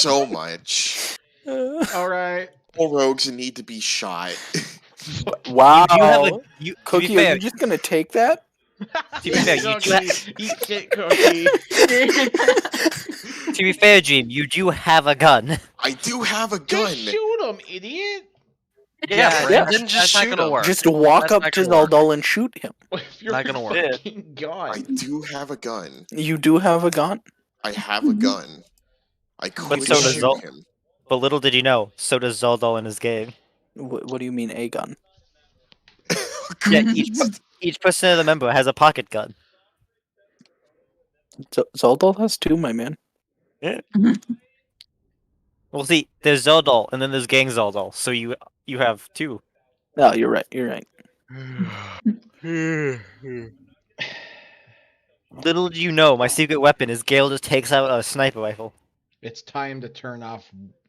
so much. Alright. All rogues need to be shot. Wow. You do have a to Cookie, be fair, are you just gonna take that? to be fair, you do Eat shit, Cookie. to be fair, Dream, you do have a gun. I do have a gun. Just shoot him, idiot. Yeah, Brandon, just that's not shoot gonna him. work. Just walk That's up not to gonna work. Zaldal and shoot him. If you're Not gonna work. fucking gun. I do have a gun. You do have a gun? I have a gun. I could so does shoot Zol- him. But little did you know, so does Zaldal in his game. What do you mean, a gun? Yeah, each person of the member has a pocket gun. Zaldal has two, my man. Well, see, there's Zaldal, and then there's Gang Zaldal, so you have two. No, you're right. You're right. Little do you know, my secret weapon is Gale just takes out a sniper rifle. It's time to turn off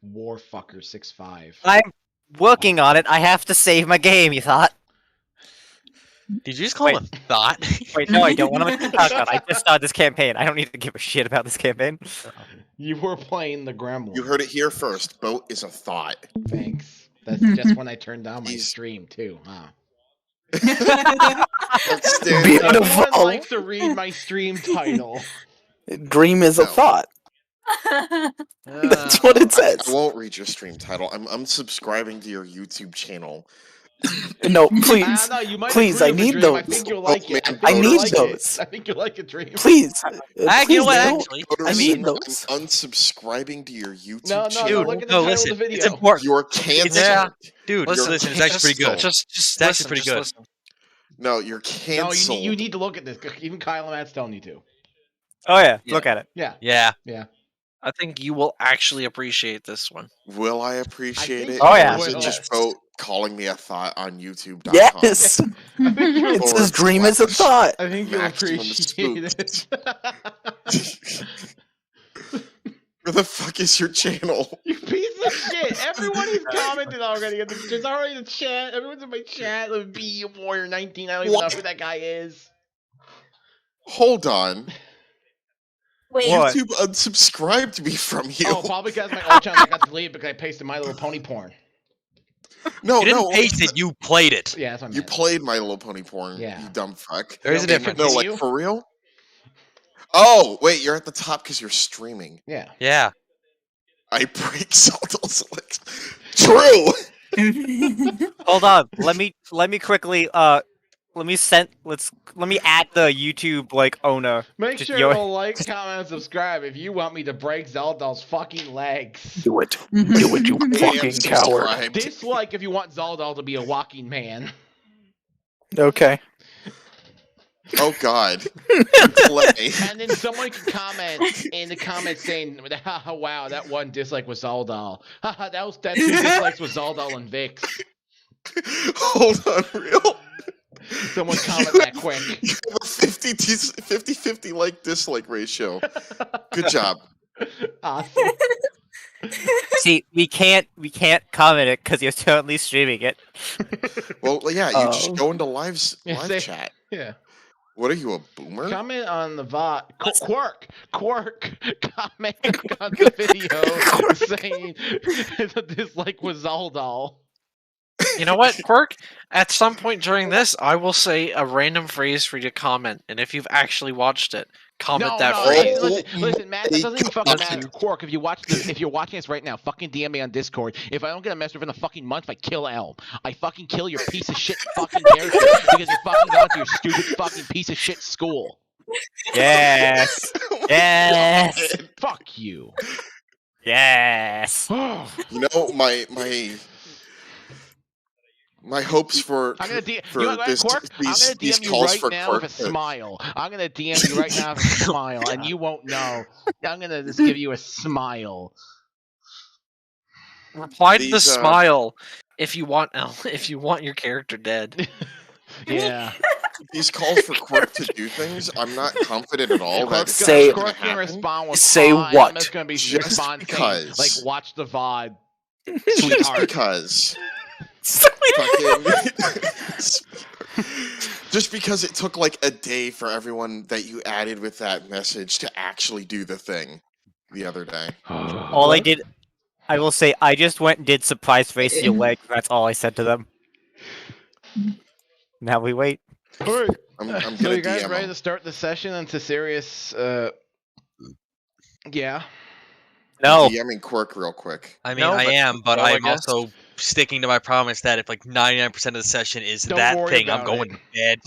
Warfucker 6.5. I'm working on it. I have to save my game. You thought? Did you just call him a thought? Wait, no, I don't want to talk about it. I just started this campaign. I don't need to give a shit about this campaign. You were playing the Gremlin. You heard it here first. Boat is a thought. Thanks. That's just when I turned down my stream, too, huh? Beautiful. No one likes to read my stream title. Dream is a No. thought. That's what it says. I won't read your stream title. I'm unsubscribing to your YouTube channel. No, please. No, you might Please, agree I with need Dream. I those. think you'll like it. man, I you'll need like those. It. I think you'll like it, Dream. Please. You please know what, don't. actually? I need those. I'm unsubscribing to your YouTube No, channel. look at the No, title listen, of the video. it's important. You're canceled. Yeah. Dude, You're listen, it's actually pretty good. canceled. Just it's actually pretty good. Listen. No, you're No, canceled. you need to look at this. Even Kyle and Matt's telling you to. Oh yeah, Yeah. look at it. Yeah. Yeah. I think you will actually appreciate this one. Will I appreciate think it? Oh, yeah. Or is it Will. just Boat calling me a thought on YouTube.com? Yes. I think you'll, It Or says dream is a slash thought. I think you'll Maximum appreciate it. Where the fuck is your channel? You piece of shit! Everyone who's commented already. There's already a chat. Everyone's in my chat. Let me be Warrior 19. I don't even know What? who that guy is. Hold on. Wait, What? YouTube unsubscribed me from you. Oh, probably because my old channel got deleted because I pasted My Little Pony porn. no, You didn't no. paste it, you played it. Yeah, that's what I You meant. played My Little Pony porn, Yeah. you dumb fuck. There is a Okay, difference. No, continue. like, for real? Oh, wait, you're at the top because you're streaming. Yeah. Yeah. I break Zaldals like true. Hold on. Let me quickly let me add the YouTube like owner. Make Just sure yo- to like, comment, and subscribe if you want me to break Zaldal's fucking legs. Do it. Do it, you fucking coward. Subscribed. Dislike if you want Zaldal to be a walking man. Okay. Oh god. Play. And then someone can comment in the comments saying, "Haha, wow, that one dislike was Zaldal. Haha, that two dislikes was Zaldal and Vix." Hold on, real. Someone comment that quick. You have a 50-50 like dislike ratio. Good job. Awesome. See, we can't comment it because you're currently streaming it. Well, yeah, you just Oh. go into live Yeah, say- chat. Yeah. What are you, a boomer? Comment on the VOD. Quirk. Comment on the video saying the dislike was Zaldal. You know what, Quirk? At some point during this, I will say a random phrase for you to comment, and if you've actually watched it, comment that phrase. Listen, Matt, that doesn't even fucking matter. God. Quark, if you're watching this right now, fucking DM me on Discord. If I don't get a message within a fucking month, I kill Elm. I fucking kill your piece of shit fucking character because you're fucking gone to your stupid fucking piece of shit school. Yes. Yes. Fuck you. Yes. You know, my hopes for I'm gonna DM for you know what, this, Quark? I'm these, gonna these DM you calls right for now Quark with a to- smile. I'm gonna DM you right now with a smile, and you won't know. I'm gonna just give you a smile. Reply to the These, smile if you want your character dead. Yeah. these calls for Quirk to do things, I'm not confident at all that Quirk's it's gonna- Say- gonna Quirk can happen. respond with Say "Hi," and what? It's gonna be Just respond because. saying, like, watch the VOD. Just Sweetheart. because. Just because it took like a day for everyone that you added with that message to actually do the thing. the other day. All I did, I will say, I just went and did surprise face your leg. That's all I said to them. Now we wait. Alright. I'm So gonna you guys DM ready him. to start the session into serious? Yeah. No. DMing Quirk real quick. I mean, No, I but am, but go, I I'm guess. also sticking to my promise that if like 99% of the session is Don't that worry thing, I'm about going it. to bed.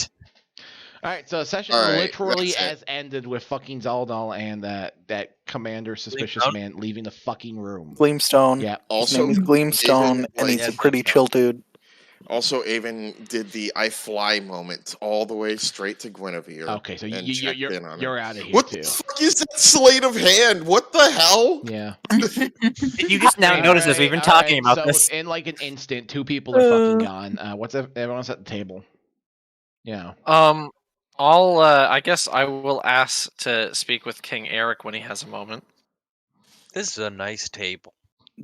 All right, so the session All right, literally that's it. has ended with fucking Zaldal and that commander suspicious Gleamstone? man leaving the fucking room. Gleamstone. Yeah. His Also, name is Gleamstone, Avon, and he's Yeah, a pretty Gleamstone. chill dude. Also, Avon did the I fly moment all the way straight to Guinevere. Okay, so and checked in on you're her. out of here What too. the fuck is that sleight of hand? What the hell? Yeah. Did you just now notice this? We've been talking about so this. in like an instant, 2 people are fucking gone. What's everyone's at the table? Yeah. I guess I will ask to speak with King Eric when he has a moment. This is a nice table.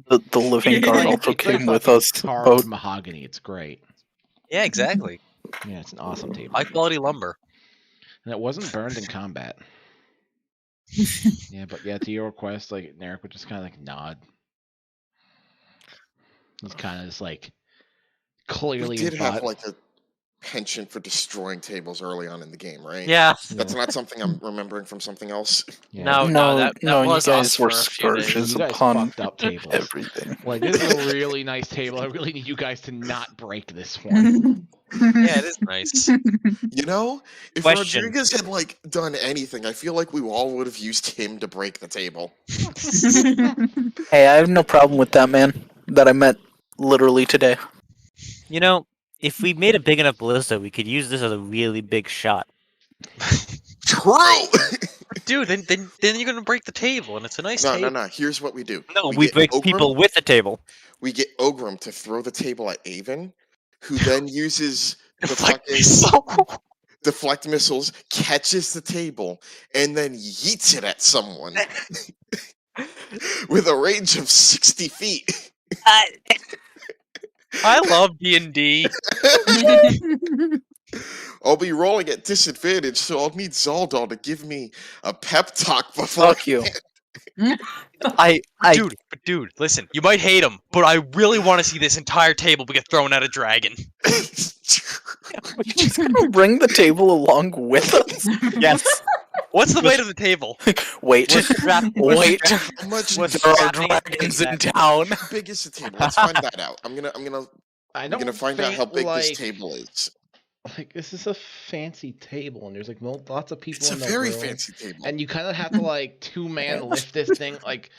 The living guard also It's like came with fucking us. carved Both. mahogany. It's great. Yeah, exactly. Yeah, it's an awesome table. High quality lumber. And it wasn't burned in combat. Yeah, but yeah, to your request, like Eric would just kind of like nod. He's kind of just like clearly We did in have thought. like a penchant for destroying tables early on in the game, right? Yeah. That's not something I'm remembering from something else. Yeah. No, that you was guys us were for a few days. scourges You guys upon fucked up tables. everything. Like, this is a really nice table. I really need you guys to not break this one. Yeah, it is nice. You know, if Question. Rodriguez had like done anything, I feel like we all would have used him to break the table. Hey, I have no problem with that man that I met literally today. You know, if we made a big enough ballista, we could use this as a really big shot. True. Dude, then you're gonna break the table, and it's a nice No, table. no. Here's what we do. No, we get break Ogrim- people with the table. We get Ogrim to throw the table at Avon, who then uses the Deflect fucking missile. deflect missiles, catches the table, and then yeets it at someone with a range of 60 feet. I love D&D. I'll be rolling at disadvantage, so I'll need Zaldal to give me a pep talk before. Fuck you. Dude, listen. You might hate him, but I really want to see this entire table get thrown at a dragon. We're just gonna bring the table along with us. Yes. What's the weight of the table? Wait, wait. How much What's There are happening dragons in exactly? town. how big is the table? Let's find that out. I'm gonna I I'm don't gonna find out how think, big this like- table is. Like, this is a fancy table, and there's like lots of people It's a in the very room. fancy table. And you kind of have to like 2-man lift this thing. Like,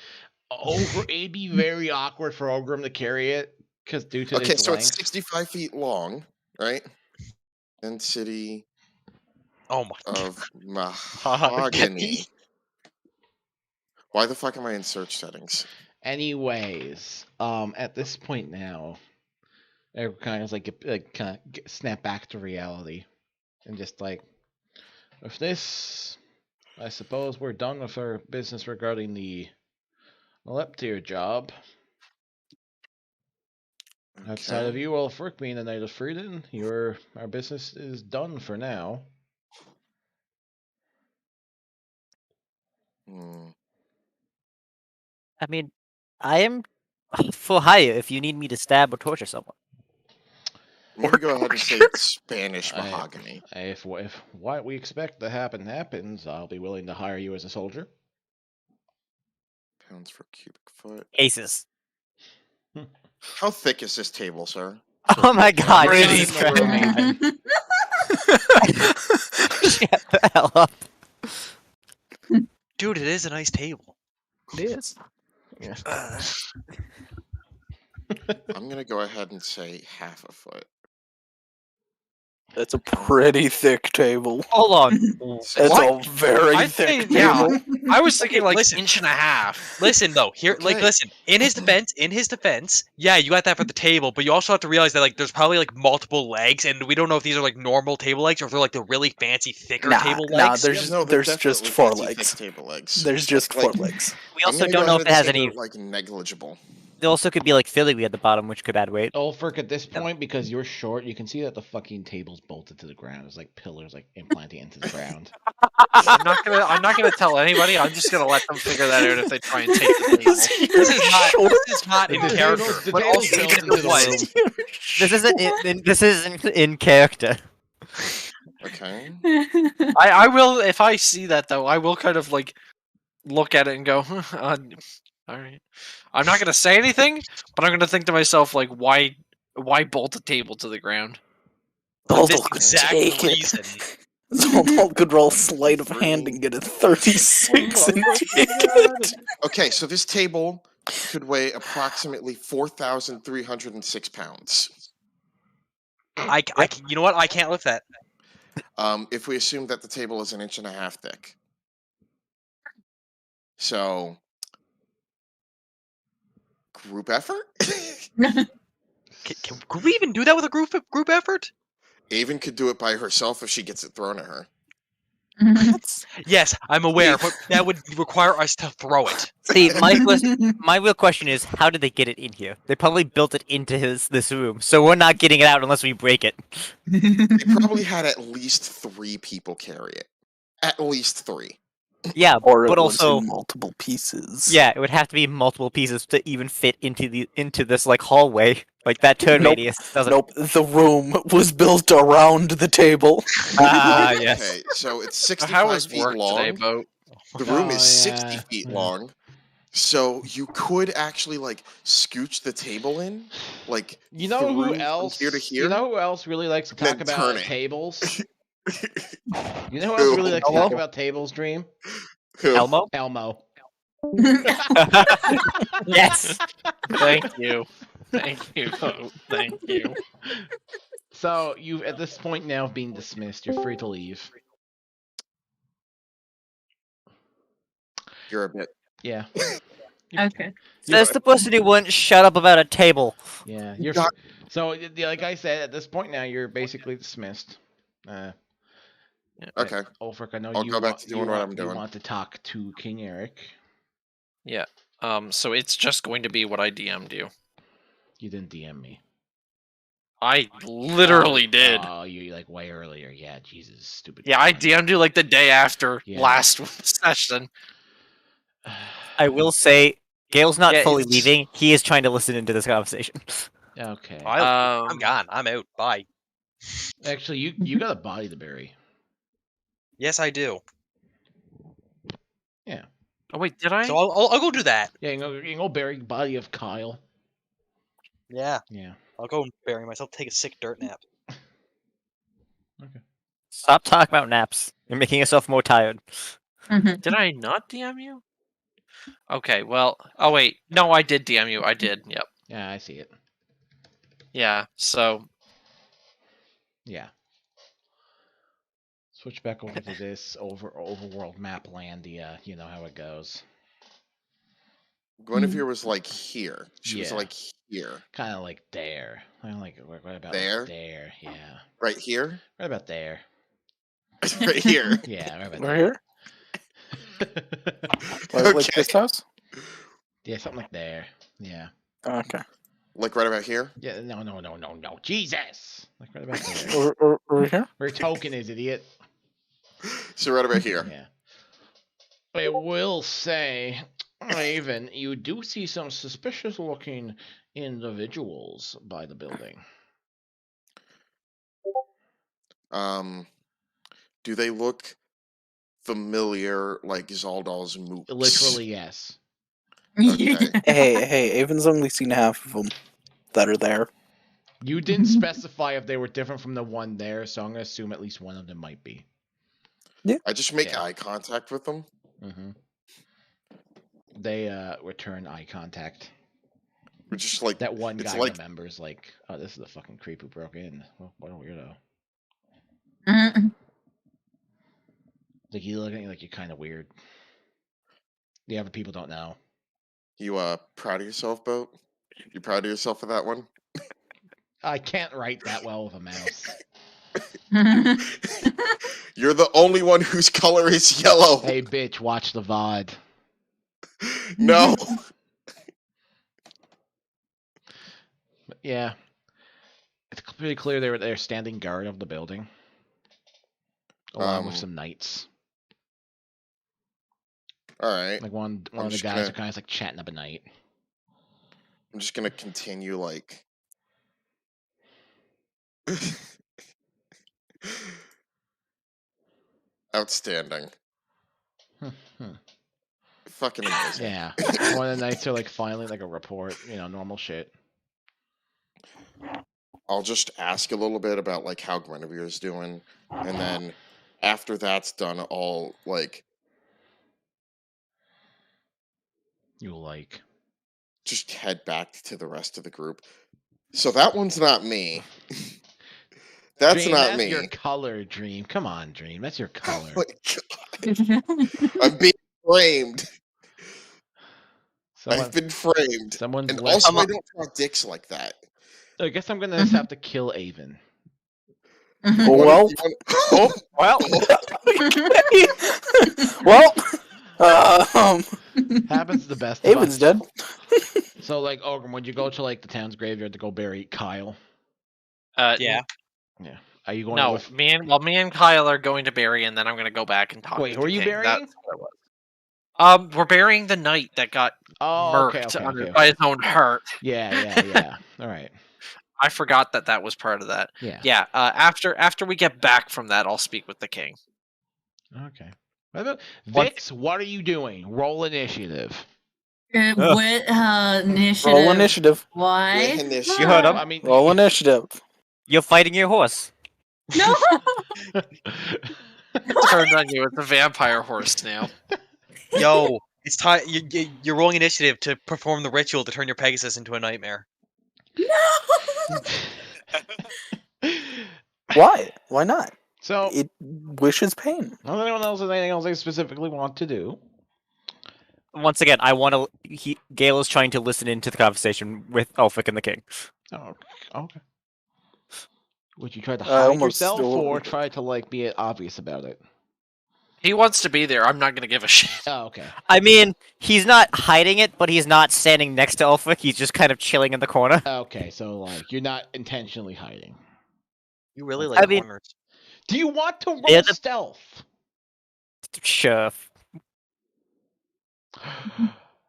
it'd be very awkward for Ogrim to carry it because due to Okay, its so length. it's 65 feet long, right? Density Oh my. of mahogany. Why the fuck am I in search settings? Anyways, at this point now, I kind of snap back to reality, and just like, with this, I suppose we're done with our business regarding the Leptir job. Outside of Okay. you, Ulfric, being the Knight of Freedom, our business is done for now. Hmm. I mean, I am for hire if you need me to stab or torture someone. I'm gonna go ahead and say Spanish I- mahogany. If what we expect to happen happens, I'll be willing to hire you as a soldier. Pounds per cubic foot. Cases. How thick is this table, sir? Oh my god. Pretty Jesus thick. Christ. Shut the hell up. Dude, it is a nice table. It is. I'm gonna go ahead and say half a foot. That's a pretty thick table. Hold on. That's What? a very I thick think, yeah. table. I was thinking like Listen. inch and a half. Listen though, Okay. listen. In his defense, yeah, you got that for the table, but you also have to realize that like there's probably like multiple legs, and we don't know if these are like normal table legs or if they're like the really fancy thicker table Nah, legs. there's No, they're there's just definitely 4 fancy thick legs. Table legs. There's just Like, 4 legs. We I'm also gonna don't go know ahead if it has and say any. they're, like negligible. There also could be like filigree at the bottom, which could add weight. Ulfric, at this point, because you're short, you can see that the fucking table's bolted to the ground. There's like pillars like implanting into the ground. I'm not gonna tell anybody. I'm just gonna let them figure that out if they try and take the table. This is not in The character. table's- the But table's also, built even into if it the was, room. This isn't in character. Okay. I will, if I see that though, I will kind of like look at it and go, all right. I'm not gonna say anything, but I'm gonna think to myself like, why bolt a table to the ground? for this Zaldal could exact take reason. it. Zaldal could roll sleight of hand and get a 36 and take it. Okay, so this table could weigh approximately 4,306 pounds. You know what? I can't lift that. If we assume that the table is 1.5 inches thick. So, group effort? Could we even do that with a group effort? Avon could do it by herself if she gets it thrown at her. Yes, I'm aware, but that would require us to throw it. See, my real question is, how did they get it in here? They probably built it into this room, so we're not getting it out unless we break it. They probably had at least 3 people carry it. At least 3. Yeah, Or it but was also, in multiple pieces. yeah, it would have to be multiple pieces to even fit into this like hallway. Like that turn Nope. radius doesn't. Nope, the room was built around the table. Ah, yes. Okay, so it's 65 How was feet work long. today, Boat? The room Oh, is 60 yeah, feet yeah. long. So you could actually like scooch the table in, like You know who through from else? here to here. You know who else really likes to Then talk about turn it. tables? You know who else really likes to talk about tables, Dream? Who? Elmo. Elmo. Yes. Thank you. Thank you, Boat. Thank you. So you've at this point now been dismissed. You're free to leave. You're a bit. Yeah. Okay. Says the person who wouldn't shut up about a table. Yeah. You're got- so like I said, at this point now you're basically dismissed. Okay. Ulfric, I know I'll you go back want- to you doing what want- I'm You doing. want to talk to King Eric. Yeah. So it's just going to be what I DM'd you. You didn't DM me. I literally did. Oh, you like way earlier. Yeah, Jesus, stupid. Yeah, I cunt. DM'd you like the day after Yeah. last session. I will say, Gail's not Yeah, fully it's- leaving. He is trying to listen into this conversation. Okay. I'm gone. I'm out. Bye. Actually, you got a body to bury. Yes, I do. Oh wait, did I? So I'll go do that. Yeah, you can go bury body of Kyle. Yeah, Yeah. I'll go and bury myself. Take a sick dirt nap. Stop talking about naps. You're making yourself more tired. Did I not DM you? Okay, well, oh wait, no, I did DM you. I did. Yep. Yeah, I see it. Yeah. So Yeah. Switch back over to this overworld map landia. You know how it goes. Guinevere was like here. She was Yeah. like here. Kind of like there. Kind of like right about There? Like there. Yeah. Right here? Right about there. Right here. Yeah. Right about Right there. here? Like Okay. this house? Yeah, something like there. Yeah. Okay. Like right about here? Yeah. No. Jesus. Like right about there. Over here? Where token is, idiot? So right about here. Yeah. I will say, Raven, you do see some suspicious looking individuals by the building. Do they look familiar like Zaldal's mooks? Literally, yes. Okay. Hey, Avon's only seen half of them that are there. You didn't specify if they were different from the one there, so I'm gonna assume at least one of them might be. I just make Yeah. eye contact with them. Mm-hmm. They return eye contact. We're just like That one It's guy like- remembers, like, oh, this is the fucking creep who broke in. Well, what a weirdo. Like, you look at me like you're kind of weird. The other people don't know. you proud of yourself, Boat? You proud of yourself for that one? I can't write that well with a mouse. You're the only one whose color is yellow. Hey, bitch, watch the VOD. No. Yeah. It's pretty clear they're standing guard of the building, along with some knights. All right. Like one I'm of the just guys gonna- are kind of like chatting up a knight. I'm just gonna continue like. Outstanding. Fucking amazing. Yeah. One of the knights are like filing like a report, normal shit. I'll just ask a little bit about like how Guinevere's doing, and then after that's done, I'll like You like. just head back to the rest of the group. So that one's not me. That's Dream, not that's me. your color, Dream. Come on, Dream. That's your color. Oh my God. I'm being framed. Someone, I've been framed. someone's And left. also, I don't draw dicks like that. I guess I'm gonna just have to kill Avon. Oh, What well. if you want- Well, Happens to the best of Avon's us. dead. So, like, Ogre, would you go to like the town's graveyard to go bury Kyle? Yeah. Yeah. Are you going No, with? me and Kyle are going to bury, and then I'm gonna go back and talk. Wait, with who are the you king. burying? That's what it was. We're burying the knight that got Oh, okay, murked okay. by his own hurt. Yeah. All right. I forgot that was part of that. Yeah. Yeah. After we get back from that, I'll speak with the king. Okay. Vix, what are you doing? Roll initiative. What initiative? Roll initiative. Why? Initiative. You heard him. I mean, Roll initiative. you're fighting your horse. No. Turned on you. It's a vampire horse now. Yo, it's time. You're rolling initiative to perform the ritual to turn your Pegasus into a nightmare. No. Why? Why not? so, It wishes pain. does anyone else have anything else they specifically want to do? Once again, I want to. Gale is trying to listen into the conversation with Ulfric and the king. Oh, okay. Would you try to I hide almost yourself still- or try to like be obvious about it? He wants to be there. I'm not gonna give a shit. Oh, okay. I mean, he's not hiding it, but he's not standing next to Ulfric. He's just kind of chilling in the corner. Okay, so like you're not intentionally hiding. You really I like mean- corners. Do you want to roll Yeah, stealth? Sure.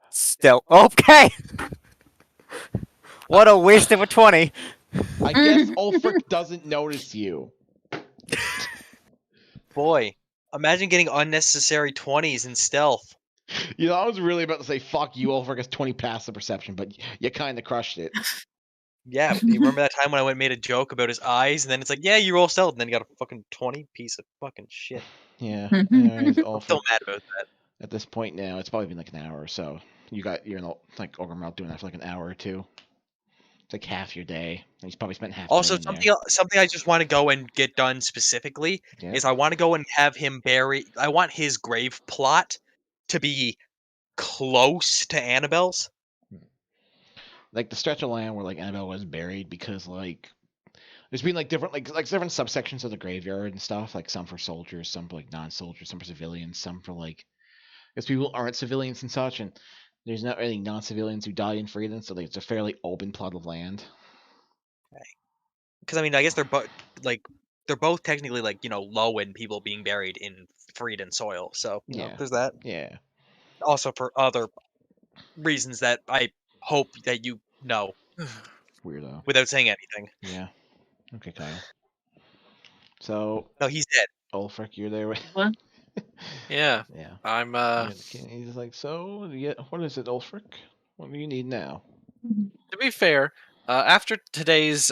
Still okay. What a waste of a 20. I guess Ulfric doesn't notice you. Boy, imagine getting unnecessary 20s in stealth. I was really about to say fuck you, Ulfric has 20 passive perception, but you kind of crushed it. Yeah, you remember that time when I went and made a joke about his eyes, and then it's like, yeah, you roll stealth, and then you got a fucking 20 piece of fucking shit. Yeah. Anyways, I'm Ulfric, still mad about that. at this point now, it's probably been like an hour or so. You're in like Ogre doing that for like an hour or two. It's like half your day. And he's probably spent half. Also, the day in there. something I just want to go and get done specifically Yeah. is I want to go and have him bury. I want his grave plot to be close to Annabelle's. Like the stretch of land where like Annabelle was buried, because like there's been like different different subsections of the graveyard and stuff, like some for soldiers, some for like non-soldiers, some for civilians, some for like because people aren't civilians and such, and there's not really non-civilians who die in freedom, so like, it's a fairly open plot of land. Because I mean, I guess they're both technically like low in people being buried in freed soil. So Yeah. there's that. Yeah. Also for other reasons that I hope that you know Weirdo. without saying anything. Yeah. Okay, Kyle. So No, he's dead. Ulfric, you're there. What? Yeah. Yeah. I'm You're the king. He's like, so yeah, what is it, Ulfric? What do you need now? To be fair, after today's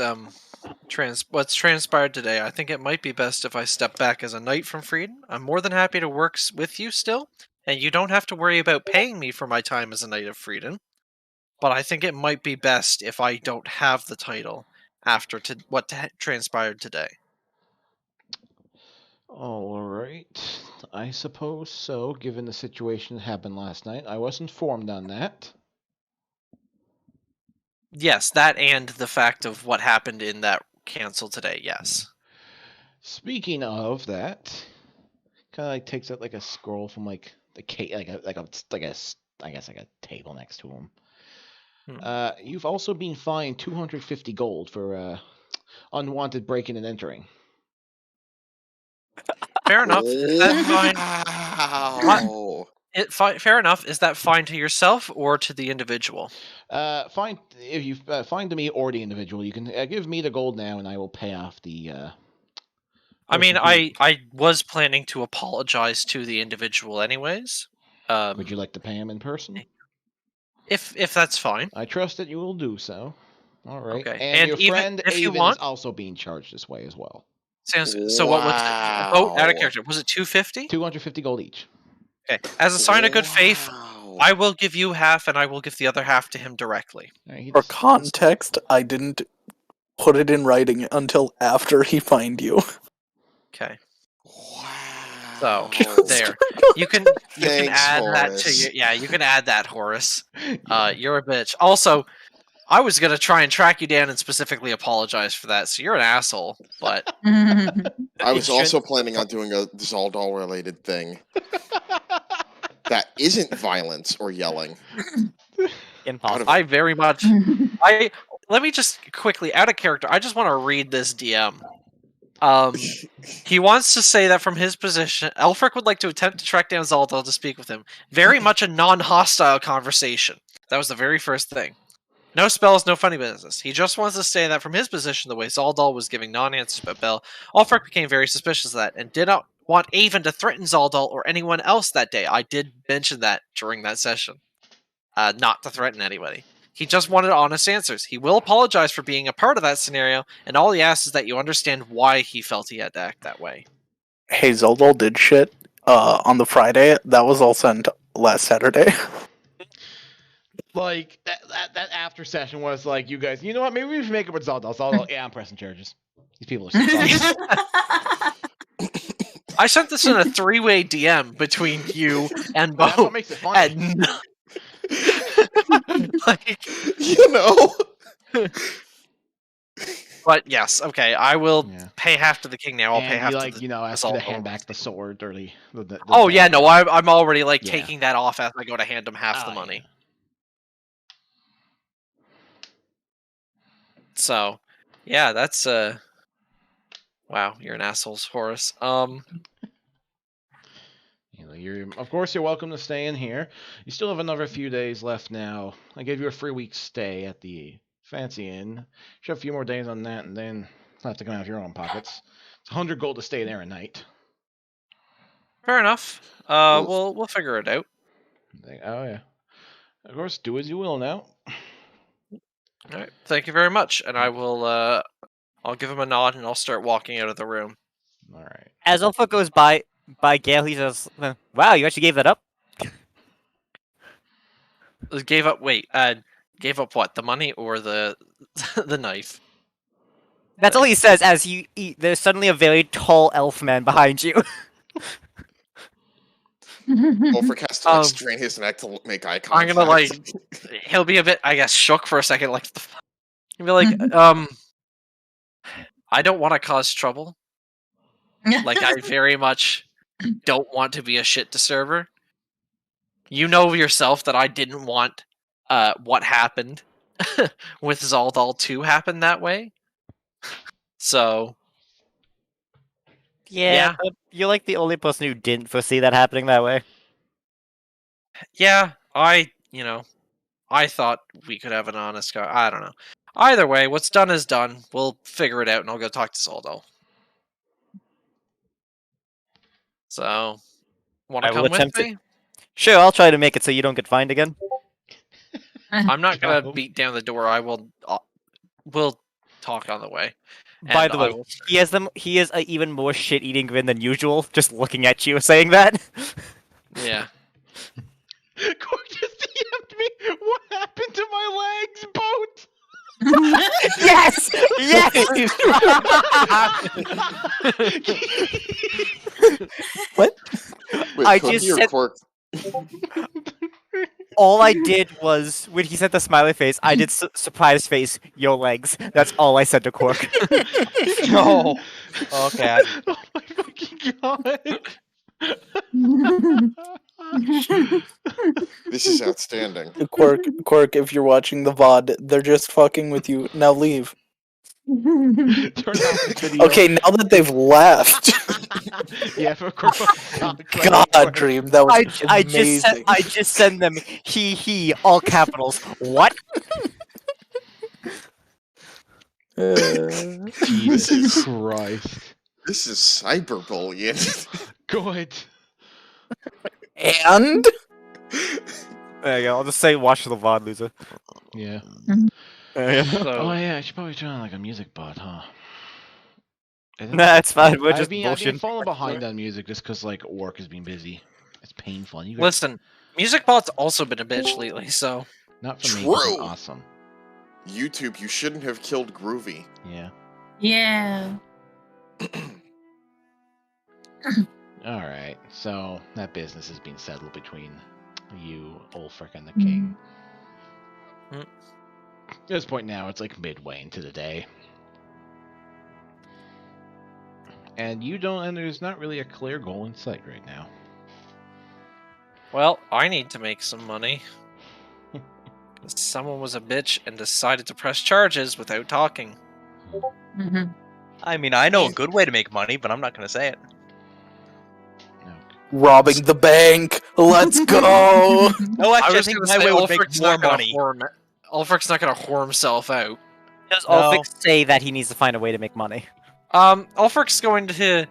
what's transpired today, I think it might be best if I step back as a knight from Freedom. I'm more than happy to work with you still, and you don't have to worry about paying me for my time as a knight of Freedom. But I think it might be best if I don't have the title after what transpired today. All right. I suppose so, given the situation that happened last night. I was informed on that. Yes, that and the fact of what happened in that cancel today. Yes. Speaking of that, kind of like takes out like a scroll from like the I guess like a table next to him. You've also been fined 250 gold for unwanted breaking and entering. Fair enough. Is that fine? Wow. Fair enough. Is that fine to yourself or to the individual? Find if you find me or the individual, you can give me the gold now, and I will pay off the. I mean, person who- I was planning to apologize to the individual anyways. Would you like to pay him in person? If that's fine. I trust that you will do so. All right. Okay. And And your even friend if you Avon want- is also being charged this way as well. So what was it? Oh, out of Wow. character. Was it 250? 250 gold each. Okay. As a sign of good faith, Wow. I will give you half, and I will give the other half to him directly. All right, he For just- context, I didn't put it in writing until after he fined you. Okay. Wow. So there. You can Thanks, add that to Horace. your you can add that, Horace. You're a bitch. Also, I was gonna try and track you down and specifically apologize for that, so you're an asshole. But I was also planning on doing a Zaldal related thing that isn't violence or yelling. Impossible. I very much let me just quickly out of character. I just want to read this DM. He wants to say that from his position, Elfric would like to attempt to track down Zaldal to speak with him. Very much a non-hostile conversation. That was the very first thing. No spells, no funny business. He just wants to say that from his position, the way Zaldal was giving non-answers about Bell, Ulfric became very suspicious of that and did not want Avon to threaten Zaldal or anyone else that day. I did mention that during that session. Not to threaten anybody. He just wanted honest answers. He will apologize for being a part of that scenario, and all he asks is that you understand why he felt he had to act that way. Hey, Zoldal did shit on the Friday. That was all sent last Saturday. Like that after session was like, you guys, you know what? Maybe we should make it with Zaldal. Zaldal, yeah, I'm pressing charges. These people are so I sent this in a three-way DM between you and That's what Bo. makes it funny. And like, You know? but yes, okay. I will Yeah. pay half to the king now. I'll pay And half you to like, the. you know, ask you to Zaldal. hand back the sword or the Oh yeah, no, I'm already like Yeah. taking that off as I go to hand him half Oh, the yeah. money. So, yeah, that's wow, you're an asshole, Horace. You know, of course you're welcome to stay in here. You still have another few days left now. I gave you a 3-week stay at the Fancy Inn. You should have a few more days on that, and then you'll have to come out of your own pockets. It's 100 gold to stay there a night. Fair enough. We'll figure it out. Oh yeah. Of course, do as you will now. All right, thank you very much, and I will. I'll give him a nod, and I'll start walking out of the room. All right. As Alpha goes by Gale, he says, "Wow, you actually gave that up." Gave up. Wait. Gave up what? The money or the the knife? That's all he says. As there's suddenly a very tall elf man behind you. Ulfric has to Um, like, strain his neck to make eye contact. I'm gonna like. He'll be a bit, I guess, shook for a second. Like, the fuck? He'll be like, I don't want to cause trouble. Like, I very much don't want to be a shit disturber. You know yourself that I didn't want what happened with Zaldal 2 happen that way. So, Yeah. But you're like the only person who didn't foresee that happening that way. yeah, I thought we could have an honest guy. I don't know. Either way, what's done is done. We'll figure it out, and I'll go talk to Zaldal. So, want I to will come with attempt it. me? Sure, I'll try to make it so you don't get fined again. I'm not gonna No. beat down the door. I will. We'll talk on the way. By And the I way, will- he has an even more shit-eating grin than usual, just looking at you saying that. yeah. Cork just DM'd me. What happened to my legs, boat? Yes! Yes! What? Wait, I Cookie just or said- Cork? All I did was, when he sent the smiley face, I did surprise face, your legs. That's all I said to Cork. No. Okay. Oh my fucking god. This is outstanding. Quirk, if you're watching the VOD, they're just fucking with you. Now leave. Turn off the video. Okay, now that they've left. Yeah, for Quirk. God, Dream, that was I amazing. just send them he all capitals. What? Jesus Christ. This is cyberbullying. Good. And There you go. I'll just say watch the VOD, loser. Yeah. There you go. So, Oh yeah, I should probably turn on like a music bot, huh? I think- Nah, it's fine. We're I've just been bullshitting. falling behind on music just because like work has been busy. It's painful. And you guys, listen, music bot's also been a bitch lately, so not for me. 'Cause I'm True. awesome. YouTube, you shouldn't have killed Groovy. Yeah. Yeah. All right. So that business is being settled between you, Ulfric, and the king. Mm. At this point now, it's like midway into the day. And you don't, and there's not really a clear goal in sight right now. well, I need to make some money. Someone was a bitch and decided to press charges without talking. hmm I mean, I know a good way to make money, but I'm not gonna say it. No. robbing the bank. Let's go. No, I actually, I was think gonna my say way would make Ulfric's more not gonna money. Ulfric's not gonna whore himself out. Does No. Ulfric say that he needs to find a way to make money? Ulfric's going to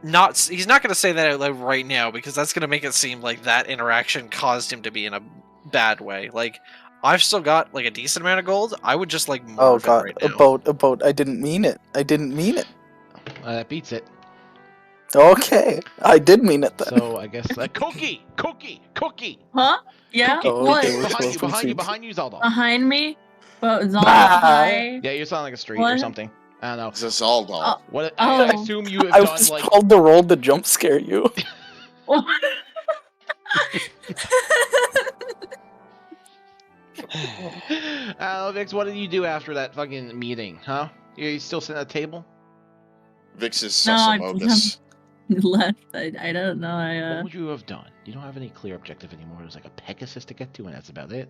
he's not going to say that out loud right now because that's going to make it seem like that interaction caused him to be in a bad way. Like, I've still got like a decent amount of gold. I would just like Oh morph it god, right now. a boat. I didn't mean it. I didn't mean it. That beats it. Okay, I did mean it then. So I guess Cookie. Huh? Yeah. Oh, What? okay, we're Behind you, Zaldal. Behind me? But Zaldal Bah. high. Yeah, you sound like a street or What? something. I don't know. It's a Zaldal. Oh. What? Oh. I assume you have I done was like. told to roll to jump scare you. Vix, what did you do after that fucking meeting, huh? You still sitting at the table? Vix is No, I- Susamogus. Left. I don't know. What would you have done? You don't have any clear objective anymore. There's like a Pegasus to get to, and that's about it.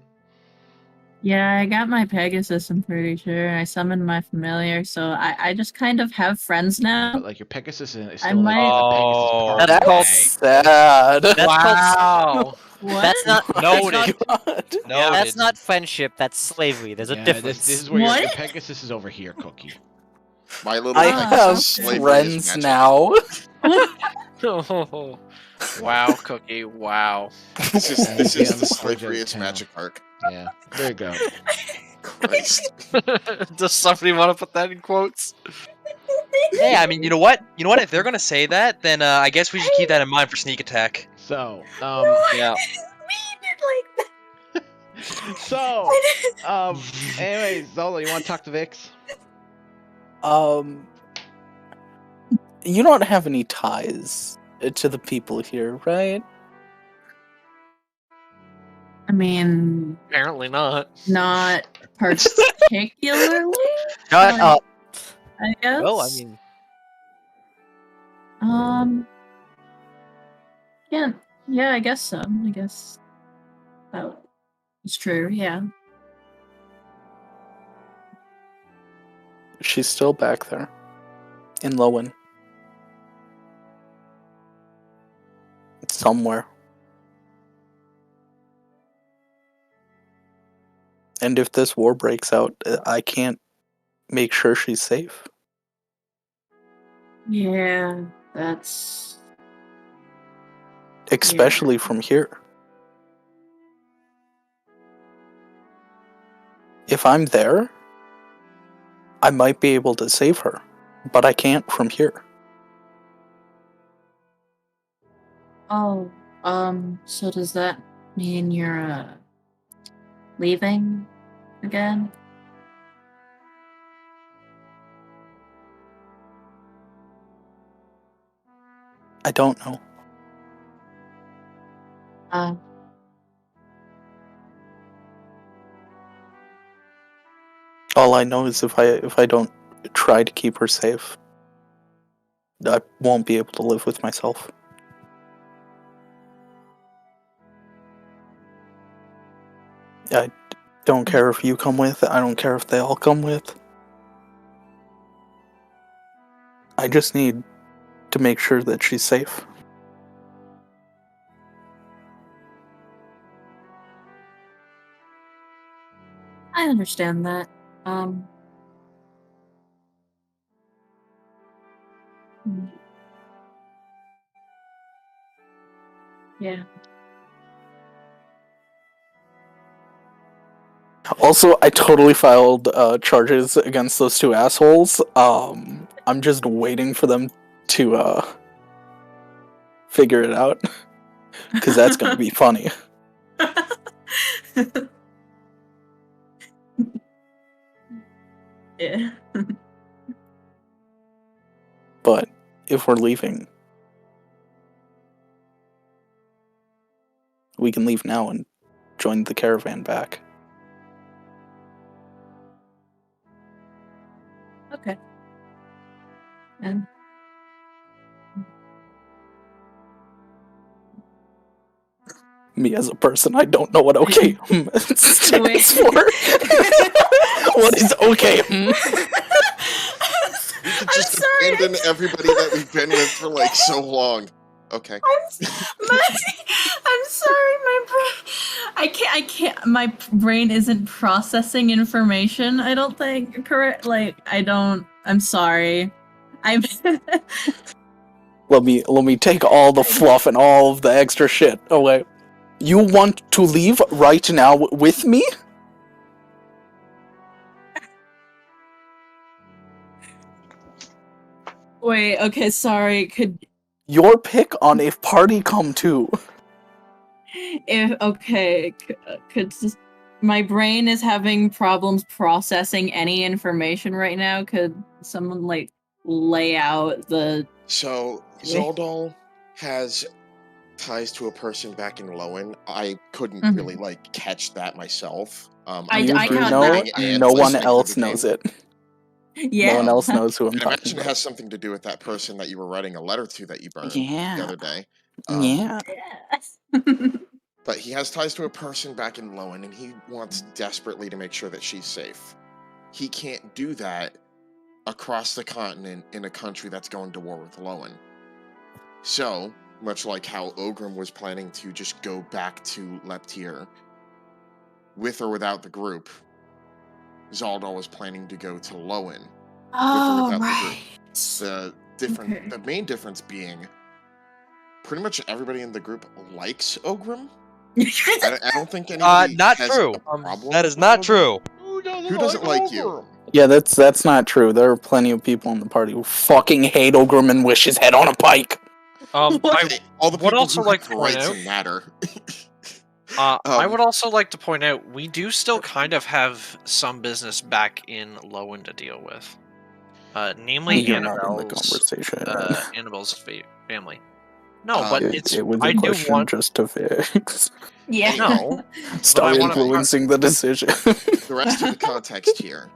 Yeah, I got my Pegasus, I'm pretty sure. I summoned my familiar, so I just kind of have friends now. But like your Pegasus is I still like might- a Pegasus Oh, part. That's called- sad. That's Wow. What? That's not. Noted. God. No, That's not friendship. That's slavery. There's a Yeah, difference. This is where your What? Pegasus is over here, Cookie. My little I Ah, have slavery is friends magic. now. Wow, Cookie. Wow. This is Yeah, the I'm a slaveriest town. magic arc. Yeah, there you go. Christ. Does somebody want to put that in quotes? Hey, I mean, you know what? You know what? If they're gonna say that, then I guess we should keep that in mind for sneak attack. So, Yeah. so, anyways, Zola, you want to talk to Vix? You don't have any ties to the people here, right? I mean, Apparently not. not particularly. Shut Like, up. I guess. Well, I mean, Yeah, yeah, I guess so. I guess that is true. Yeah. She's still back there. In Lowen. Somewhere. And if this war breaks out, I can't make sure she's safe. Yeah, that's. Especially from here. If I'm there, I might be able to save her, but I can't from here. Oh, so does that mean you're leaving again? I don't know. All I know is if I don't try to keep her safe, I won't be able to live with myself. I don't care if you come with. I don't care if they all come with. I just need to make sure that she's safe. I understand that. Yeah. Also, I totally filed charges against those two assholes. I'm just waiting for them to figure it out. Because that's going to be funny. Yeah. But if we're leaving, we can leave now and join the caravan back. Okay. And Me as a person, I don't know what okay stands for. What is okay? We could I'm just sorry. abandon everybody that we've been with for like so long. Okay. I'm sorry, my brain. I can't. My brain isn't processing information. I don't think correct. Like I don't. I'm sorry. I'm. Let me take all the fluff and all of the extra shit away. You want to leave right now with me? Wait. Okay. Sorry. Your pick on if party come too. If okay. Could my brain is having problems processing any information right now. Could someone like lay out the? So Zaldal has ties to a person back in Lowen. I couldn't really like catch that myself. I You got do that. know, and no one listening to else the knows game. it. Yeah. No one else knows who I'm I talking imagine it about. has something to do with that person that you were writing a letter to that you burned the Yeah. other day. Yeah. But he has ties to a person back in Lowen, and he wants desperately to make sure that she's safe. He can't do that across the continent in a country that's going to war with Lowen. So, much like how Ogrim was planning to just go back to Leptir, with or without the group, Zaldal was planning to go to Lowen, with or without the group. The main difference being, pretty much everybody in the group likes Ogrim. I don't think anybody not has true. a problem. That is with not Ogrim. true. Who doesn't like you? Yeah, that's not true. There are plenty of people in the party who fucking hate Ogrim and wish his head on a pike. All the would people also who like have to point rights out- and matter. I would also like to point out we do still kind of have some business back in Lowen to deal with. Namely You're not in the Annabelle's conversation. Annabelle's family. No, but It was I a do question want just to fix. Yeah. no. Stop I wanna- influencing the decision. The rest of the context here.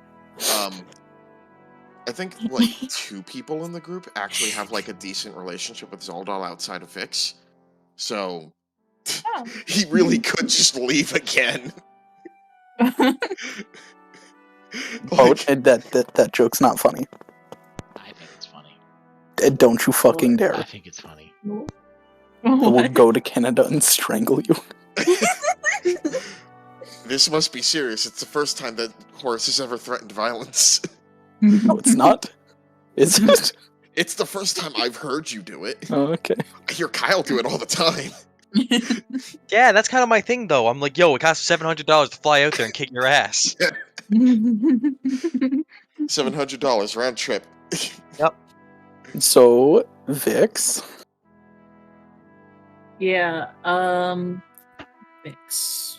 I think like 2 people in the group actually have like a decent relationship with Zaldal outside of Vix. So he really could just leave again. Boat, that joke's not funny. I think it's funny. Don't you fucking I dare. think it's funny. I will go to Canada and strangle you. This must be serious. It's the first time that Horace has ever threatened violence. No, it's not. Is it? It's the first time I've heard you do it. Oh, okay. I hear Kyle do it all the time. Yeah, that's kind of my thing, though. I'm like, yo, it costs $700 to fly out there and kick your ass. $700 round trip. So, Vix. Yeah, Vix.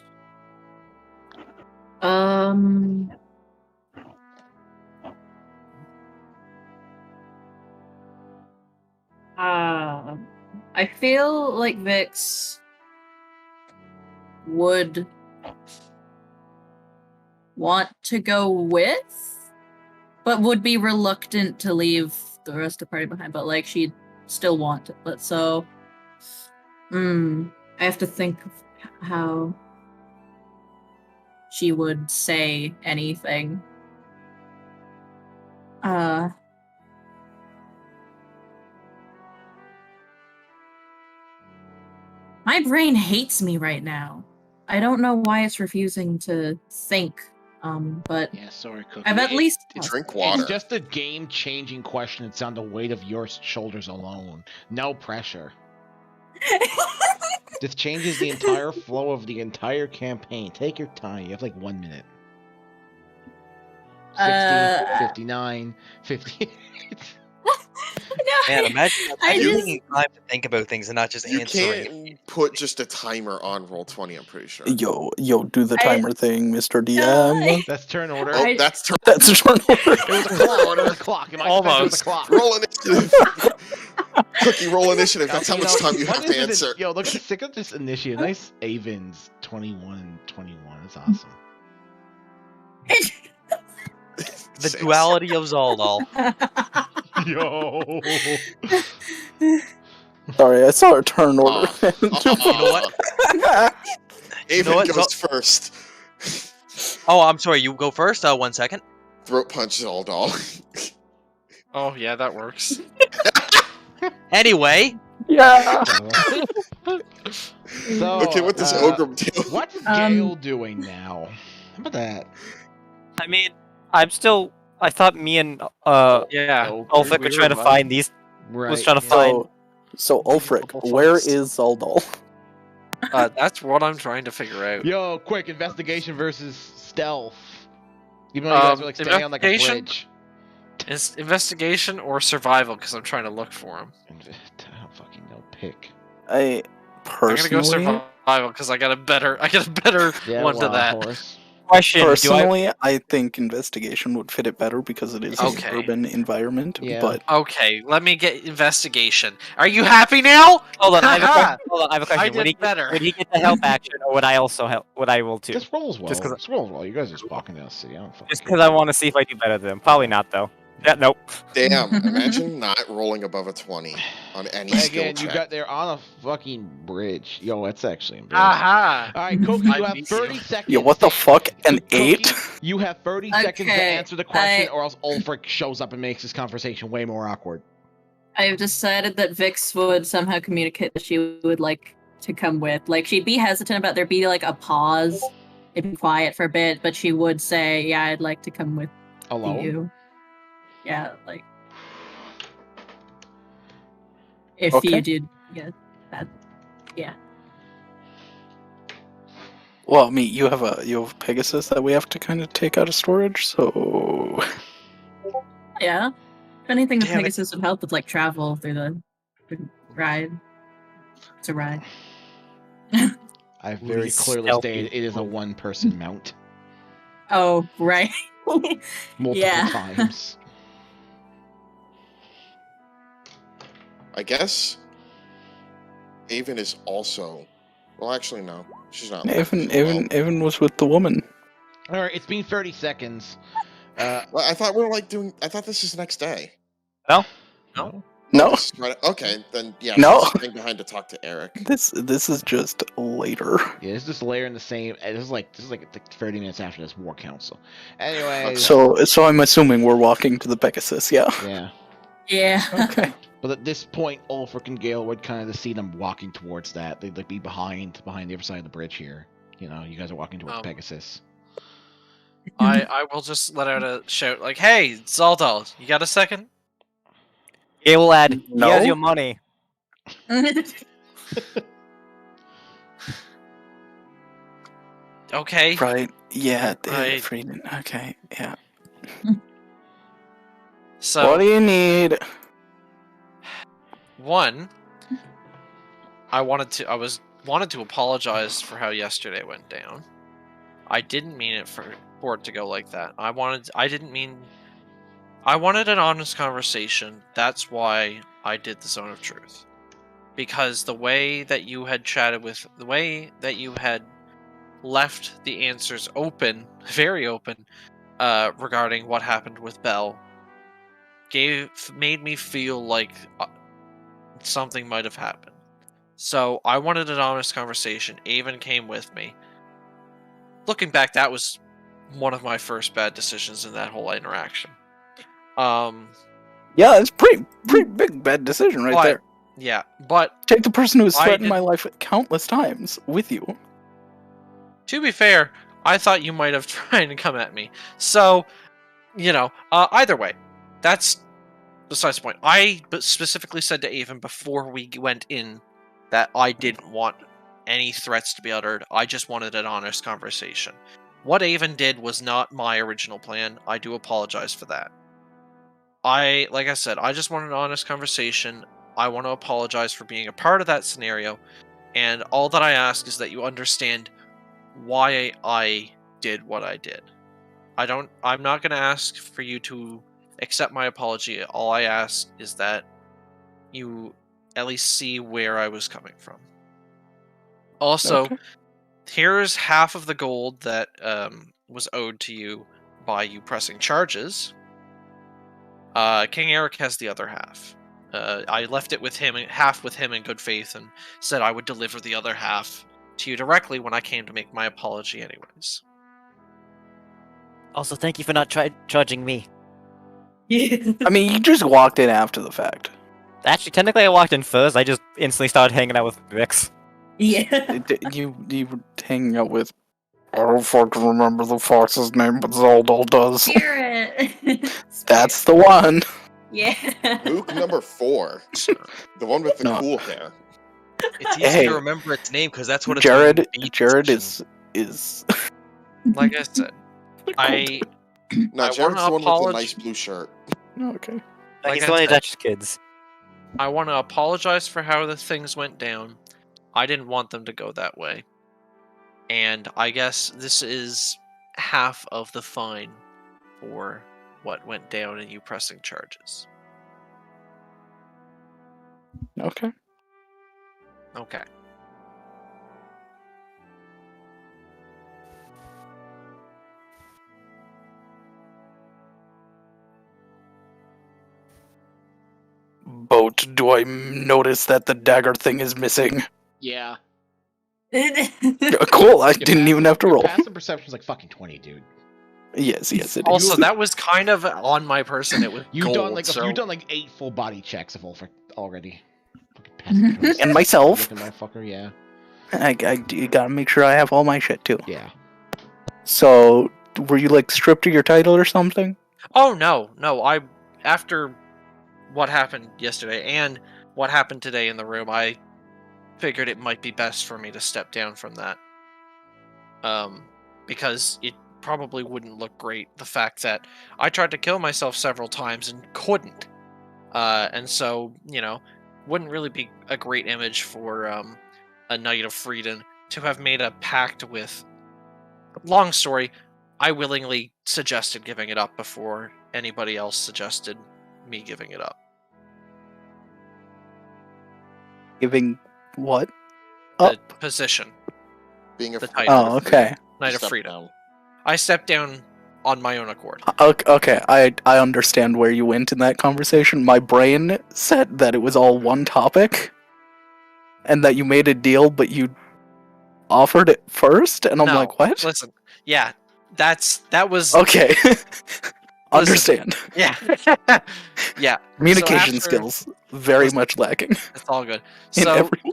I feel like Vix would want to go with, but would be reluctant to leave the rest of the party behind, but like she'd still want it. But so, I have to think of how. she would say anything. My brain hates me right now. I don't know why it's refusing to think. But Yeah, sorry, Cookie. I've at least Drink water. It's just a game-changing question. It's on the weight of your shoulders alone. No pressure. This changes the entire flow of the entire campaign. Take your time. You have like 1 minute. 60, 59, 58. Man, imagine I just- taking time to think about things and not just You answering. can't put just a timer on Roll20, I'm pretty sure. Yo, do the I- timer thing, Mr. DM. That's turn order. Oh, I- that's turn. That's a turn order. It was a clock. It was a clock. In my defense, it was a clock. Roll initiative. Cookie, roll initiative. That's how much time you what have is to it? answer. Yo, look at this initiative. Nice Avens 21. That's awesome. The Six. duality of Zaldal. Yo. Sorry, I saw a turn order. You know what? Avon what? goes first. Oh, I'm sorry. You go first. 1 second. Throat punch Zaldal. Oh yeah, that works. Anyway, Yeah. So, Okay, with this ogre deal. what's Um, Gale doing now? How about that? I mean, I'm still. I thought me and Yeah. Ulfric we were trying to were find these. Right. Was trying to find. So Ulfric, where is Zaldal? That's what I'm trying to figure out. Yo, quick investigation versus stealth. Even though you guys are like standing on like a investigation? bridge. Is investigation or survival? Because I'm trying to look for him. I don't fucking know. Pick. I I'm gonna go personally, survival because I got a better Yeah, one to wild that. horse. Question: Do I? personally, I think investigation would fit it better because it is Okay. an urban environment. Yeah. But Okay, let me get investigation. Are you happy now? Hold on, I have a question. Hold on, I have a question. I Would he did better. Would he get the help action, or would I also help? Would I roll too? Just rolls well. Just 'cause- Just rolls well. You guys are just walking down the city. I don't fucking Just care. because I want to see if I do better than him. Probably not though. Yeah, nope. Damn, imagine not rolling above a 20 on any skill Again, check. you got there on a fucking bridge. Yo, that's actually embarrassing. Aha! All right, Cookie, you I have beat 30 you. seconds. yeah, what the to- fuck? An Cookie, 8? You have 30 seconds to Okay, answer the question, I- or else Ulfric shows up and makes this conversation way more awkward. I've decided that Vix would somehow communicate that she would like to come with. Like, she'd be hesitant about there be like a pause. It'd be quiet for a bit, but she would say, "Yeah, I'd like to come with Alone? you." Yeah, like if Okay. you did, yeah, that, yeah. Well, I mean, you have Pegasus that we have to kind of take out of storage, so Yeah. If anything, the Damn it. Pegasus would help with like travel through the ride. It's a ride. I very Least clearly stealthy. stated it is a one-person mount. Oh, right. Multiple Yeah. times. I guess Avon is also. Well, actually, no. She's not. Evan was with the woman. All right, it's been 30 seconds. Well, I thought we were like doing. I thought this is the next day. No? No, This is right- Okay, then yeah. No. she's staying behind to talk to Eric. this is just later. Yeah, it's just layering the same. This is like 30 minutes after this war council. Anyway, So I'm assuming we're walking to the Pegasus. Yeah. yeah. Yeah. Okay. But at this point, Ulfric and Gale would kind of see them walking towards that. They'd like be behind the other side of the bridge here. You know, you guys are walking towards Pegasus. I will just let out a shout like, "Hey, Zaldal, you got a second?" He will add. No. Here's your money. Okay. Right. Yeah. Right. Frieden. Okay. Yeah. So What do you need? one, I wanted to apologize for how yesterday went down. I didn't mean it for it to go like that. I wanted an honest conversation. That's why I did the Zone of Truth. Because the way that you had left the answers open, very open, regarding what happened with Belle, made me feel like something might have happened. So I wanted an honest conversation. Avon came with me. looking back, that was one of my first bad decisions in that whole interaction. Yeah, it's pretty big bad decision right But- there. Yeah, but Take the person who's I threatened my didn't- life countless times with you. to be fair, I thought you might have tried to come at me. So, either way, that's besides the point. I specifically said to Avon before we went in that I didn't want any threats to be uttered. I just wanted an honest conversation. What Avon did was not my original plan. I do apologize for that. Like I said, I just wanted an honest conversation. I want to apologize for being a part of that scenario. And all that I ask is that you understand why I did what I did. I'm not going to ask for you to accept my apology. All I ask is that you at least see where I was coming from. Also, Okay. here's half of the gold that was owed to you by you pressing charges. King Eric has the other half. I left it with him, half with him in good faith, and said I would deliver the other half to you directly when I came to make my apology anyways. Also, thank you for not charging me. Yeah. I mean, you just walked in after the fact. Actually, technically, I walked in first. I just instantly started hanging out with Vix. Yeah. You were hanging out with. I don't fucking remember the fox's name, but Zaldal does. Spirit. That's the one. Yeah. Luke number 4. The one with the No. cool hair. It's easy Hey, to remember its name because that's what it's Jared. going to be Jared positioned. is. Like I said, I No, I Jared's wanna the one with the apologize- nice blue shirt. Okay. Like He's I the one who said- touches kids. I want to apologize for how the things went down. I didn't want them to go that way. And I guess this is half of the fine for what went down in you pressing charges. Okay. Okay. Boat, do I notice that the dagger thing is missing? Yeah. Cool, I didn't even have to roll. Passive perception's like fucking 20, dude. Yes, it is. Also, that was kind of on my person. It was You've gold, done like so... you've done like 8 full body checks of already. Fucking passive perception. And myself. Looking motherfucker, yeah. You gotta make sure I have all my shit too. Yeah. So, were you like stripped of your title or something? Oh no. After what happened yesterday and what happened today in the room, I figured it might be best for me to step down from that. Because it probably wouldn't look great, the fact that I tried to kill myself several times and couldn't. And so, wouldn't really be a great image for a Knight of Freedom to have made a pact with. Long story, I willingly suggested giving it up before anybody else suggested me giving it up. Giving what? The Up. position, Being a The title. Oh, okay. Knight of Step Freedom. down. I stepped down on my own accord. Okay, I understand where you went in that conversation. My brain said that it was all one topic, and that you made a deal, but you offered it first, and I'm No, like, what? Listen, yeah, that was Okay. Understand. yeah, yeah. Communication after- skills very Listen. much lacking It's all good. in So everyone.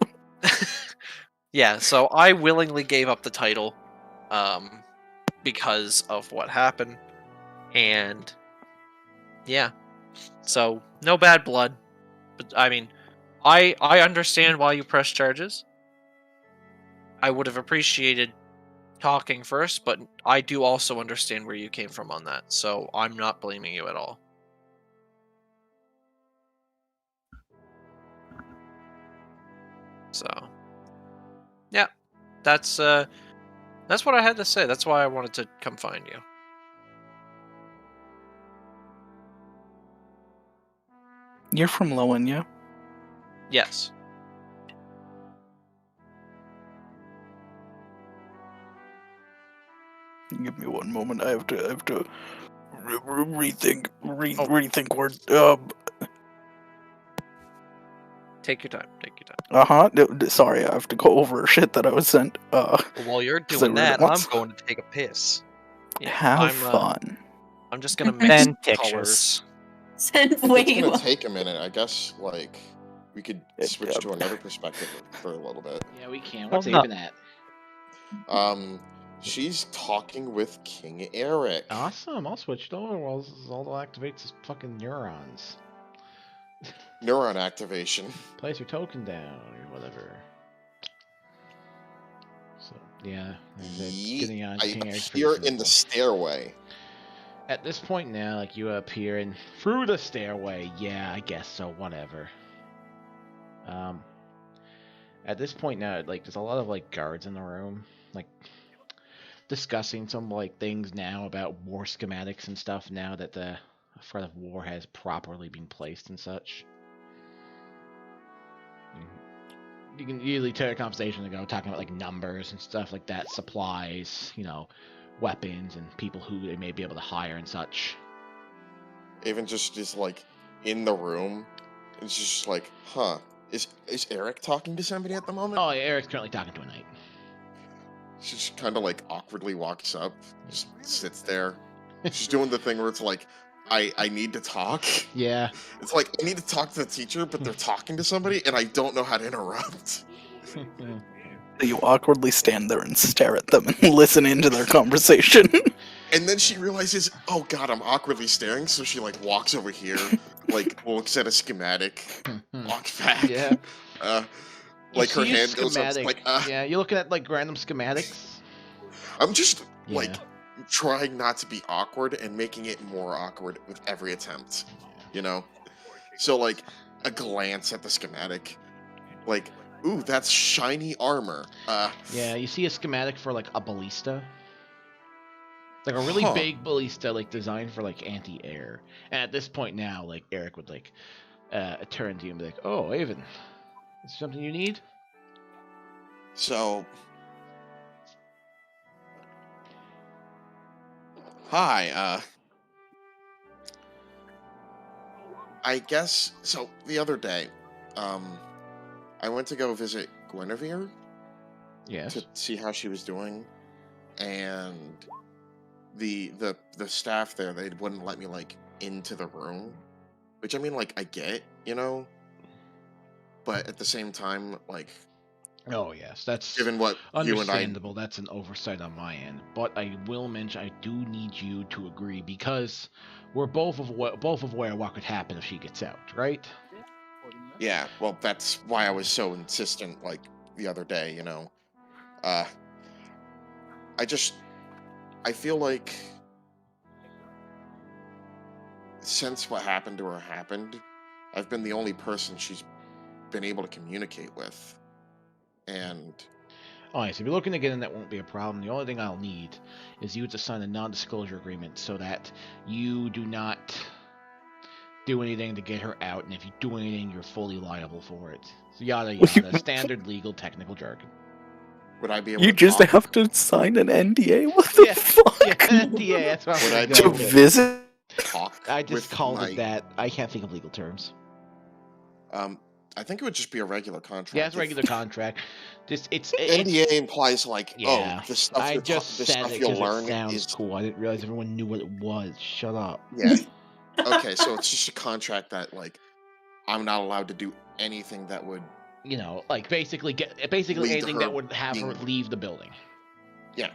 yeah, so I willingly gave up the title, because of what happened, and yeah, so no bad blood, but I mean, I understand why you press charges. I would have appreciated talking first, but I do also understand where you came from on that, so I'm not blaming you at all. So, yeah, that's what I had to say. That's why I wanted to come find you. You're from Lowen, yeah? Yes. Give me one moment. I have to rethink Oh. rethink word. Take your time. Take your time. Sorry, I have to go over shit that I was sent. Well, while you're 'Cause I doing read it that, I'm once. going to take a piss. Yeah, Have fun. I'm just gonna mix Send pictures. colors. Send It's wait. gonna What? take a minute. I guess, like, we could switch Yep. to another perspective for a little bit. Yeah, we can. Well, What's no. Aven at? She's talking with King Eric. Awesome. I'll switch it over while Zaldo activates his fucking neurons. Neuron activation. Place your token down or whatever. So yeah, getting on I King Eric's appear pretty in the simple. stairway. At this point now, like you appear in through the stairway. Yeah, I guess so. Whatever. At this point now, like there's a lot of like guards in the room, like discussing some like things now about war schematics and stuff. Now that the threat of war has properly been placed and such. You can usually turn a conversation and go talking about like numbers and stuff like that, supplies, weapons and people who they may be able to hire and such. Even just like in the room, it's just like, huh? Is Eric talking to somebody at the moment? Oh, yeah, Eric's currently talking to a knight. She just kind of like awkwardly walks up, just sits there. She's doing the thing where it's like, I need to talk. Yeah. It's like I need to talk to the teacher, but they're talking to somebody, and I don't know how to interrupt. You awkwardly stand there and stare at them and listen into their conversation. And then she realizes, oh god, I'm awkwardly staring, so she like walks over here, like looks at a schematic, walks back. Yeah. Like You her see a hand goes up, schematic. like Yeah, you're looking at like random schematics. I'm just like Yeah. trying not to be awkward and making it more awkward with every attempt. So like a glance at the schematic, like, ooh, that's shiny armor. Yeah, you see a schematic for like a ballista. Like a really Huh. big ballista, like designed for like anti-air. And at this point now, like Eric would like turn to you and be like, "Oh, Aven, is there something you need?" So hi, I guess so the other day, I went to go visit Guinevere Yes. to see how she was doing, and the staff there, they wouldn't let me like into the room, which I mean, like, I get, but at the same time, like, Oh yes, that's given what you and I, understandable. That's an oversight on my end. But I will mention I do need you to agree because we're both aware what could happen if she gets out, right? yeah, well, that's why I was so insistent, like, the other day, I feel like since what happened to her happened, I've been the only person she's been able to communicate with. And Alright, so if you're looking to get in, that won't be a problem. The only thing I'll need is you to sign a non-disclosure agreement so that you do not do anything to get her out, and if you do anything, you're fully liable for it. So yada yada, standard legal technical jargon. would I be able You to just talk? have to sign an NDA? What the Yeah, fuck? yeah, NDA, that's what Would I I'm be To going able with. visit? Talk I just with called my, it that. I can't think of legal terms. I think it would just be a regular contract. Yeah, it's a If- regular contract. It's NDA implies like, yeah. oh, the stuff I you're just the said stuff it you'll because it learn sounds is cool. I didn't realize everyone knew what it was. Shut up. yeah. Okay, so it's just a contract that like I'm not allowed to do anything that would Like basically Lead to anything that her would have her being- leave the building. Yeah.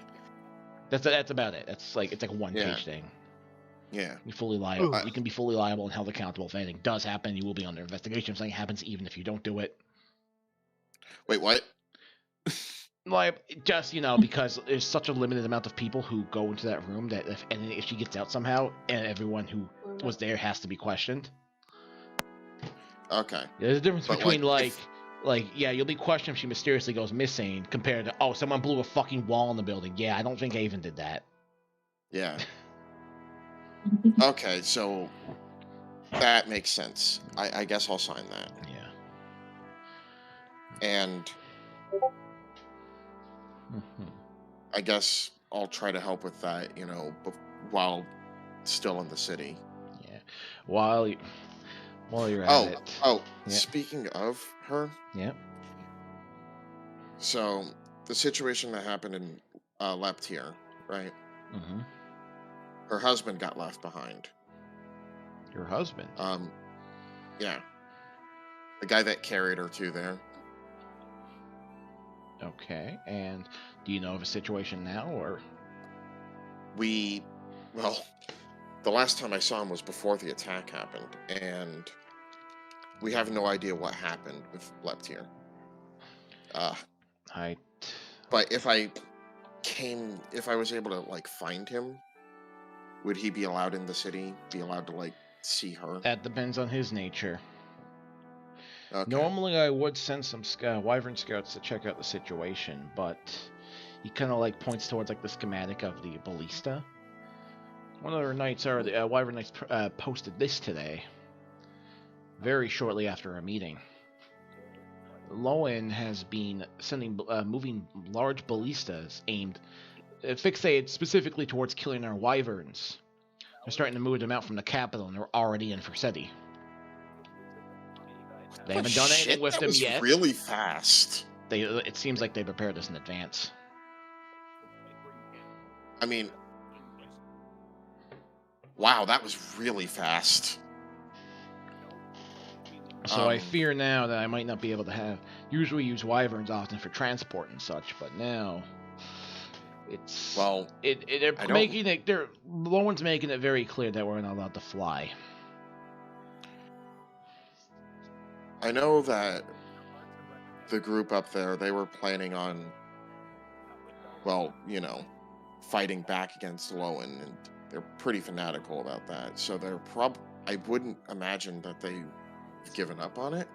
That's about it. It's like a one-page Yeah. thing. Yeah. You're fully liable. Ugh. You can be fully liable and held accountable if anything does happen. You will be under investigation if something happens, even if you don't do it. Wait, what? Like just because there's such a limited amount of people who go into that room that if she gets out somehow, and everyone who was there has to be questioned. Okay. There's a difference But, between like, yeah, you'll be questioned if she mysteriously goes missing compared to, oh, someone blew a fucking wall in the building. Yeah, I don't think Aven did that. Yeah. Okay, so that makes sense. I guess I'll sign that. Yeah. And Mhm. I guess I'll try to help with that, while still in the city. Yeah. While While you're at Oh, it. oh. Yeah. Speaking of her, Yep. so the situation that happened in Leptier, right? Mm-hmm. Her husband got left behind. Your husband. Yeah. The guy that carried her to there. Okay. And do you know of a situation now, or? Well, the last time I saw him was before the attack happened, and we have no idea what happened with Leptier. I. But if I was able to like find him, would he be allowed in the city? Be allowed to like see her? That depends on his nature. Okay. Normally, I would send some Wyvern scouts to check out the situation, but he kind of like points towards like the schematic of the ballista. One of our knights, or the Wyvern knights, posted this today, very shortly after our meeting. Lowen has been moving large ballistas aimed, fixated specifically towards killing our wyverns. They're starting to move them out from the capital, and they're already in Forsetti. They haven't done anything with them yet. That was really fast. It seems like they prepared this in advance. I mean, wow, that was really fast. So I fear now that I might not be able to usually use wyverns often for transport and such, but now it's Lowen's making it very clear that we're not allowed to fly. I know that the group up there, they were planning on, well, fighting back against Lowen, and they're pretty fanatical about that. So they're I wouldn't imagine that they've given up on it.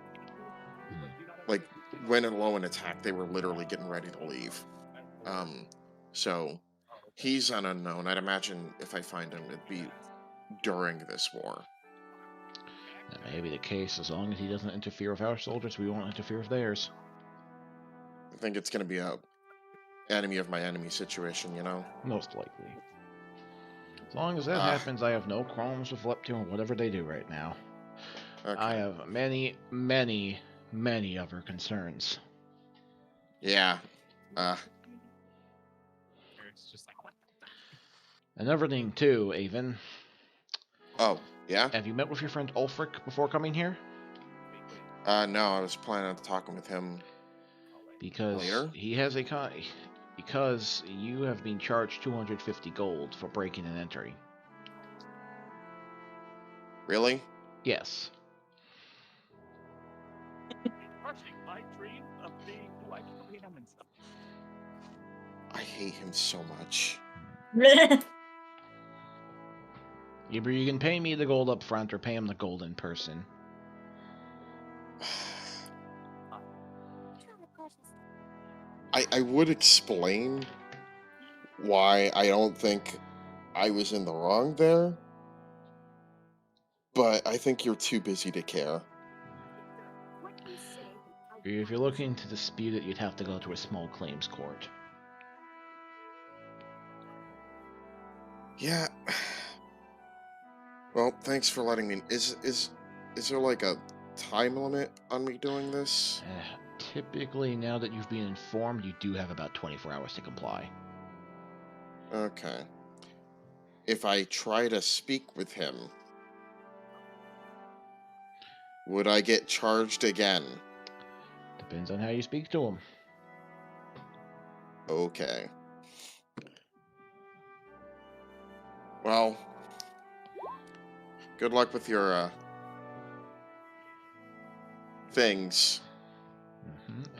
Like, when Lowen attacked, they were literally getting ready to leave. So he's an unknown. I'd imagine if I find him, it'd be during this war. That may be the case. As long as he doesn't interfere with our soldiers, we won't interfere with theirs. I think it's going to be a enemy of my enemy situation, Most likely. As long as that happens, I have no qualms with Leptune or whatever they do right now. Okay. I have many, many, many other concerns. Yeah. Another thing too, Avon. Oh, yeah? Have you met with your friend Ulfric before coming here? No, I was planning on talking with him because later. He has because you have been charged 250 gold for breaking and entering. Really? Yes. I hate him so much. Either you can pay me the gold up front or pay him the gold in person. I would explain why I don't think I was in the wrong there, but I think you're too busy to care. If you're looking to dispute it, you'd have to go to a small claims court. Yeah. Well, thanks for letting me. Is there like a time limit on me doing this? Typically, now that you've been informed, you do have about 24 hours to comply. Okay. If I try to speak with him, would I get charged again? Depends on how you speak to him. Okay. Well, good luck with your things.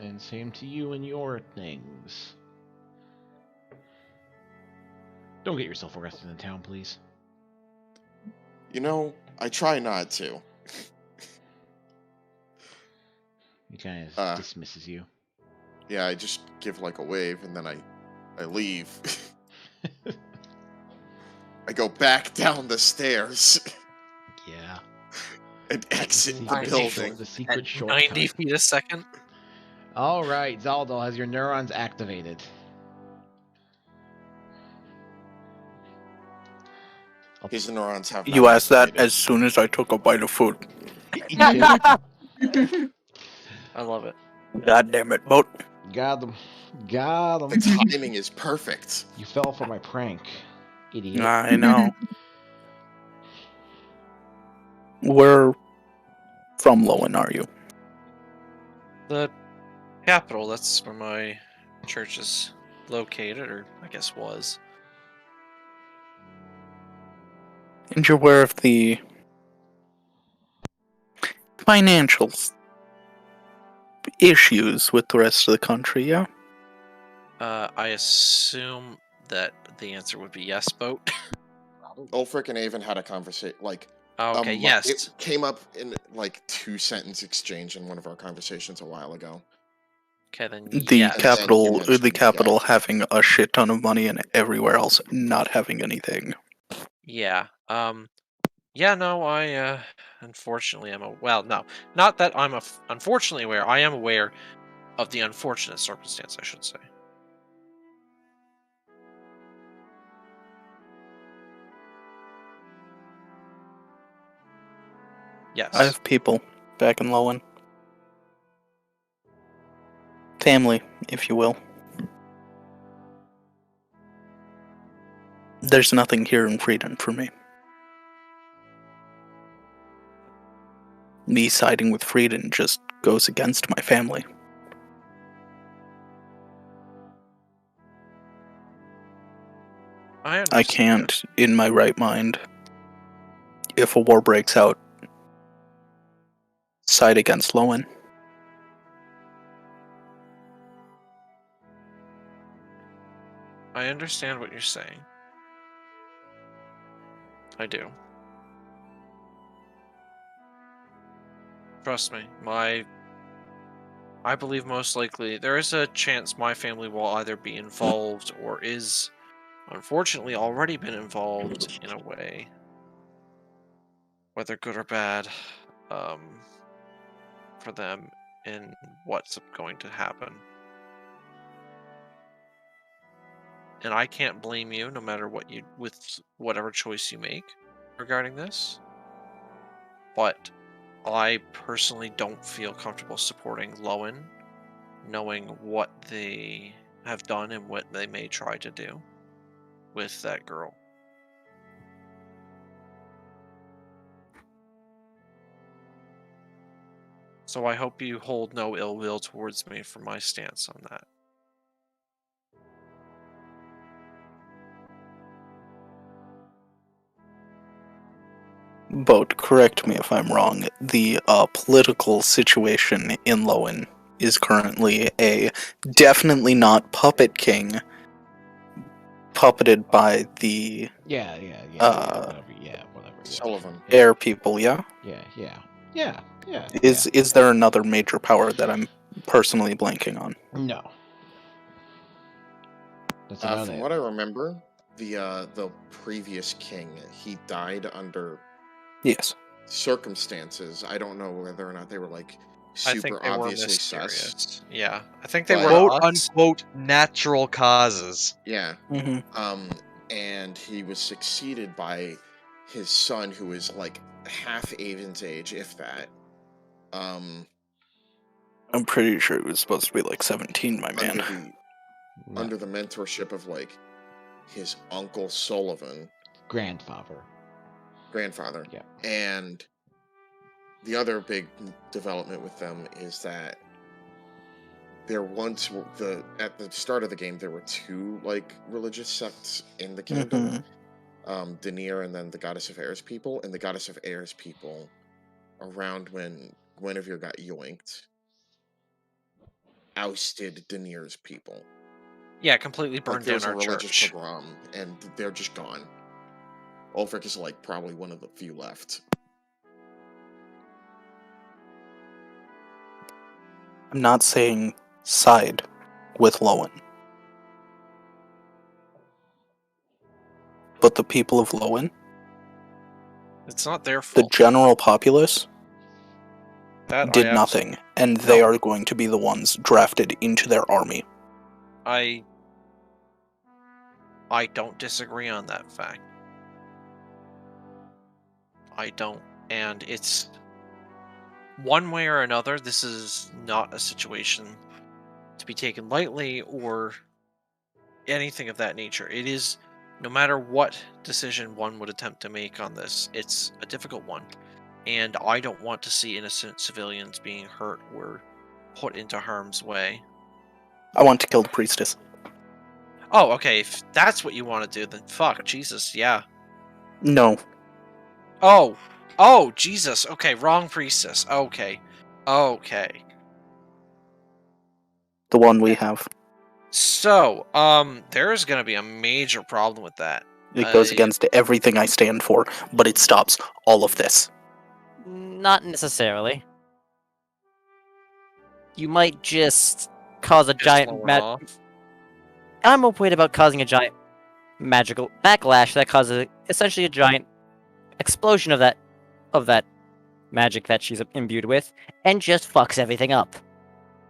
And same to you and your things. Don't get yourself arrested in town, please. I try not to. He kind of dismisses you. Yeah, I just give like a wave and then I leave. I go back down the stairs. Yeah. And exit the 90 building. The secret shortcut. 90 feet a second. All right, Zaldal has your neurons activated. His neurons have. You asked that as soon as I took a bite of food. I love it. God damn it, boat. Got him. Got The him. timing is perfect. You fell for my prank, idiot. I know. Where from Lowen are you? The capital, that's where my church is located, or I guess was. And you're aware of the financial issues with the rest of the country, yeah? I assume that the answer would be yes, boat. Ulfric and Avon had a conversation, like, Oh, okay, it yes. came up in like 2-sentence exchange in one of our conversations a while ago. Okay, then The yes. And then you mentioned, the capital yeah. having a shit ton of money and everywhere else not having anything. Yeah. Yeah, no, I unfortunately am well, no. Not that I'm unfortunately aware. I am aware of the unfortunate circumstance, I should say. Yes. I have people back in Lowen. Family, if you will. There's nothing here in Freedom for me. Me siding with Freedom just goes against my family. I I understand. can't, in my right mind, if a war breaks out, side against Lowen. I understand what you're saying. I do. Trust me, I believe most likely there is a chance my family will either be involved or is unfortunately already been involved in a way, whether good or bad, for them in what's going to happen. And I can't blame you no matter what with whatever choice you make regarding this. But I personally don't feel comfortable supporting Lowen, knowing what they have done and what they may try to do with that girl. So I hope you hold no ill will towards me for my stance on that. But correct me if I'm wrong, the political situation in Lowen is currently a definitely not puppet king, puppeted by the Yeah, whatever. Yeah. Sullivan. air people, yeah? Yeah. Is there another major power that I'm personally blanking on? No. That's about From it. what I remember, the previous king, he died under Yes. circumstances. I don't know whether or not they were like I think super they were obviously mysterious. sus. Yeah, I think they But- were Quote us. unquote natural causes. Yeah. Mm-hmm. And he was succeeded by his son, who is like half Avon's age, if that. I'm pretty sure it was supposed to be like 17, my man. No. Under the mentorship of like his uncle Sullivan, Grandfather. grandfather. Yeah. And the other big development with them is that there once at the start of the game there were two like religious sects in the kingdom. Denier and then the Goddess of Air's people. And the Goddess of Air's people, around when Guinevere got yoinked, ousted Denier's people. Yeah, completely Like burned there down was a our religious church. pogrom, and they're just gone. Ulfric is like probably one of the few left. I'm not saying side with Lowen. But the people of Lowen, It's not their the fault. general populace, That did I nothing, and they No. are going to be the ones drafted into their army. I don't disagree on that fact. I don't, and it's one way or another, this is not a situation to be taken lightly or anything of that nature. It is, no matter what decision one would attempt to make on this, it's a difficult one. And I don't want to see innocent civilians being hurt or put into harm's way. I want to kill the priestess. Oh, okay, if that's what you want to do, then fuck, Jesus, yeah. No. Oh, Jesus, okay, wrong priestess, okay. The one we have. So, there's gonna be a major problem with that. It goes against everything I stand for, but it stops all of this. Not necessarily. You might just cause a Just giant slow it off. I'm worried about causing a giant magical backlash that causes essentially a giant explosion of that magic that she's imbued with, and just fucks everything up.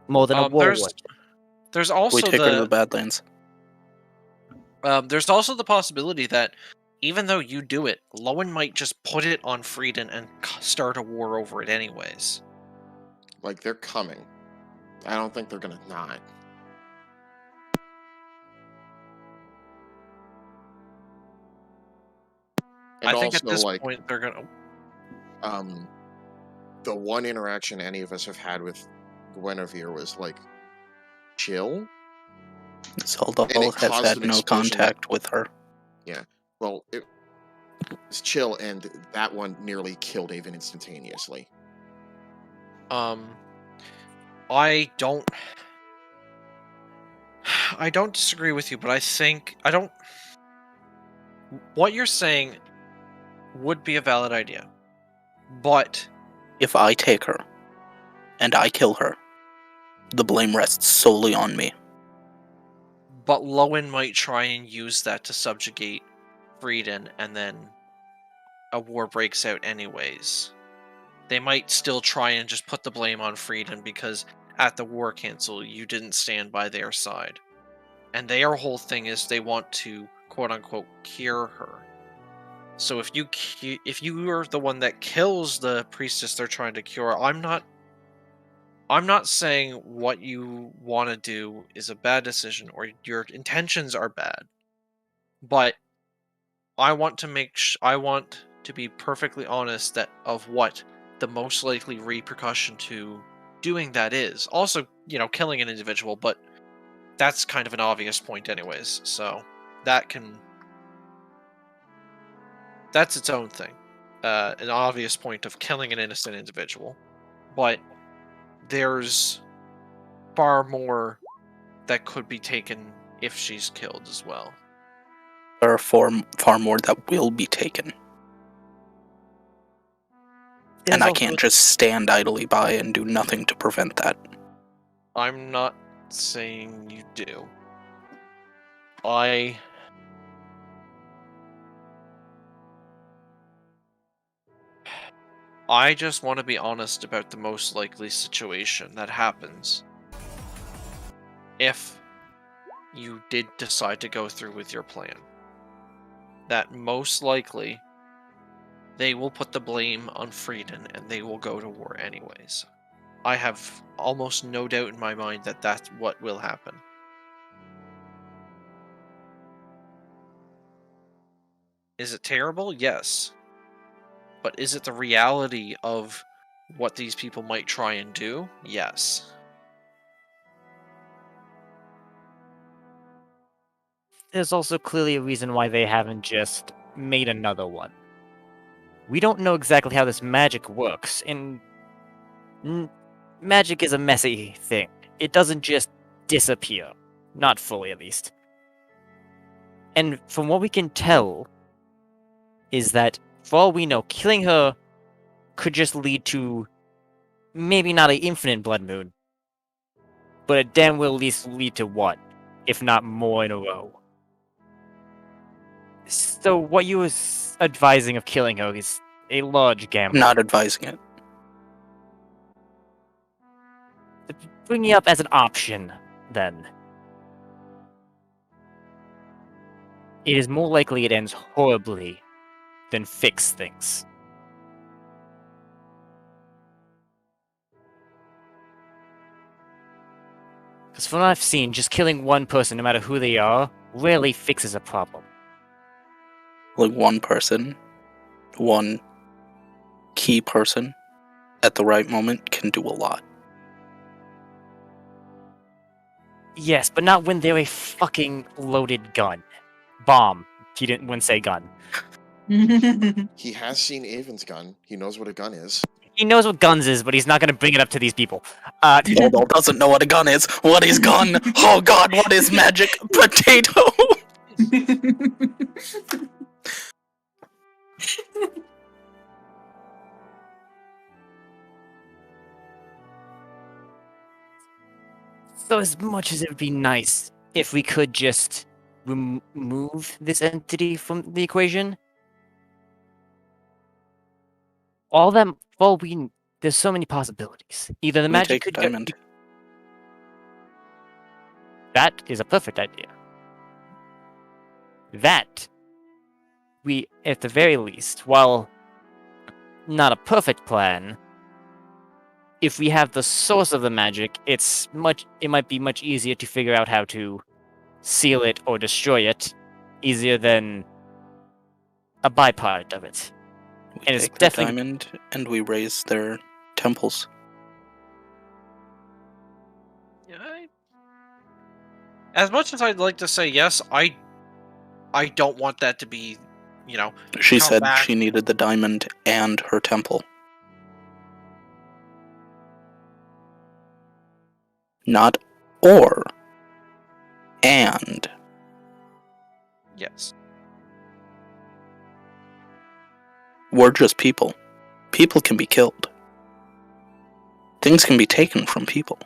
More than a war would. There's We also take her to the Badlands. there's also the possibility that even though you do it, Lowen might just put it on Frieden and start a war over it anyways. Like, they're coming. I don't think they're gonna not. And I think at also, this like, point they're gonna. the one interaction any of us have had with Guinevere was like chill. Zaldals And it has caused had an no explosion contact with her. Well, it was chill, and that one nearly killed Avon instantaneously. I don't disagree with you, but I don't. What you're saying would be a valid idea, but If I take her, and I kill her, the blame rests solely on me. Lowen might try and use that to subjugate Frieden, and then a war breaks out anyways. They might still try and just put the blame on Frieden because at the War Council you didn't stand by their side. And their whole thing is they want to quote unquote cure her. So if you are the one that kills the priestess they're trying to cure, I'm not saying what you want to do is a bad decision or your intentions are bad. But I want to be perfectly honest that of what the most likely repercussion to doing that is. Also, killing an individual, but that's kind of an obvious point anyways. So that's its own thing. An obvious point of killing an innocent individual. But there's far more that could be taken if she's killed as well. There are far more that will be taken. And I can't just stand idly by and do nothing to prevent that. I'm not saying you do. I just want to be honest about the most likely situation that happens if you did decide to go through with your plan. That most likely they will put the blame on Frieden and they will go to war anyways. I have almost no doubt in my mind that that's what will happen. Is it terrible? Yes. But is it the reality of what these people might try and do? Yes. There's also clearly a reason why they haven't just made another one. We don't know exactly how this magic works, and magic is a messy thing. It doesn't just disappear. Not fully, at least. And from what we can tell, is that, for all we know, killing her could just lead to maybe not an infinite blood moon, but it damn will at least lead to one, if not more in a row. So what you was advising of killing her is a large gamble. Not advising it. Bringing it up as an option, then. It is more likely it ends horribly than fix things. Because from what I've seen, just killing one person, no matter who they are, rarely fixes a problem. Like one person, one key person at the right moment can do a lot. Yes, but not when they're a fucking loaded gun. Bomb. He wouldn't say gun. He has seen Avon's gun. He knows what a gun is. He knows what guns is, but he's not going to bring it up to these people. Zaldal doesn't know what a gun is. What is gun? Oh god, what is magic? Potato! So as much as it would be nice if we could just remove this entity from the equation, there's so many possibilities. Either the We magic take a could diamond. That is a perfect idea. That we, at the very least, while not a perfect plan, if we have the source of the magic, it might be much easier to figure out how to seal it or destroy it, easier than a byproduct of it. We And it's take the definitely- diamond and we raise their temples. As much as I'd like to say yes, I don't want that to be, She Come said back. she needed the diamond and her temple. Not or. And. yes. We're just people. People can be killed. Things can be taken from people.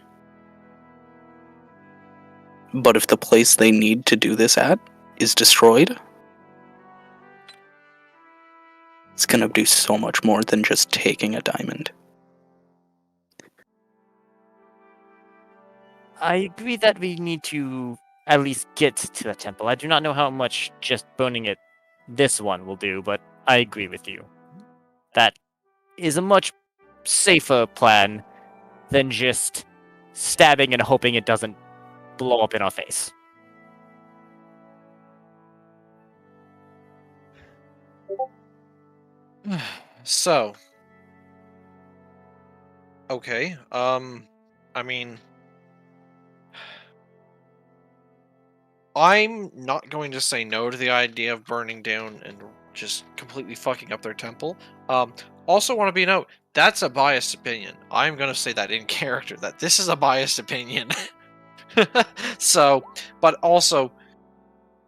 But if the place they need to do this at is destroyed, it's gonna do so much more than just taking a diamond. I agree that we need to at least get to the temple. I do not know how much just burning this one will do, but I agree with you. That is a much safer plan than just stabbing and hoping it doesn't blow up in our face. So, okay. I mean, I'm not going to say no to the idea of burning down and just completely fucking up their temple. Also want to be note, that's a biased opinion. I'm going to say that in character, that this is a biased opinion. So, but also,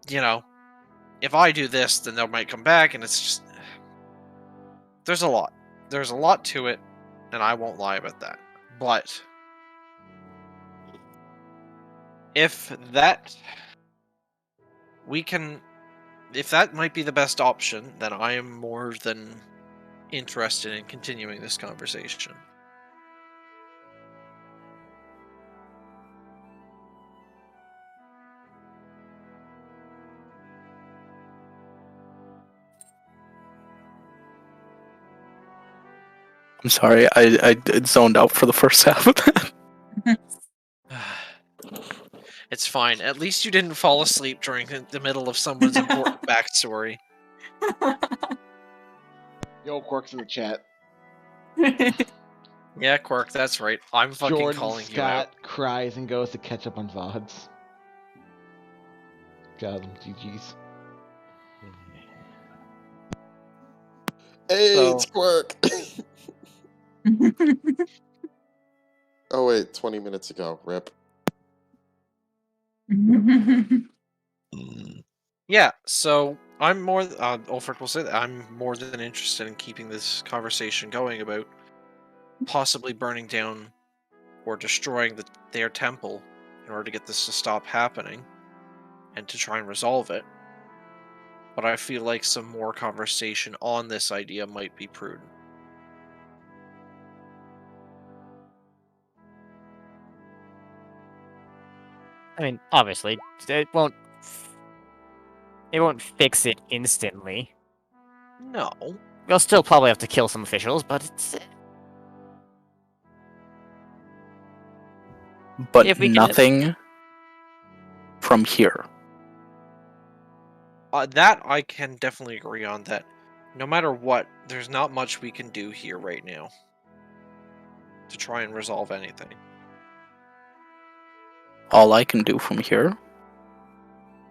if I do this, then they might come back, and it's just... There's a lot. There's a lot to it, and I won't lie about that. But if that might be the best option, then I am more than interested in continuing this conversation. I'm sorry, I zoned out for the first half of that. It's fine. At least you didn't fall asleep during the middle of someone's important backstory. Yo, Quark's in the chat. Yeah, Quirk, that's right. I'm fucking Jordan calling you out. Scott cries and goes to catch up on VODs. Got him, GG's. Hey, So- it's Quirk. Oh wait, 20 minutes ago. Rip. Yeah, so I'm more. Ulfric will say that I'm more than interested in keeping this conversation going about possibly burning down or destroying their temple in order to get this to stop happening and to try and resolve it. But I feel like some more conversation on this idea might be prudent. I mean, obviously, it won't fix it instantly. No. We'll still probably have to kill some officials, but it's... but If we can- nothing from here. That I can definitely agree on. That no matter what, there's not much we can do here right now to try and resolve anything. All I can do from here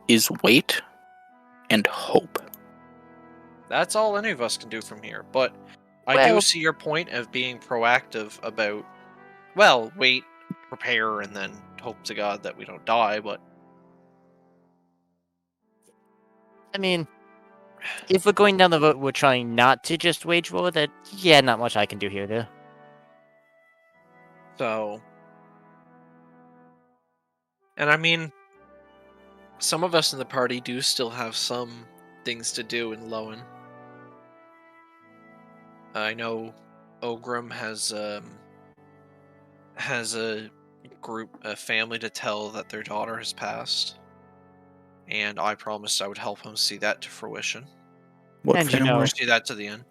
is wait and hope. That's all any of us can do from here. But I Well- do see your point of being proactive about, well, wait, prepare, and then hope to God that we don't die. But I mean, if we're going down the road, we're trying not to just wage war. That yeah, not much I can do here, though. so, and I mean, some of us in the party do still have some things to do in Lowen. I know Ogrim has a family to tell that their daughter has passed, and I promised I would help him see that to fruition. What And you family? know- Or see that to the end.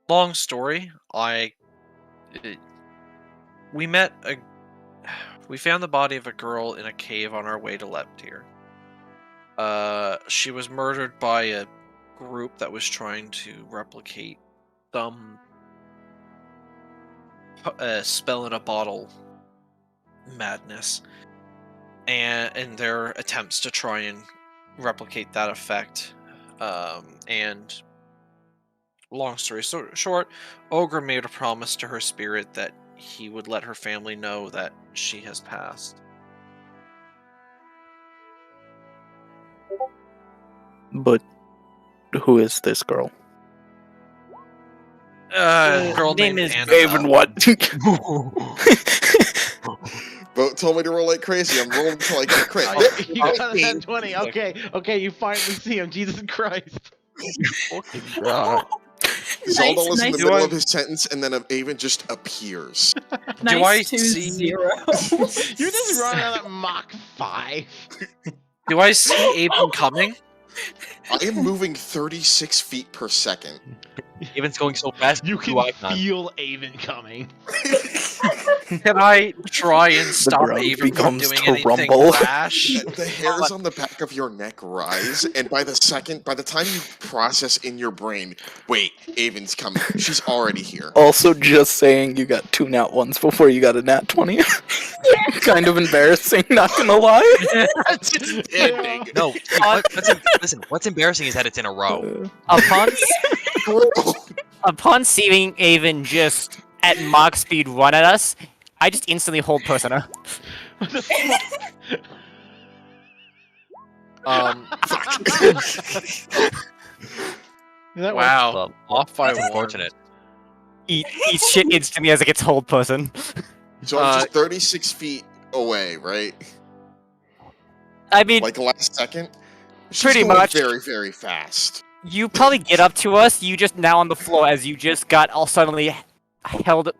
Long story. We found the body of a girl in a cave on our way to Leptir. She was murdered by a group that was trying to replicate some spell in a bottle madness, and in their attempts to try and replicate that effect. And long story short, Ogre made a promise to her spirit that he would let her family know that she has passed. But who is this girl? Girl name named is Annabelle. Even what? Boat told me to roll like crazy. I'm rolling until I get a crit. You got a 20. Okay, you finally see him. Jesus Christ. Fucking God. Zaldal is in the nice. middle of his sentence, and then Avon just appears. Do I see- 0. You just run out at Mach 5. Do I see Aben coming? I am moving 36 feet per second. Evan's going so fast. You can do I not. feel Avon coming. Can I try and stop ground Aben from becomes doing to anything rumble. rash? The hairs on the back of your neck rise, and by the time you process in your brain, wait, Avon's coming. She's already here. Also, just saying you got 2 nat 1s before you got a nat 20. Kind of embarrassing, not gonna lie. Ending. No, listen. What's embarrassing is that it's in a row. Upon seeing Avon just at Mach speed run at us, I just instantly hold persona. What the fuck? That was- Wow. Well, Off by that's one. unfortunate. Eat shit instantly as it gets hold person. So I'm just 36 feet away, right? I mean, Like last second? She's Pretty going much. very, very fast. you probably get up to us. You just now on the floor as you just got all suddenly held.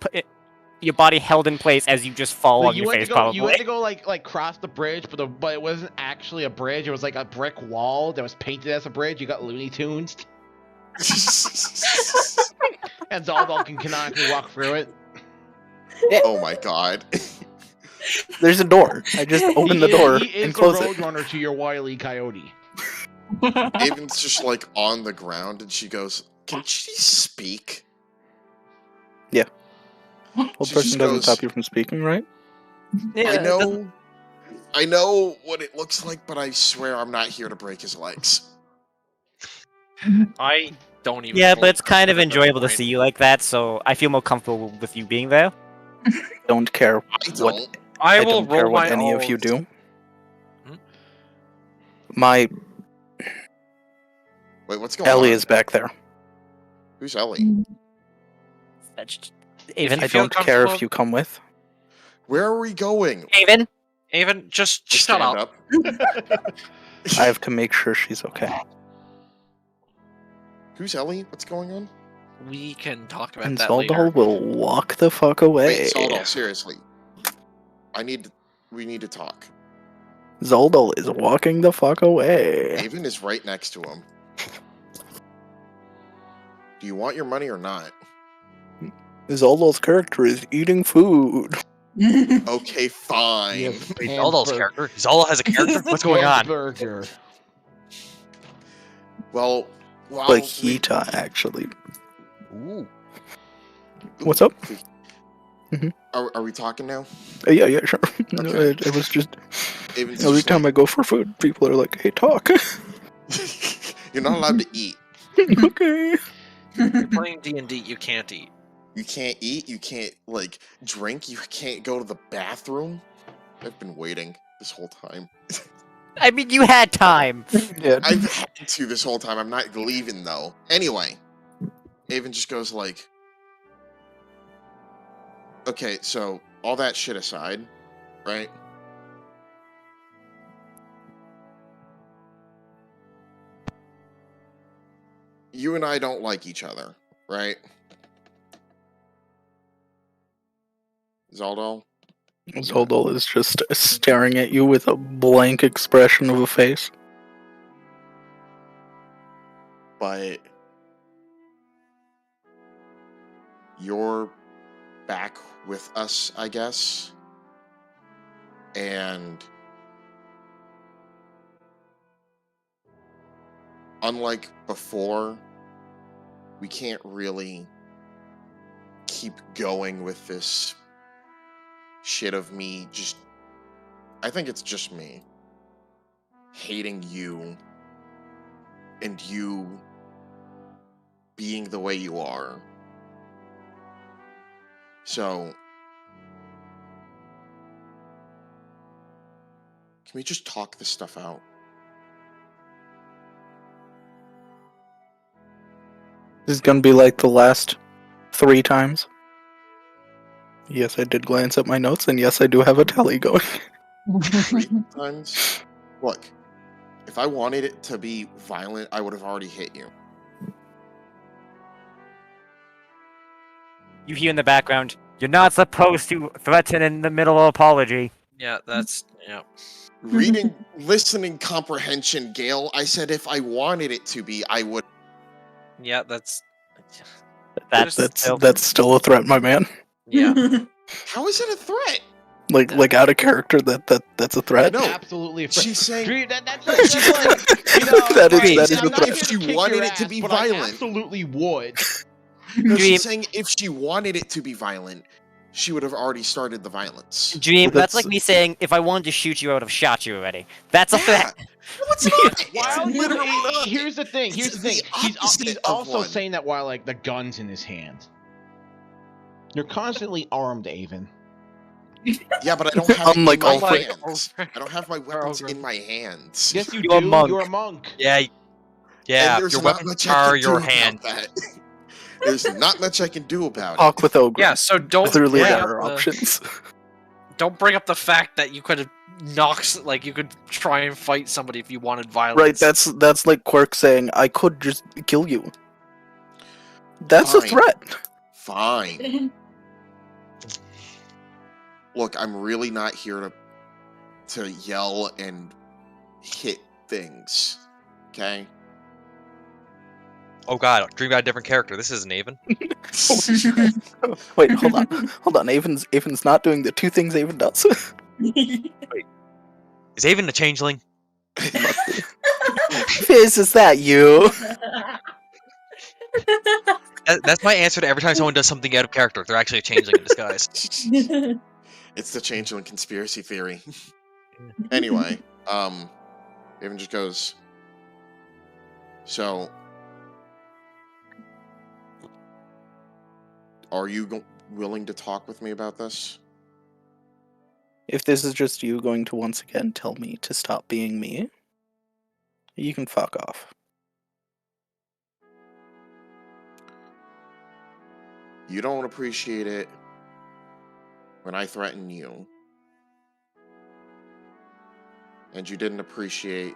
Your body held in place as you just fall Like, on you your went face. to go, Probably. you went to go like cross the bridge, but it wasn't actually a bridge. It was like a brick wall that was painted as a bridge. You got Looney Tunes, and Zaldal can canonically walk through it. Oh my god. There's a door. I just opened the door He is and the closed road it. runner to your Wile E. Coyote. Avon's just like on the ground, and she goes, "Can she speak?" Well, She person just doesn't goes, stop you from speaking, right? I know what it looks like, but I swear I'm not here to break his legs. I don't even. Yeah, fully but it's kind of grasp it at this enjoyable to point. see you like that, so I feel more comfortable with you being there. Don't care I what don't. I I will don't care roll what my any of you odds. do. Hmm? My Wait, what's going Ellie on? is back there. Who's Ellie? Avon, I feel don't care if comfortable- you come with. Where are we going? Avon, Aven, just I shut stand up. I have to make sure she's okay. Who's Ellie? What's going on? We can talk about And that later. Zaldal will walk the fuck away. Wait, Saldal, seriously. We need to talk. Zaldal is walking the fuck away. Avon is right next to him. Do you want your money or not? Zaldal's character is eating food. Okay, fine. Yes, Wait, Zaldal's character? Zaldal has a character? What's going on? Burger. Well, Fajita, actually. Ooh. What's up? Are we talking now? Yeah, sure. Okay. It was just Aven's every just time I go for food, people are like, "Hey, talk." You're not allowed to eat. Okay. You're playing D&D, you can't eat. You can't eat. You can't like drink. You can't go to the bathroom. I've been waiting this whole time. I mean, you had time. Yeah. I've had to this whole time. I'm not leaving though. Anyway, Avon just goes like, okay, so all that shit aside, right? You and I don't like each other, right? Zaldal? Zoldal is just staring at you with a blank expression of a face. But you're back with us, I guess. And unlike before, we can't really keep going with this shit of me just... I think it's just me hating you and you being the way you are. So, can we just talk this stuff out? This is gonna be like the last 3 times. Yes, I did glance at my notes, and yes, I do have a tally going. 3 times? Look, if I wanted it to be violent, I would have already hit you. You hear in the background, you're not supposed to threaten in the middle of apology. Yeah, that's yeah. Reading, listening comprehension, Gale. I said if I wanted it to be, I would. Yeah, that's That's still a threat, my man. yeah. How is it a threat? Like out of character. That's a threat. No, Absolutely. A threat. she's saying Dream, that's like, you know, That is- okay, that is I'm a not threat. here If to she kick wanted your it to ass, be but I violent. absolutely would. No, Dream. she's saying if she wanted it to be violent, she would have already started the violence. Dream, Well, that's that's- like me saying, if I wanted to shoot you, I would have shot you already. That's a Yeah. threat. No, it's not. While It's you, literally not. here's the thing. Here's It's the thing. the He's opposite of also one. saying that while like the gun's in his hand. You're constantly armed, Avon. Yeah, but I don't have Unlike it in all my three. hands. I don't have my weapons in my hands. Yes, you You're a do. monk. You're a monk. Yeah, And there's your not weapons much I are can your do hand. about that. There's not much I can do about it. Talk with Ogre. Yeah, so don't Clearly, bring there up are the- options. Don't bring up the fact that you could have you could try and fight somebody if you wanted violence. Right. That's like Quirk saying, "I could just kill you." That's a Fine. threat. Fine. Look, I'm really not here to yell and hit things. Okay? Oh god, Dream got a different character. This isn't Avon. Wait, hold on. Avon's not doing the 2 things Avon does. Is Avon a changeling? Fizz, is that you? That's my answer to every time someone does something out of character. They're actually a changeling in disguise. It's the changeling conspiracy theory. Anyway, Avon just goes, so, are you willing to talk with me about this? If this is just you going to once again tell me to stop being me, you can fuck off. You don't appreciate it when I threaten you. And you didn't appreciate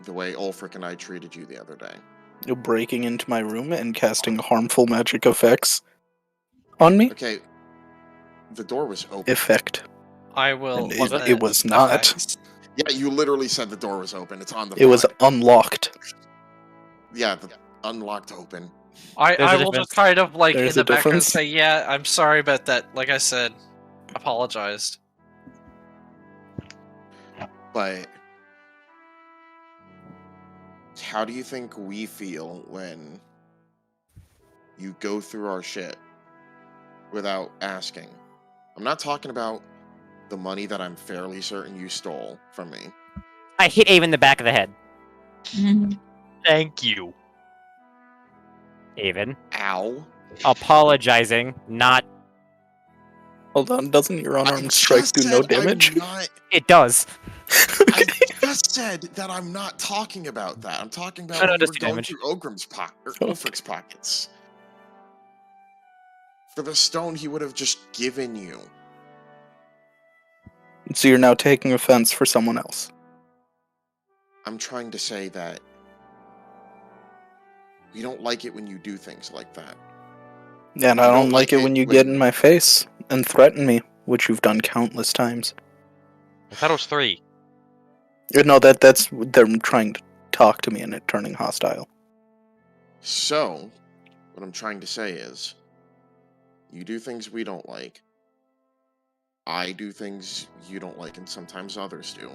the way Ulfric and I treated you the other day. You're breaking into my room and casting harmful magic effects on me? Okay, the door was open. Effect. I will. And it was not. Effects. Yeah, you literally said the door was open. It's on the It was VOD. unlocked. Yeah, unlocked open. I There's a will difference. just kind of like There's in a the background difference. say, yeah, I'm sorry about that. Like I said, apologized. But how do you think we feel when you go through our shit without asking? I'm not talking about the money that I'm fairly certain you stole from me. I hit Ava in the back of the head. Thank you. Aven. Ow. Apologizing, not... Hold on, doesn't your I unarmed strike just do no said damage? I'm not. It does. I just said that I'm not talking about that. I'm talking about No, when you does were do going damage. through Ulfric's pockets. For the stone he would have just given you. So you're now taking offense for someone else. I'm trying to say that we don't like it when you do things like that. And I You don't like it when you get in when- my face and threaten me, which you've done countless times. I thought it was 3. No, that's them trying to talk to me and it turning hostile. So, what I'm trying to say is, you do things we don't like. I do things you don't like, and sometimes others do.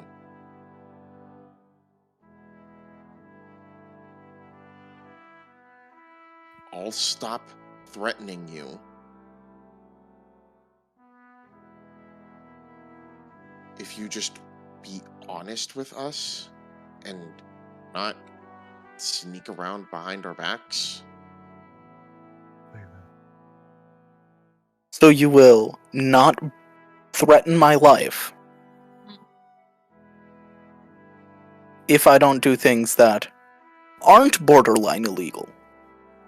I'll stop threatening you if you just be honest with us and not sneak around behind our backs. So you will not threaten my life if I don't do things that aren't borderline illegal.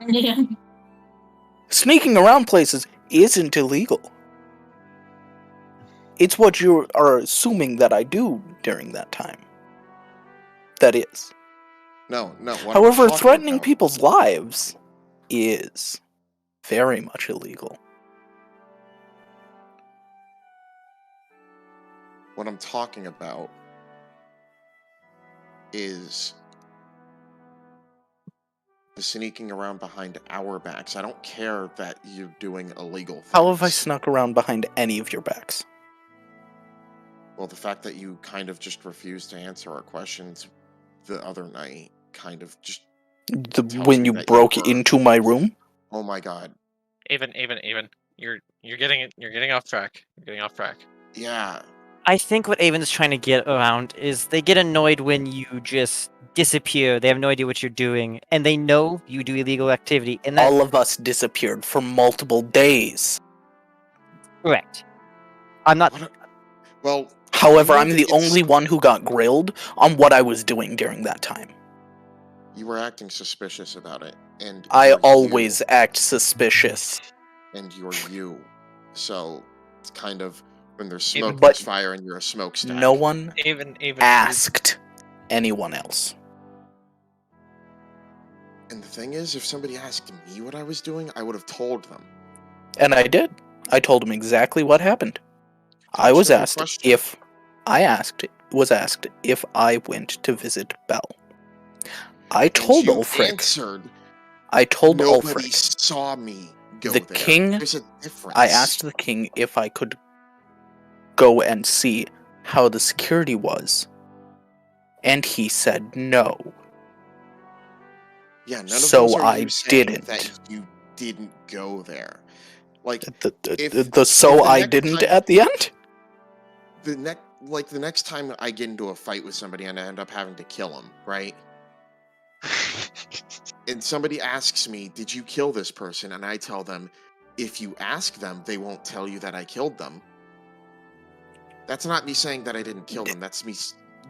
Yeah. Sneaking around places isn't illegal. It's what you are assuming that I do during that time. That is. No. What I'm However, talking threatening about- people's lives is very much illegal. What I'm talking about is the sneaking around behind our backs. I don't care that you're doing illegal things. How have I snuck around behind any of your backs? Well, the fact that you kind of just refused to answer our questions the other night kind of just tells When me you that broke were- into my room? Oh my god. Even. You're getting off track. You're getting off track. Yeah. I think what Aven's trying to get around is they get annoyed when you just disappear. They have no idea what you're doing, and they know you do illegal activity. And that's All of us disappeared for multiple days. correct. I'm not. What a- well, However, you know I'm the it's- only one who got grilled on what I was doing during that time. You were acting suspicious about it, and I you're always you, act suspicious. and you're you. So it's kind of when there's smoke, Even- there's But fire, and you're a smokestack. no one Even. asked anyone else. And the thing is, if somebody asked me what I was doing, I would have told them. And I did. I told him exactly what happened. I Touched was every asked question. if I went to visit Belle. I And told you Ulfric. answered, I told nobody Ulfric. saw me go The there. king- There's a difference. I asked the king if I could go and see how the security was. And he said no. Yeah, none of So those are I you saying didn't. that you didn't go there. Like The if so the I next didn't time- at the end? the next time I get into a fight with somebody and I end up having to kill him, right? And somebody asks me, "Did you kill this person?" And I tell them, "If you ask them, they won't tell you that I killed them." That's not me saying that I didn't kill them. That's me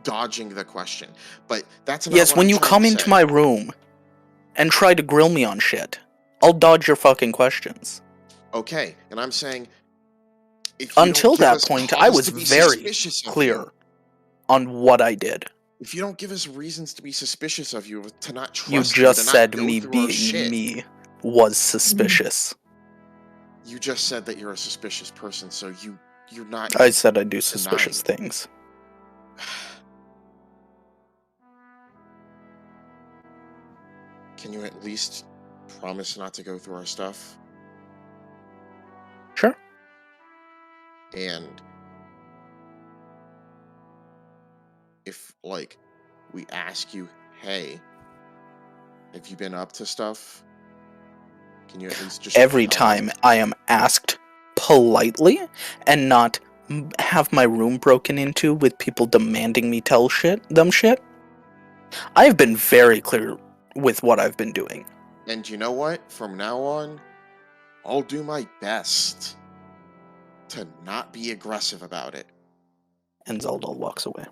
dodging the question. But that's not Yes, what when I'm you trying come to into say. my room and try to grill me on shit, I'll dodge your fucking questions. Okay, and I'm saying if you Until don't give that us point, cause I was to be very suspicious of clear you, on what I did. if you don't give us reasons to be suspicious of you, to not trust You you, just to not said go me through our being shit, me was suspicious. you just said that you're a suspicious person, so you're not. I said I do suspicious things. Can you at least promise not to go through our stuff? Sure. And if, like, we ask you, hey, have you been up to stuff? Can you at least just Every tell us? time I am asked politely and not have my room broken into with people demanding me tell them shit, I've been very clear with what I've been doing. And you know what? From now on, I'll do my best to not be aggressive about it. And Zeldal walks away.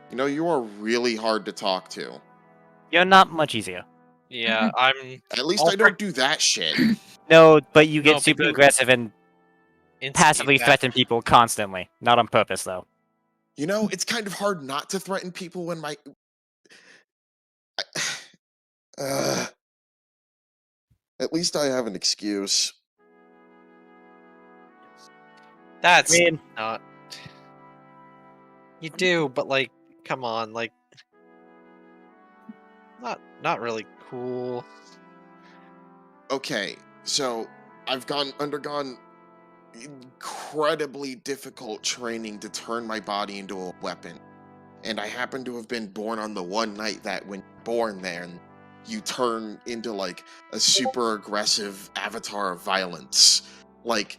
You know, you are really hard to talk to. You're not much easier. Yeah, I'm. At least All I don't do that shit. No, but you No, get super because- aggressive and instigate passively that. threaten people constantly. Not on purpose, though. You know, it's kind of hard not to threaten people when my... At least I have an excuse. That's I mean, not. You do, but like, come on, like, not really cool. Okay, so I've undergone incredibly difficult training to turn my body into a weapon. And I happen to have been born on the one night that when you're born there, and you turn into like a super aggressive avatar of violence. Like,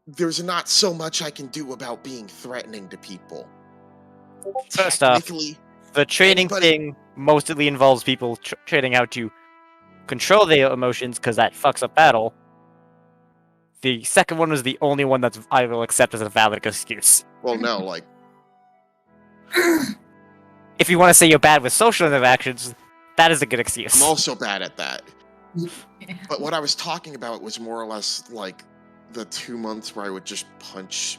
there's not so much I can do about being threatening to people. First off, Technically, the training anybody- thing mostly involves people training how to control their emotions, because that fucks up battle. The second one was the only one that I will accept as a valid excuse. well, no, like, If you want to say you're bad with social interactions, that is a good excuse. I'm also bad at that. Yeah. But what I was talking about was more or less like the 2 months where I would just punch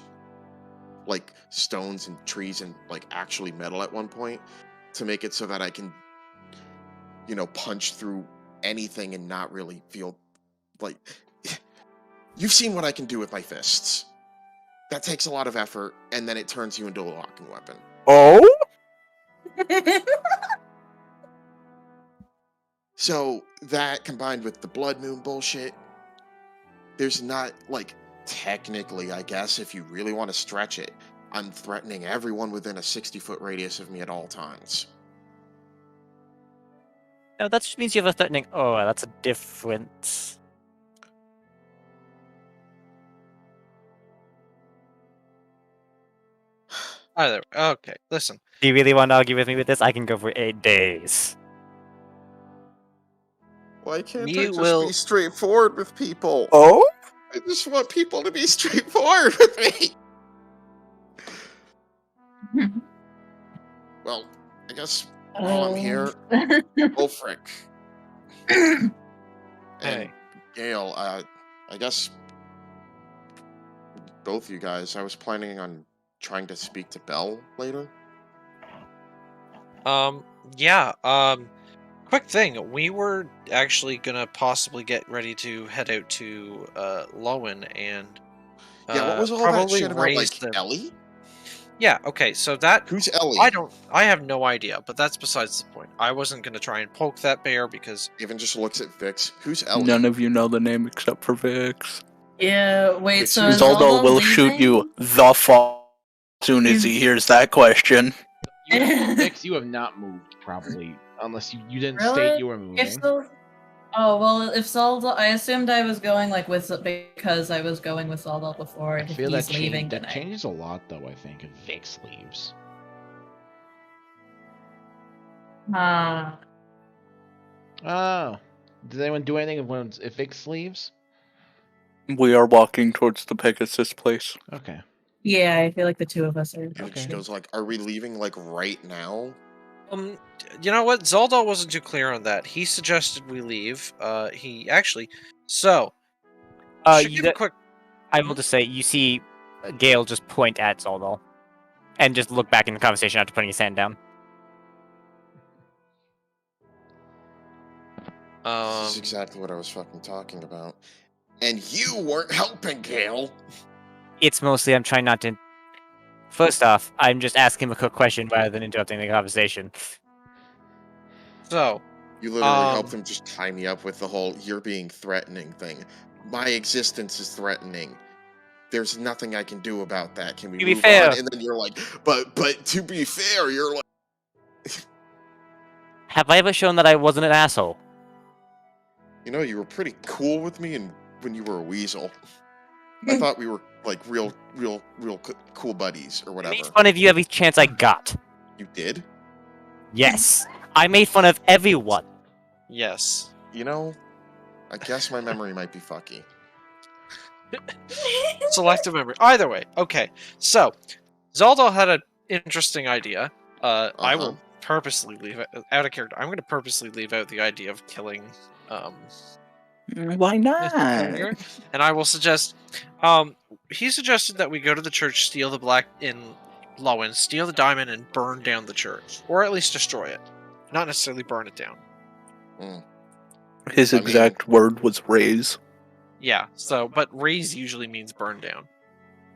like stones and trees and like actually metal at one point to make it so that I can, you know, punch through anything and not really feel like... You've seen what I can do with my fists. That takes a lot of effort, and then it turns you into a locking weapon. Oh? So that combined with the blood moon bullshit, there's not, like, technically, I guess, if you really want to stretch it, I'm threatening everyone within a 60-foot radius of me at all times. No, that just means you have a threatening. Oh, that's a different. Either. Okay, listen. Do you really want to argue with me with this? I can go for 8 days. Why can't We I just will- be straightforward with people? Oh? I just want people to be straightforward with me. Well, I guess while I'm here, Ulfric and Hey. Gale, I guess both you guys, I was planning on trying to speak to Belle later. Yeah, quick thing. We were actually gonna possibly get ready to head out to, Lowen and, Yeah, what was all that probably shit about, raise like, the... Ellie? Yeah, okay, so that... Who's Ellie? I have no idea, but that's besides the point. I wasn't gonna try and poke that bear because... Even just looks at Vix. Who's Ellie? None of you know the name except for Vix. Yeah, wait, It's so you, is Zaldal Zaldal will shoot leaving? you the fall as soon as he hears that question. Vix, you have not moved, probably. Unless you didn't Really? state you were moving. If so, oh well, if Zaldal, I assumed I was going like with because I was going with Zaldal before. I And if feel he's that, leaving, that then changes a lot, though, I think, if Vix leaves. Oh. Does anyone do anything if Vix leaves? We are walking towards the Pegasus place. Okay. yeah, I feel like the two of us are. And Okay. she goes like, are we leaving, like, right now? You know what? Zaldal wasn't too clear on that. He suggested we leave. He actually... So... should give a quick... I will just say, you see Gale just point at Zaldal. And just look back in the conversation after putting his hand down. This is exactly what I was fucking talking about. And you weren't helping, Gale! It's mostly I'm trying not to... First off, I'm just asking him a quick question rather than interrupting the conversation. So, You literally helped Um, him just tie me up with the whole "you're being threatening" thing. My existence is threatening. There's nothing I can do about that. Can we To be move fair- on? And then you're like, but to be fair, you're like, Have I ever shown that I wasn't an asshole? you know, you were pretty cool with me, and when you were a weasel, I thought we were like real cool buddies or I whatever. made fun of you every chance I got. You did? Yes. I made fun of everyone. yes. You know, I guess my memory might be fucky. Selective memory. Either way, okay. So, Zaldal had an interesting idea. I will purposely leave it out of character. I'm going to purposely leave out the idea of killing. Why not? And I will suggest. He suggested that we go to the church, steal the black in Lowen, steal the diamond, and burn down the church, or at least destroy it, not necessarily burn it down. His I mean- exact word was raise. Yeah. So, but raise usually means burn down.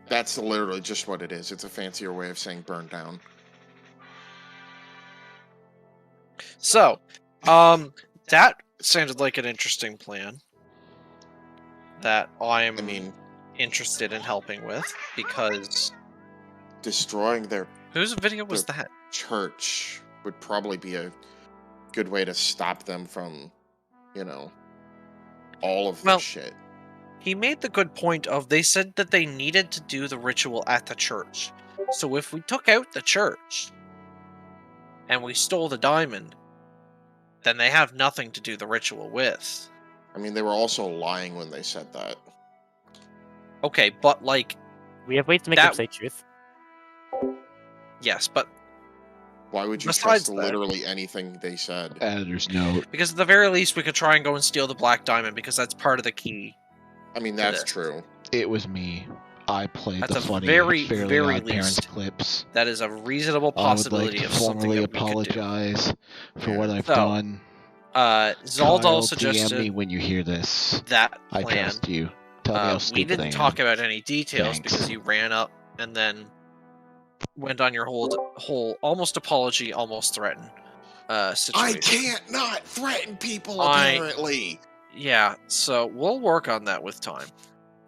That's literally just what it is. It's a fancier way of saying burn down. So, that sounded like an interesting plan that I'm I mean, interested in helping with, because destroying their whose video was that? church would probably be a good way to stop them from, you know, all of Well- this shit. He made the good point of they said that they needed to do the ritual at the church. So if we took out the church and we stole the diamond, then they have nothing to do the ritual with. I mean, they were also lying when they said that. Okay, but like, We have ways to make That- them say truth. yes, but Why would you Besides trust that- literally anything they said? Editor's note. because at the very least we could try and go and steal the black diamond, because that's part of the key. I mean, that's this. true. It was me. I played That's the a funny very, Fairly very Odd Parents least clips. That is a reasonable I would like possibility to of something formally that we could do. apologize for what I've So, done. Zaldal Kyle, DM me suggested when you hear this. that I plan. trust you. Tell me how We stupid I didn't am. talk about any details Thanks. because you ran up and then went on your whole almost apology, almost threaten situation. I can't not threaten people, I- apparently. Yeah, so we'll work on that with time.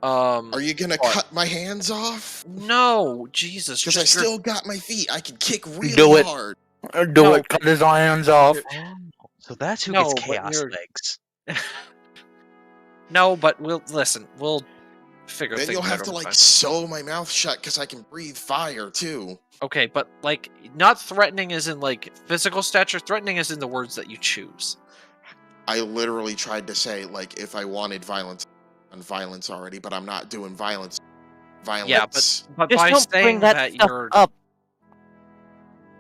Are you gonna but- cut my hands off? No, Jesus, Because I just your- still got my feet. I can kick really Do it. hard. Do No, it. Cut his hands off. So that's who No, gets but chaos you're- legs. No, but we'll figure Then things you'll out have to over like time. sew my mouth shut because I can breathe fire too. Okay, but like not threatening as in like physical stature, threatening as in the words that you choose. I literally tried to say like if I wanted violence, on violence already, but I'm not doing violence. Violence. But Just by don't saying bring that stuff you're up.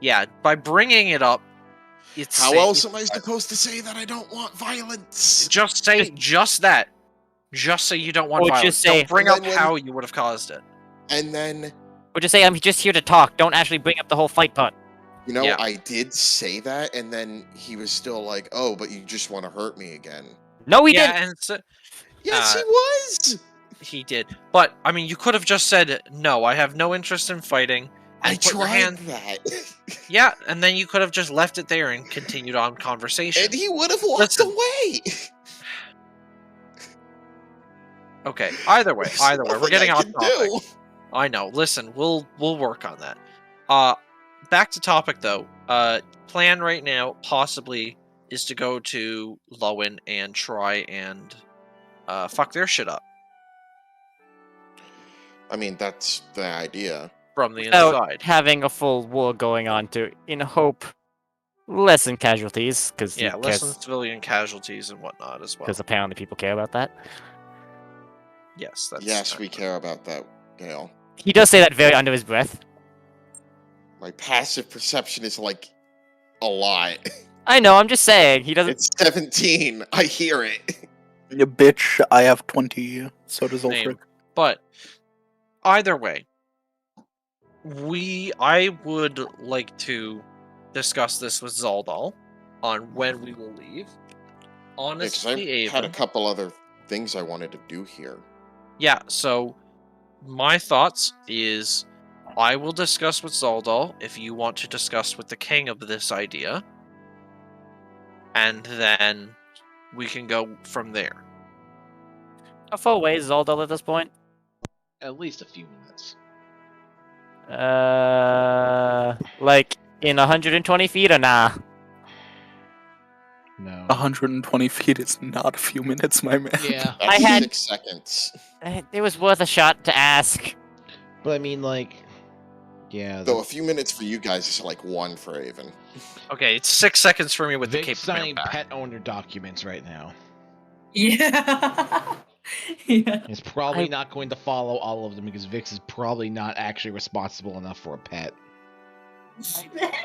yeah, by bringing it up, it's How say- else am I supposed to say that I don't want violence? Just say just that. Just say you don't want Or violence. just say- Don't bring And up then when- how you would have caused it. And then, Or just say I'm just here to talk. Don't actually bring up the whole fight part. you know, Yeah. I did say that, and then he was still like, "Oh, but you just want to hurt me again." No, we yeah, didn't. and so, Yes, Uh, he was. he did. But I mean, you could have just said no. I have no interest in fighting. And I put your tried hand. that, Yeah, and then you could have just left it there and continued on conversation. and he would have walked Listen. away. Okay. Either way, There's we're nothing getting I off can topic. do. I know. Listen, we'll work on that. Back to topic though. Plan right now possibly is to go to Lowen and try and fuck their shit up I mean, that's the idea. from the Without inside. having a full war going on to, in hope, lessen casualties, because Yeah, less than civilian casualties and whatnot as well. apparently people care about that. Yes, that's Yes, we care about that, Gale. He does say that very under his breath. My passive perception is like a lot. I know. I'm just saying he doesn't. It's 17. I hear it. You bitch, I have 20. So does Name. Ulfric. But either way, I would like to discuss this with Zaldal on when we will leave. Because Honestly, I had a Avon, couple other things I wanted to do here. yeah. So my thoughts is I will discuss with Zaldal if you want to discuss with the king of this idea. and then we can go from there. How far away is Zaldal at this point? At least a few minutes. Like in 120 feet or nah? No. 120 feet is not a few minutes, my man. Yeah, That's I had- 6 seconds. It was worth a shot to ask. but I mean, like, yeah. Though a few minutes for you guys is like 1 for Avon. Okay, it's 6 seconds for me with the Vic's cape. signing pet owner documents right now. Yeah. Yeah. He's probably I- not going to follow all of them because Vix is probably not actually responsible enough for a pet.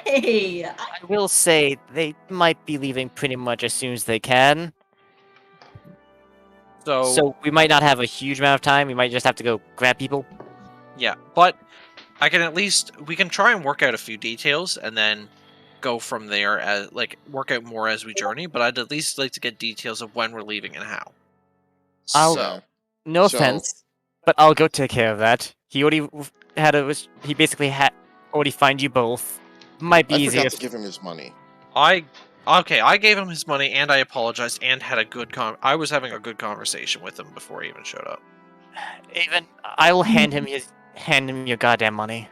Hey, I will say they might be leaving pretty much as soon as they can. So we might not have a huge amount of time. We might just have to go grab people. Yeah, but we can try and work out a few details and then go from there as work out more as we journey, but I'd at least like to get details of when we're leaving and how. I'll- So, No So- offense, but I'll go take care of that. He already had he basically had already find you both. Might be I easier. forgot to give him his money. I gave him his money and I apologized and had a good I was having a good conversation with him before he even showed up. Even I will hand him your goddamn money.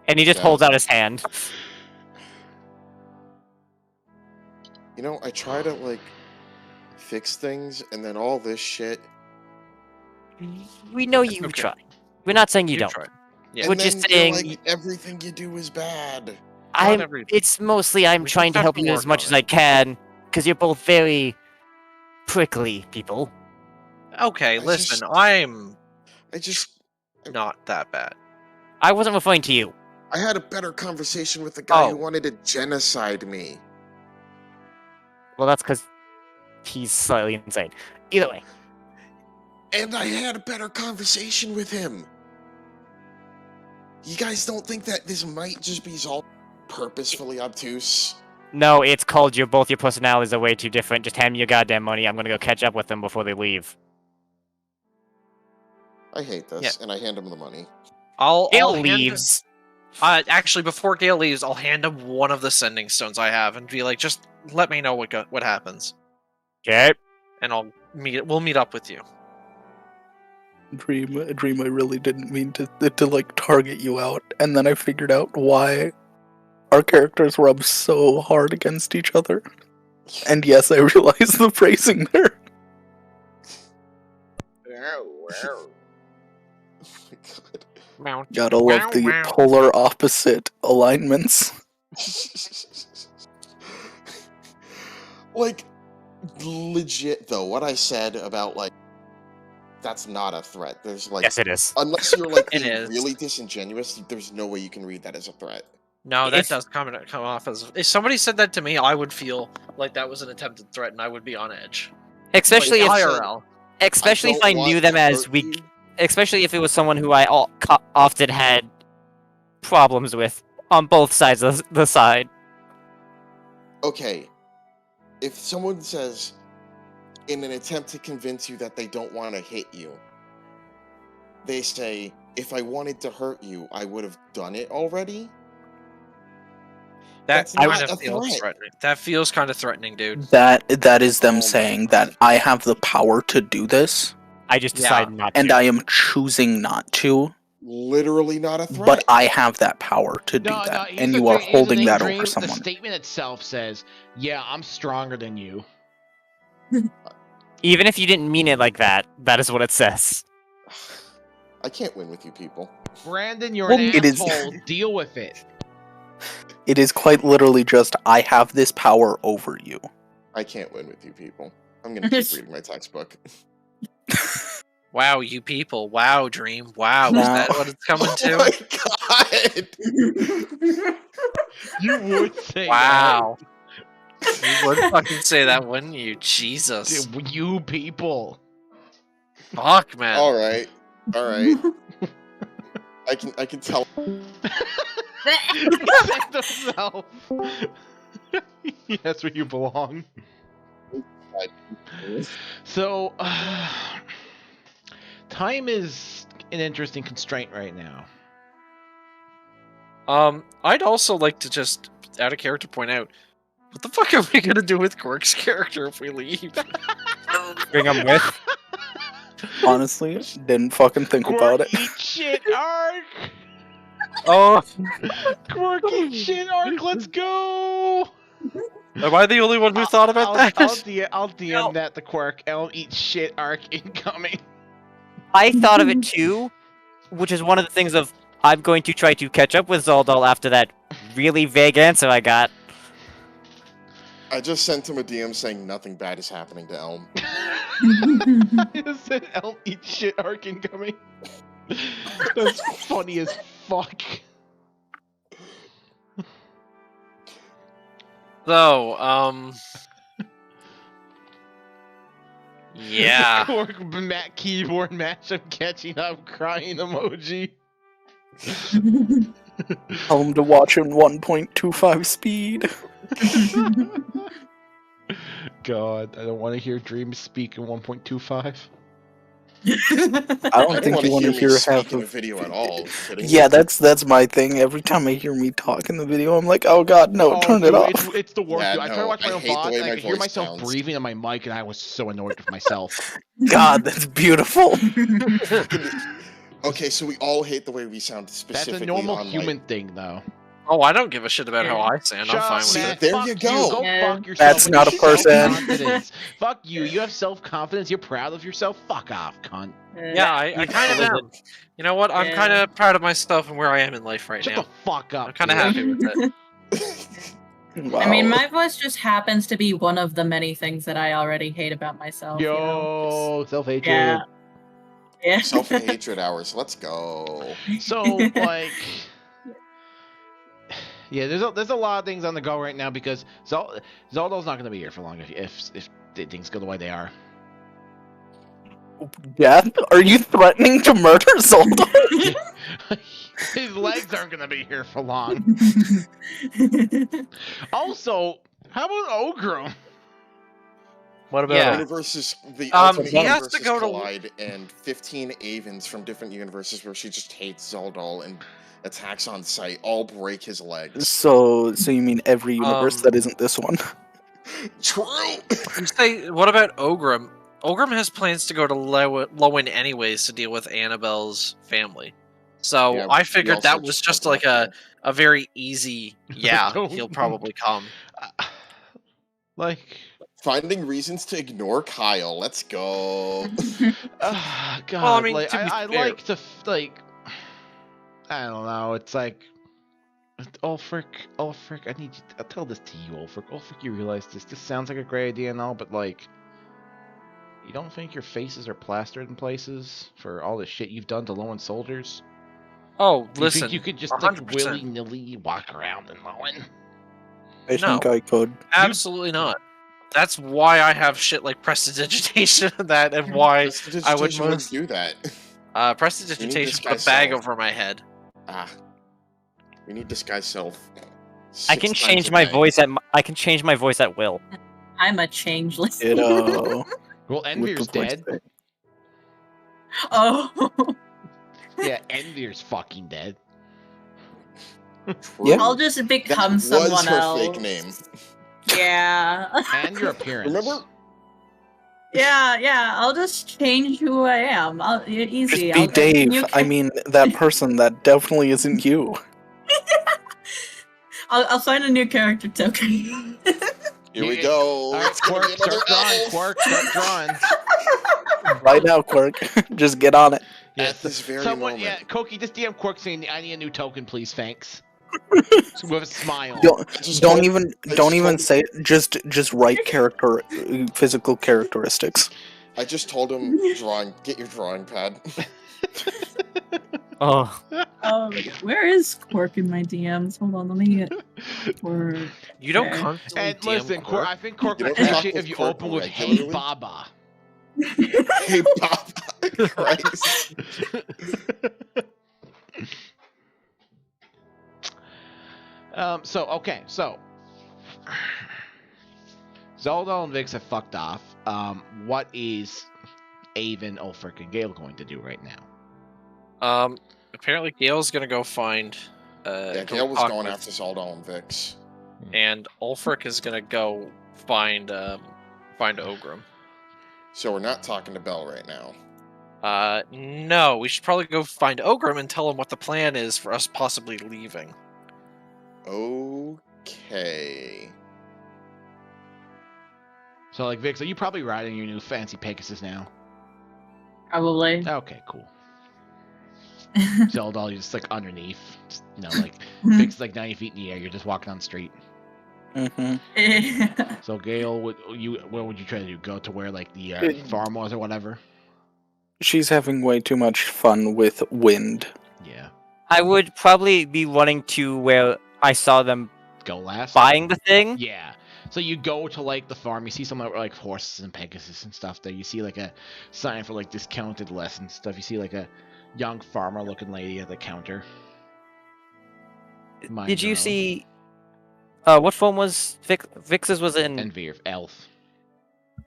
And he just Yeah. holds out his hand. You know, I try to like fix things, and then all this shit. We know you Okay. try. We're not saying you don't. tried. And Yeah. We're just then you're saying like everything you do is bad. I'm. everything. It's mostly I'm We just trying to have help to you as work much on as it. I can, because you're both very prickly people. Okay, I listen, just- I'm I just not that bad. I wasn't referring to you. I had a better conversation with the guy who Oh. wanted to genocide me. Well, that's because he's slightly insane. Either way, And I had a better conversation with him. You guys don't think that this might just be all purposefully obtuse? no, it's called both your personalities are way too different. Just hand me your goddamn money. I'm gonna go catch up with them before they leave. I hate this, and I hand him the money. I'll Gale hand- leaves. Actually, before Gale leaves, I'll hand him one of the sending stones I have and be like, just let me know what happens, Okay. and we'll meet up with you. Dream, I really didn't mean to like target you out, and then I figured out why our characters rub so hard against each other. And yes, I realized the phrasing there. Oh my god. Gotta love the polar opposite alignments. Like, legit though, what I said about like that's not a threat. There's like Yes, it is. unless you're like It being is. really disingenuous, there's no way you can read that as a threat. No, that If- does come off as. If somebody said that to me, I would feel like that was an attempted threat, and I would be on edge. Especially Like, if, IRL. especially if don't I want knew to them as hurt weak. you. Especially if it was someone who I often had problems with on both sides of the side. Okay, if someone says in an attempt to convince you that they don't want to hit you, they say, if I wanted to hurt you, I would have done it already. That That's not kind a of feels threat. threatening. That feels kind of threatening, dude. That is them Oh my saying God. that I have the power to do this, I just Yeah. decided not and to. I am choosing not to. Literally not a threat. But I have that power to do that, here's and the you are thing- here's the holding thing, that Dream, over someone. The statement itself says, "Yeah, I'm stronger than you." Even if you didn't mean it like that, that is what it says. I can't win with you people. Brandon, you're Well, an it is- asshole. Deal with it. It is quite literally just, I have this power over you. I can't win with you people. I'm gonna keep reading my textbook. Wow, you people. Wow, Dream. Wow, is Now- that what it's coming Oh to? my god! You would say Wow. You would fucking say that, wouldn't you? Jesus. that. You people. Fuck, man. All right, all right. I can tell. That's where you belong. So, time is an interesting constraint right now. I'd also like to just out of character point out, what the fuck are we gonna do with Quirk's character if we leave? Bring him with. Honestly, didn't fucking think about it. Eat shit arc. Oh, Quirk eat shit arc. Let's go. am I the only one who thought about that? I'll DM that the Quirk. Elm eat shit arc incoming. I thought of it too, which is one of the things of I'm going to try to catch up with Zaldal after that really vague answer I got. I just sent him a DM saying nothing bad is happening to Elm. I just said Elm eat shit arc incoming. That's funny as fuck. So, yeah. Quirk Matt keyboard matchup catching up crying emoji. Tell him to watch in 1.25 speed. God, I don't want to hear Dreams speak in 1.25. I don't think you want to hear half in a of video at all. Kidding Yeah, me? that's my thing. Every time I hear me talk in the video, I'm like, oh god, no, turn it dude, off. It's the worst. Yeah, dude. I try to no, watch my I own hate the VOD way and I my could hear voice myself sounds. breathing on my mic, and I was so annoyed with myself. God, that's beautiful. Okay, so we all hate the way we sound That's specifically a normal on human thing, though. Oh, I don't give a shit about how Yeah. I sound. I'm fine with See, it. man, there fuck you go. Go Yeah. fuck yourself. That's with not your a person. self-confidence. Fuck you. You have self-confidence. You're proud of yourself. Fuck off, cunt. Yeah, I kind of am. You know what? I'm Yeah. kind of proud of myself and where I am in life right Shut now. the fuck up. I'm kind of dude. happy with it. Wow. I mean, my voice just happens to be one of the many things that I already hate about myself. you know? Yo, self-hatred. Yeah. Yeah. Self-hatred hours. Let's go. So, like, yeah, there's a lot of things on the go right now because Zaldal's not going to be here for long if things go the way they are. Death? Are you threatening to murder Zoldan? His legs aren't going to be here for long. Also, how about Ogrim? What about Yeah. Universes, the He ultimate has to universes go to- collide, and 15 Avens from different universes where she just hates Zaldal and attacks on sight all break his legs. So you mean every universe that isn't this one? True. You say, what about Ogrim? Ogrim has plans to go to Lowen anyways to deal with Annabelle's family. So Yeah, I we figured also that was just just talked like about a very easy, yeah, Don't- he'll probably come. Like, Finding reasons to ignore Kyle. Let's go. God, Well, I mean, like, to be I fair- like to, like, I don't know, it's like, Ulfric, I need you, I'll tell this to you, Ulfric, you realize this sounds like a great idea and all, but, like, you don't think your faces are plastered in places for all the shit you've done to Lowen soldiers? Oh, Do you listen, think you could just, 100%. like, willy-nilly walk around in Lowen? I No. think I could. absolutely not. That's why I have shit like prestidigitation and that, and why I would Prestidigitation most do that. prestidigitation put a disguise bag self. over my head. Ah, we need disguise self. I can 6 change times a my day. voice I can change my voice at will. I'm a changeless. Well, Well, Envir's dead. Oh. Yeah, Envir's fucking dead. True. Yeah. I'll just That become was someone her else. fake name. Yeah. And your appearance. Remember? Yeah. I'll just change who I am. Easy. just be Dave. you I can- mean, that person that definitely isn't you. I'll find a new character token. Here we Yeah. go. All right, It's gonna Quark, be start another drawing. elf. Quark, start drawing. Right now, Quirk. Just get on it. At this very someone, moment. yeah, Koki, just DM Quark saying, "I need a new token, please, thanks." With a smile. Just Don't told- even I just don't even told- say it. Just write physical characteristics. I just told him get your drawing pad. Oh, Oh, where is Quark in my DMs? Hold on, let me get Quark. You don't Okay. constantly And DM listen, Quark, I think Quark You would don't talk appreciate with if you Quark open with "Hey regularly? Baba." Hey, Papa Christ. So Zaldal and Vix have fucked off. What is Avon, Ulfric, and Gale going to do right now? Apparently Gale's gonna go find. Yeah, go Gale was talk going with- after Zaldal and Vix. and Ulfric is gonna go find Ogrim. So we're not talking to Bell right now. No, we should probably go find Ogrim and tell him what the plan is for us possibly leaving. Okay. So, like, Vix, are you probably riding your new fancy Pegasus now? Probably. Okay, cool. Zeldal, you're just, like, underneath. Just, like, Vix is, like, 90 feet in the air. You're just walking on the street. Mm-hmm. So, Gale, what would you try to do? Go to where, like, the farm was or whatever? She's having way too much fun with wind. Yeah. I would probably be running to where I saw them Go last? buying the thing. Yeah. So you go to, like, the farm. You see some, like, horses and Pegasus and stuff there. You see, like, a sign for, like, discounted lessons stuff. You see, like, a young farmer-looking lady at the counter. Did you see... what form was Vix's? Was it in Envir, elf.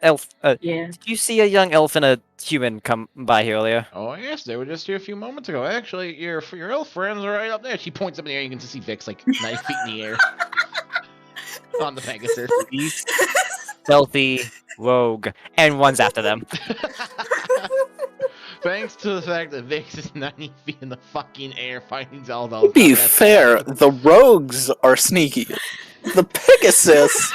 elf? Yeah. Did you see a young elf and a human come by here earlier? Oh, yes, they were just here a few moments ago. Actually, your elf friends are right up there. She points up in the air. You can just see Vix, like, 90 feet in the air. On the Pegasus. Stealthy rogue, and runs after them. Thanks to the fact that Vix is 90 feet in the fucking air fighting Zaldals. To be fair, the rogues are sneaky. The Pegasus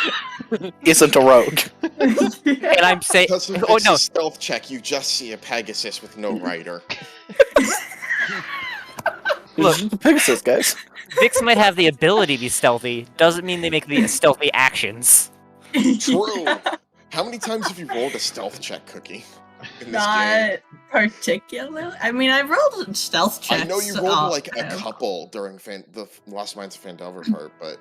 isn't a rogue. And I'm saying, Because of oh no, stealth check, you just see a Pegasus with no rider. Look. The Pegasus, guys. Vix might have the ability to be stealthy. Doesn't mean they make the stealthy actions. True. How many times have you rolled a stealth check, Cookie? In this Not game? particularly. I mean, I've rolled stealth checks. I know you rolled like a often. couple during the Lost Mines of Phandelver part, but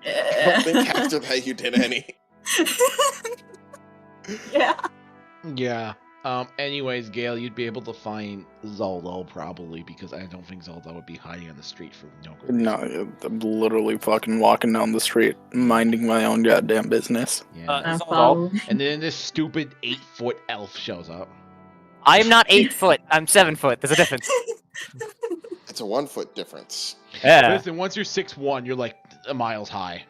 I don't think after that you did any. Yeah. Yeah. Anyways, Gale, you'd be able to find Zaldal probably, because I don't think Zaldal would be hiding on the street for no good reason. No, I'm literally fucking walking down the street, minding my own goddamn business. Yeah. I Zaldal. follow. And then this stupid 8-foot elf shows up. I'm not 8 foot. I'm 7 foot. There's a difference. It's a 1 foot difference. Yeah. Listen, once you're 6'1", you're like miles high.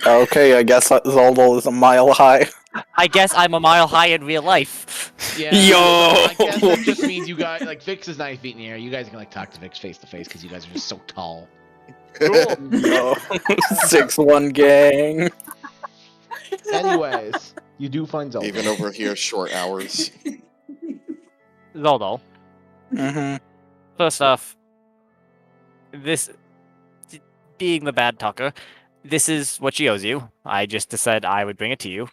Okay, I guess Zaldal is a mile high. I guess I'm a mile high in real life. Yeah. Yo! I guess that just means you guys, like, Vix is 90 feet in the air. You guys can, like, talk to Vix face to face because you guys are just so tall. Cool. Yo, 6'1" gang. Anyways, you do find Zaldal. Even over here, short hours. Zaldal. Mm-hmm. First off, this being the bad talker, this is what she owes you. I just said I would bring it to you.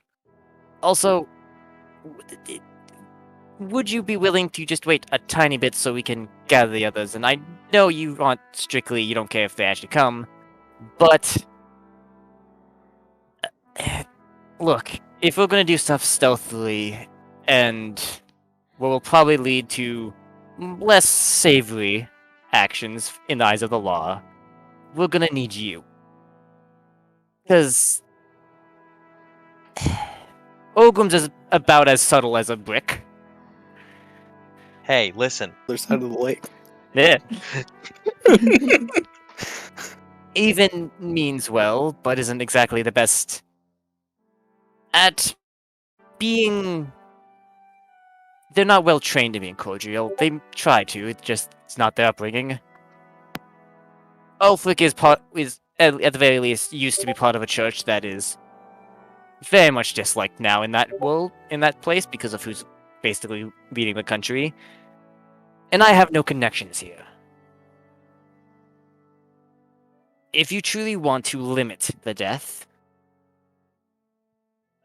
Also, would you be willing to just wait a tiny bit so we can gather the others? And I know you aren't strictly, you don't care if they actually come, but look, if we're gonna do stuff stealthily, and what will probably lead to less savory actions in the eyes of the law, we're gonna need you. Because Ogrim's is about as subtle as a brick. Hey, listen. Other side of the lake. Yeah. Even means well, but isn't exactly the best at being... They're not well trained in being cordial. They try to, it's not their upbringing. Ulfric is at the very least used to be part of a church that is very much disliked now in that world, in that place, because of who's basically leading the country. And I have no connections here. If you truly want to limit the death,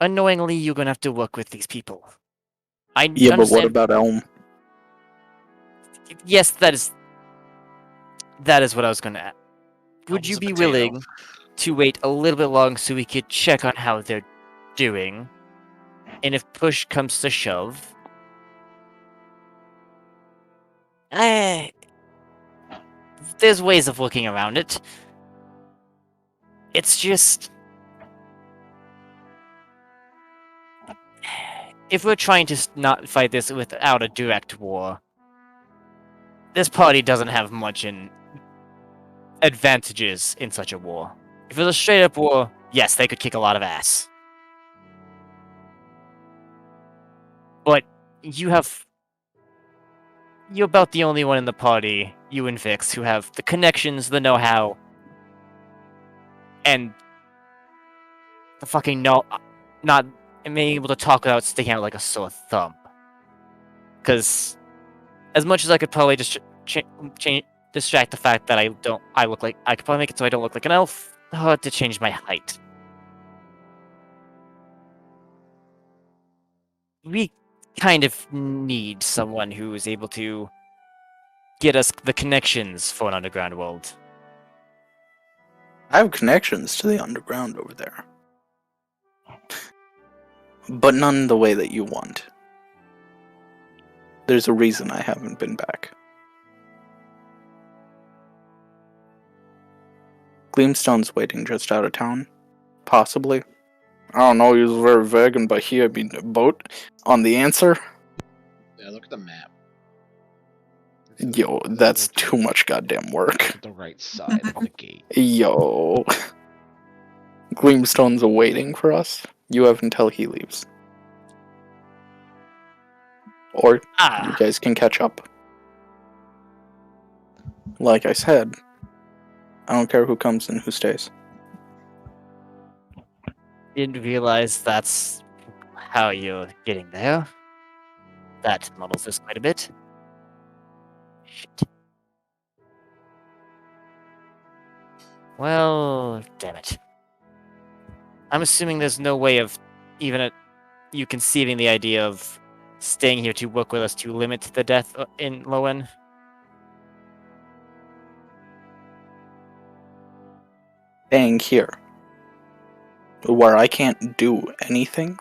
unknowingly you're gonna have to work with these people. I Yeah, but what understand- about Elm? Yes, that is what I was gonna add. Would Elm's you a be potato. willing to wait a little bit long so we could check on how they're doing? And if push comes to shove, there's ways of looking around it. It's just... If we're trying to not fight this without a direct war, this party doesn't have much in advantages in such a war. If it was a straight up war, yes, they could kick a lot of ass. But you're about the only one in the party, you and Vix, who have the connections, the know-how, and the fucking not being able to talk without sticking out like a sore thumb. Because as much as I could probably just distract the fact that I could probably make it so I don't look like an elf, to change my height. We kind of need someone who is able to get us the connections for an underground world. I have connections to the underground over there. But none the way that you want. There's a reason I haven't been back. Gleamstone's waiting just out of town. Possibly. I don't know, he was very vague, and by he I mean a boat on the answer. Yeah, look at the map. Yo, that's too much goddamn work. The right side of the gate. Yo. Gleamstone's waiting for us. You have until he leaves. Or you guys can catch up. Like I said, I don't care who comes and who stays. Didn't realize that's how you're getting there. That muddles this quite a bit. Shit. Well, damn it. I'm assuming there's no way of even you conceiving the idea of staying here to work with us to limit the death in Lowen. Staying here. Where I can't do anything?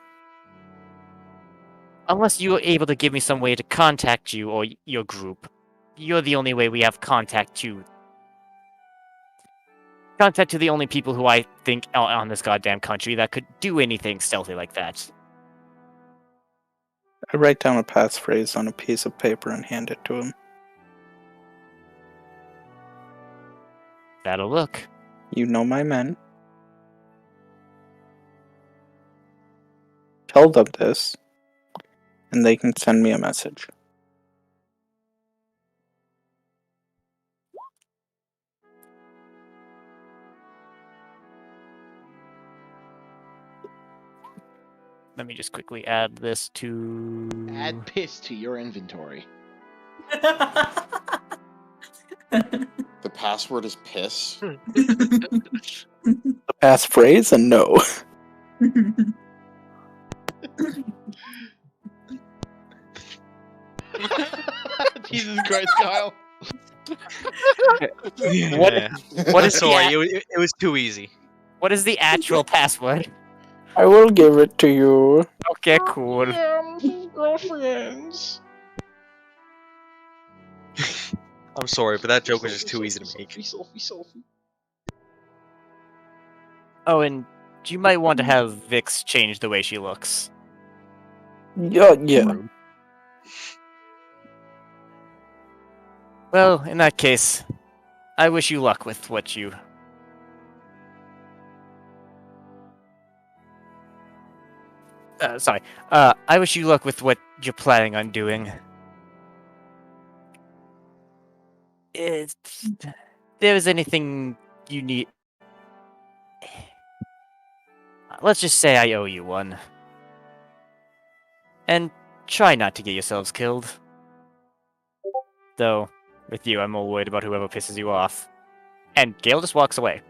Unless you are able to give me some way to contact you or your group. You're the only way we have contact to the only people who I think are on this goddamn country that could do anything stealthy like that. I write down a passphrase on a piece of paper and hand it to him. That'll look. You know my men. Tell them this, and they can send me a message. Let me just quickly add this to... Add piss to your inventory. The password is piss. The passphrase and no. Jesus Christ, Kyle. What is Sorry, it was too easy. What is the actual password? I will give it to you. Okay, cool. Girlfriends. I'm sorry, but that joke was just too easy to make. Sophie. Oh, and you might want to have Vix change the way she looks. Yeah. Well, in that case, I wish you luck with what you... I wish you luck with what you're planning on doing. If there is anything you need... Let's just say I owe you one. And try not to get yourselves killed. Though, with you, I'm more worried about whoever pisses you off. And Gale just walks away.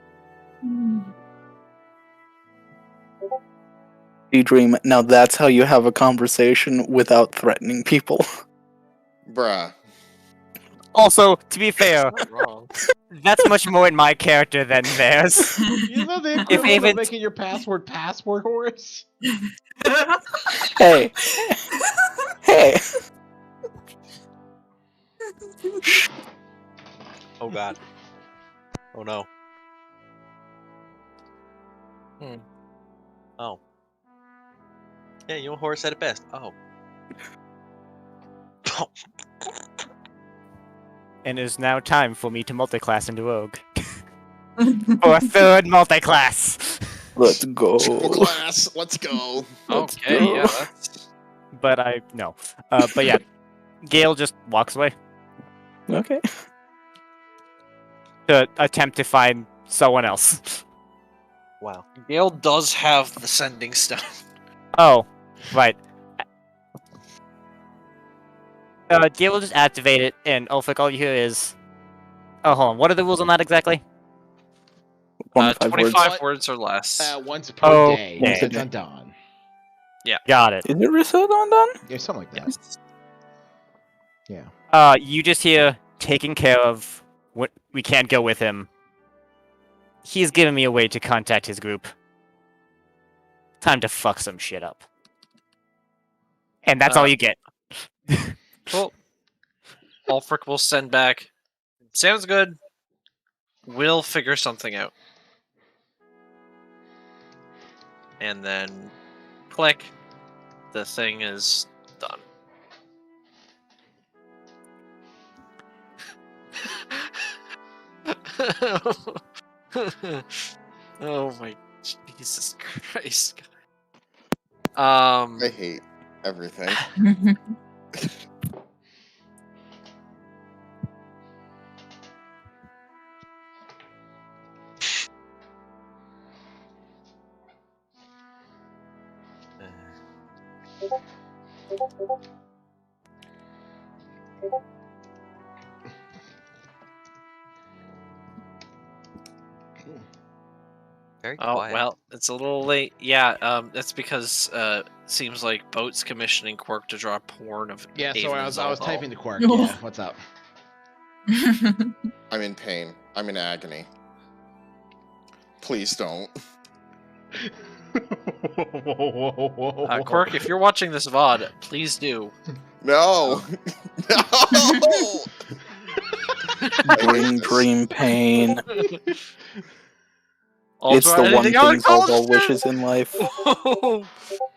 Daydream, now that's how you have a conversation without threatening people. Bruh. Also, to be fair, Not wrong. that's much more in my character than theirs. You know the If equivalent even- of making your password, Horace? Hey. Hey. Oh god. Oh no. Oh. Yeah, you know Horace said it best. Oh. And it is now time for me to multiclass into Rogue. For a third multi-class. Let's go. Triple class. Let's go. Let's Okay, go. yeah, that's But no. But yeah, Gale just walks away Okay. to attempt to find someone else. Wow. Gale does have the sending stone. Oh, right. Gale will just activate it, and Ulfric, all you hear is... Oh, hold on. What are the rules on that exactly? 25 words. 25 words or less. Once per day. Okay. Since on dawn. Got it. Is it reset on done? Yeah, something like that. Yeah. You just hear, taking care of... We can't go with him. He's given me a way to contact his group. Time to fuck some shit up. And that's all you get. Cool. Ulfric will send back. Sounds good. We'll figure something out. And then click. The thing is done. Oh my Jesus Christ. I hate everything. Very Oh quiet. well, it's a little late. Yeah, that's because seems like Boat's commissioning Quirk to draw porn of. Yeah, so Avon I and was Zaldal. typing to Quark. Yeah, what's up? I'm in pain. I'm in agony. Please don't. Quirk, if you're watching this VOD, please do. No. No. Dream pain. I'll It's try the one anything thing on college Zaldal student! wishes in life.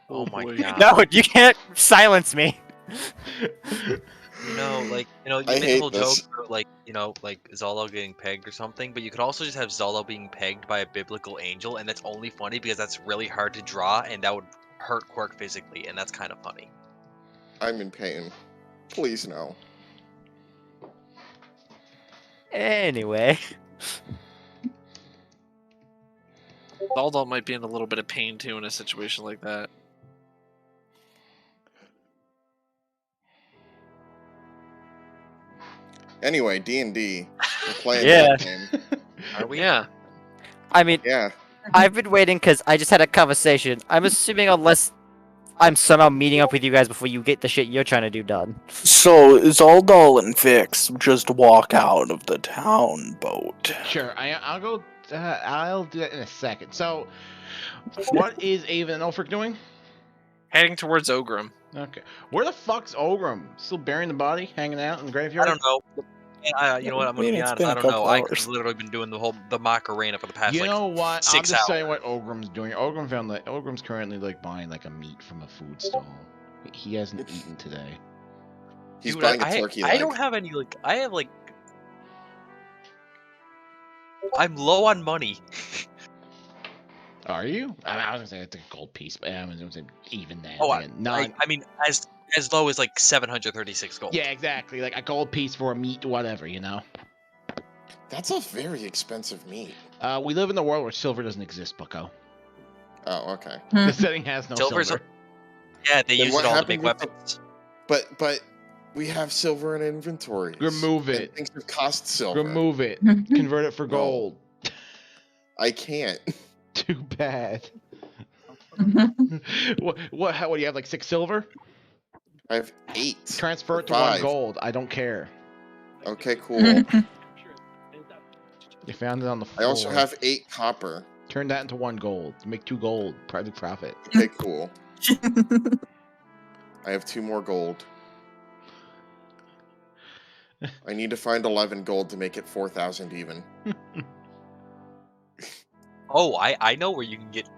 Oh my boy. God. No, you can't silence me. You know, you I make a hate whole this. joke about, like Zaldal getting pegged or something, but you could also just have Zaldal being pegged by a biblical angel, and that's only funny because that's really hard to draw, and that would hurt Quirk physically, and that's kind of funny. I'm in pain. Please no. Anyway. Zaldal might be in a little bit of pain too in a situation like that. Anyway, D&D. We're playing Yeah. that game. Are we? Yeah. I mean, Yeah. I've been waiting because I just had a conversation. I'm assuming unless I'm somehow meeting up with you guys before you get the shit you're trying to do done. So Zaldal and Vix just walk out of the town boat. Sure, I'll go. I'll do that in a second. So, what is Avon and Ulfric doing? Heading towards Ogrim. Okay, where the fuck's Ogrim? Still burying the body, hanging out in the graveyard? I don't know. You know what? I'm I mean, gonna be it's honest. been a I don't know. couple I've hours. literally been doing the Macarena for the past You know what? I'm 6 just hours. saying what Ogrim's doing. Ogrim's currently buying a meat from a food stall. He hasn't eaten today. He's Dude, buying a turkey I leg. don't have any I have I'm low on money. Are you? I was gonna say it's a gold piece, but I was gonna say even then. Oh, like I mean, as low as 736 gold. yeah, exactly. Like a gold piece for a meat, whatever, you know. That's a very expensive meat. We live in a world where silver doesn't exist, Bucko. Oh, okay. The setting has no Silver's silver. Yeah, they Then use what it all to happened make with the- weapons. But we have silver in inventories. Remove and it. things that cost silver. Remove it. Convert it for No. gold. I can't. Too bad. What do you have, like 6 silver? I have 8. Transfer or it to 1 5. gold. I don't care. Okay, cool. You found it on the I floor. also have 8 copper. Turn that into 1 gold. Make 2 gold. Private profit. Okay, cool. I have 2 more gold. I need to find 11 gold to make it 4,000 even. Oh, I know where you can get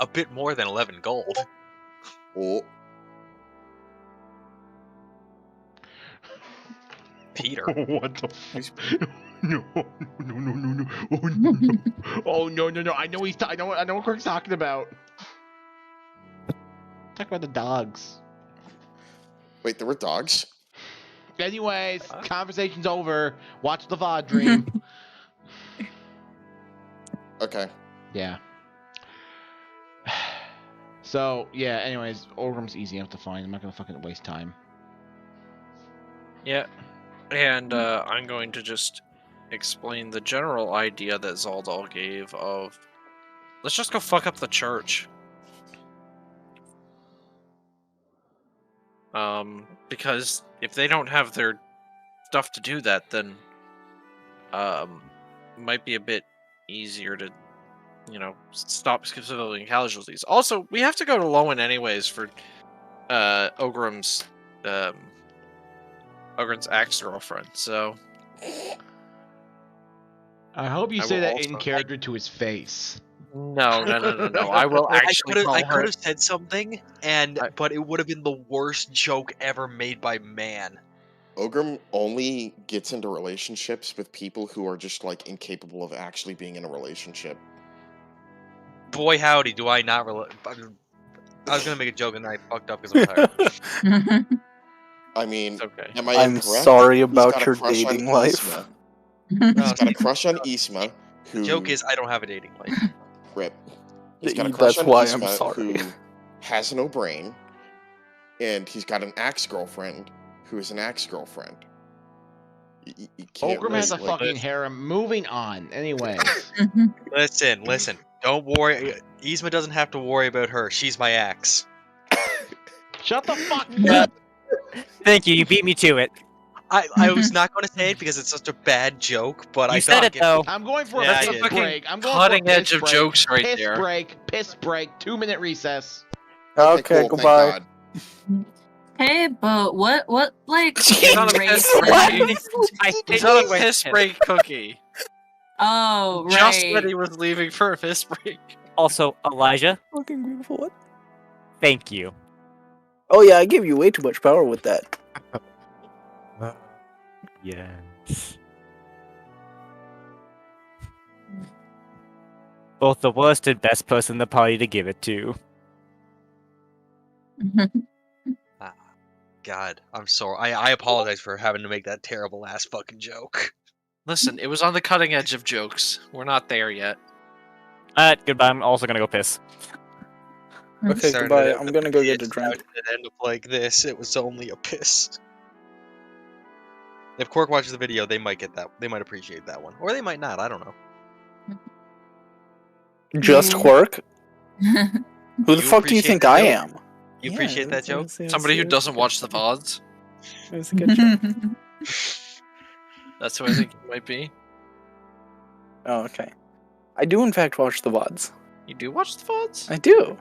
a bit more than 11 gold. Oh, Peter. What the fuck? No, no. Oh no. Oh no. I know I know what Kirk's talking about. Talk about the dogs. Wait, there were dogs? Anyways, conversation's over. Watch the VOD dream. Okay. Yeah. So, yeah, anyways, Orgrim's easy enough to find. I'm not gonna fucking waste time. Yeah, and I'm going to just explain the general idea that Zaldal gave of let's just go fuck up the church. Because if they don't have their stuff to do that, then it might be a bit easier to, stop civilian casualties. Also, we have to go to Lowen anyways for Ogrim's ex-girlfriend, so I hope you I say will that also- in character to his face. no. I will actually I call her. could have said something, but it would have been the worst joke ever made by man. Ogrim only gets into relationships with people who are just, like, incapable of actually being in a relationship. Boy, howdy, do I not I was gonna make a joke and then I fucked up because I'm tired. I mean, It's okay. am I I'm incorrect? sorry He's about got a your crush on dating life. Isma. No, He's got a crush on Isma, the who... joke is I don't have a dating life. Rip. He's got a crush That's on why I'm Isma, sorry. who has no brain, and he's got an ex-girlfriend who is an ex-girlfriend. You can't Ogrim has a really, like- fucking harem. Moving on. Anyways. Listen. Don't worry. Yzma doesn't have to worry about her. She's my ex. Shut the fuck Yeah. up. Thank you. You beat me to it. I was not going to say it because it's such a bad joke, but You I said thought it though. I'm going for Yeah, a I piss did. break. I'm going Cutting for a edge piss of break. jokes right piss there. Piss break. 2-minute recess. Okay, cool, thank goodbye. God. Hey, but what like He's on a race? piss break. I He's on a think piss break cookie. Oh, right. Just when he was leaving for a piss break. Also, Elijah, Fucking beautiful. What? thank you. Oh yeah, I gave you way too much power with that. Yes. Both the worst and best person in the party to give it to. God, I'm sorry. I apologize for having to make that terrible ass fucking joke. Listen, it was on the cutting edge of jokes. We're not there yet. Goodbye. I'm also gonna go piss. Okay, Started goodbye. out I'm with gonna go get a piss, drink. now it ended up like this. It was only a piss. If Quark watches the video, they might get that. They might appreciate that one, or they might not. I don't know. Just Quirk? Who the You fuck do you appreciate think the I joke? am? You appreciate that joke? Somebody who doesn't watch the VODs. It was a good joke. That's who I think you might be. Oh, okay. I do in fact watch the VODs. You do watch the VODs? I do.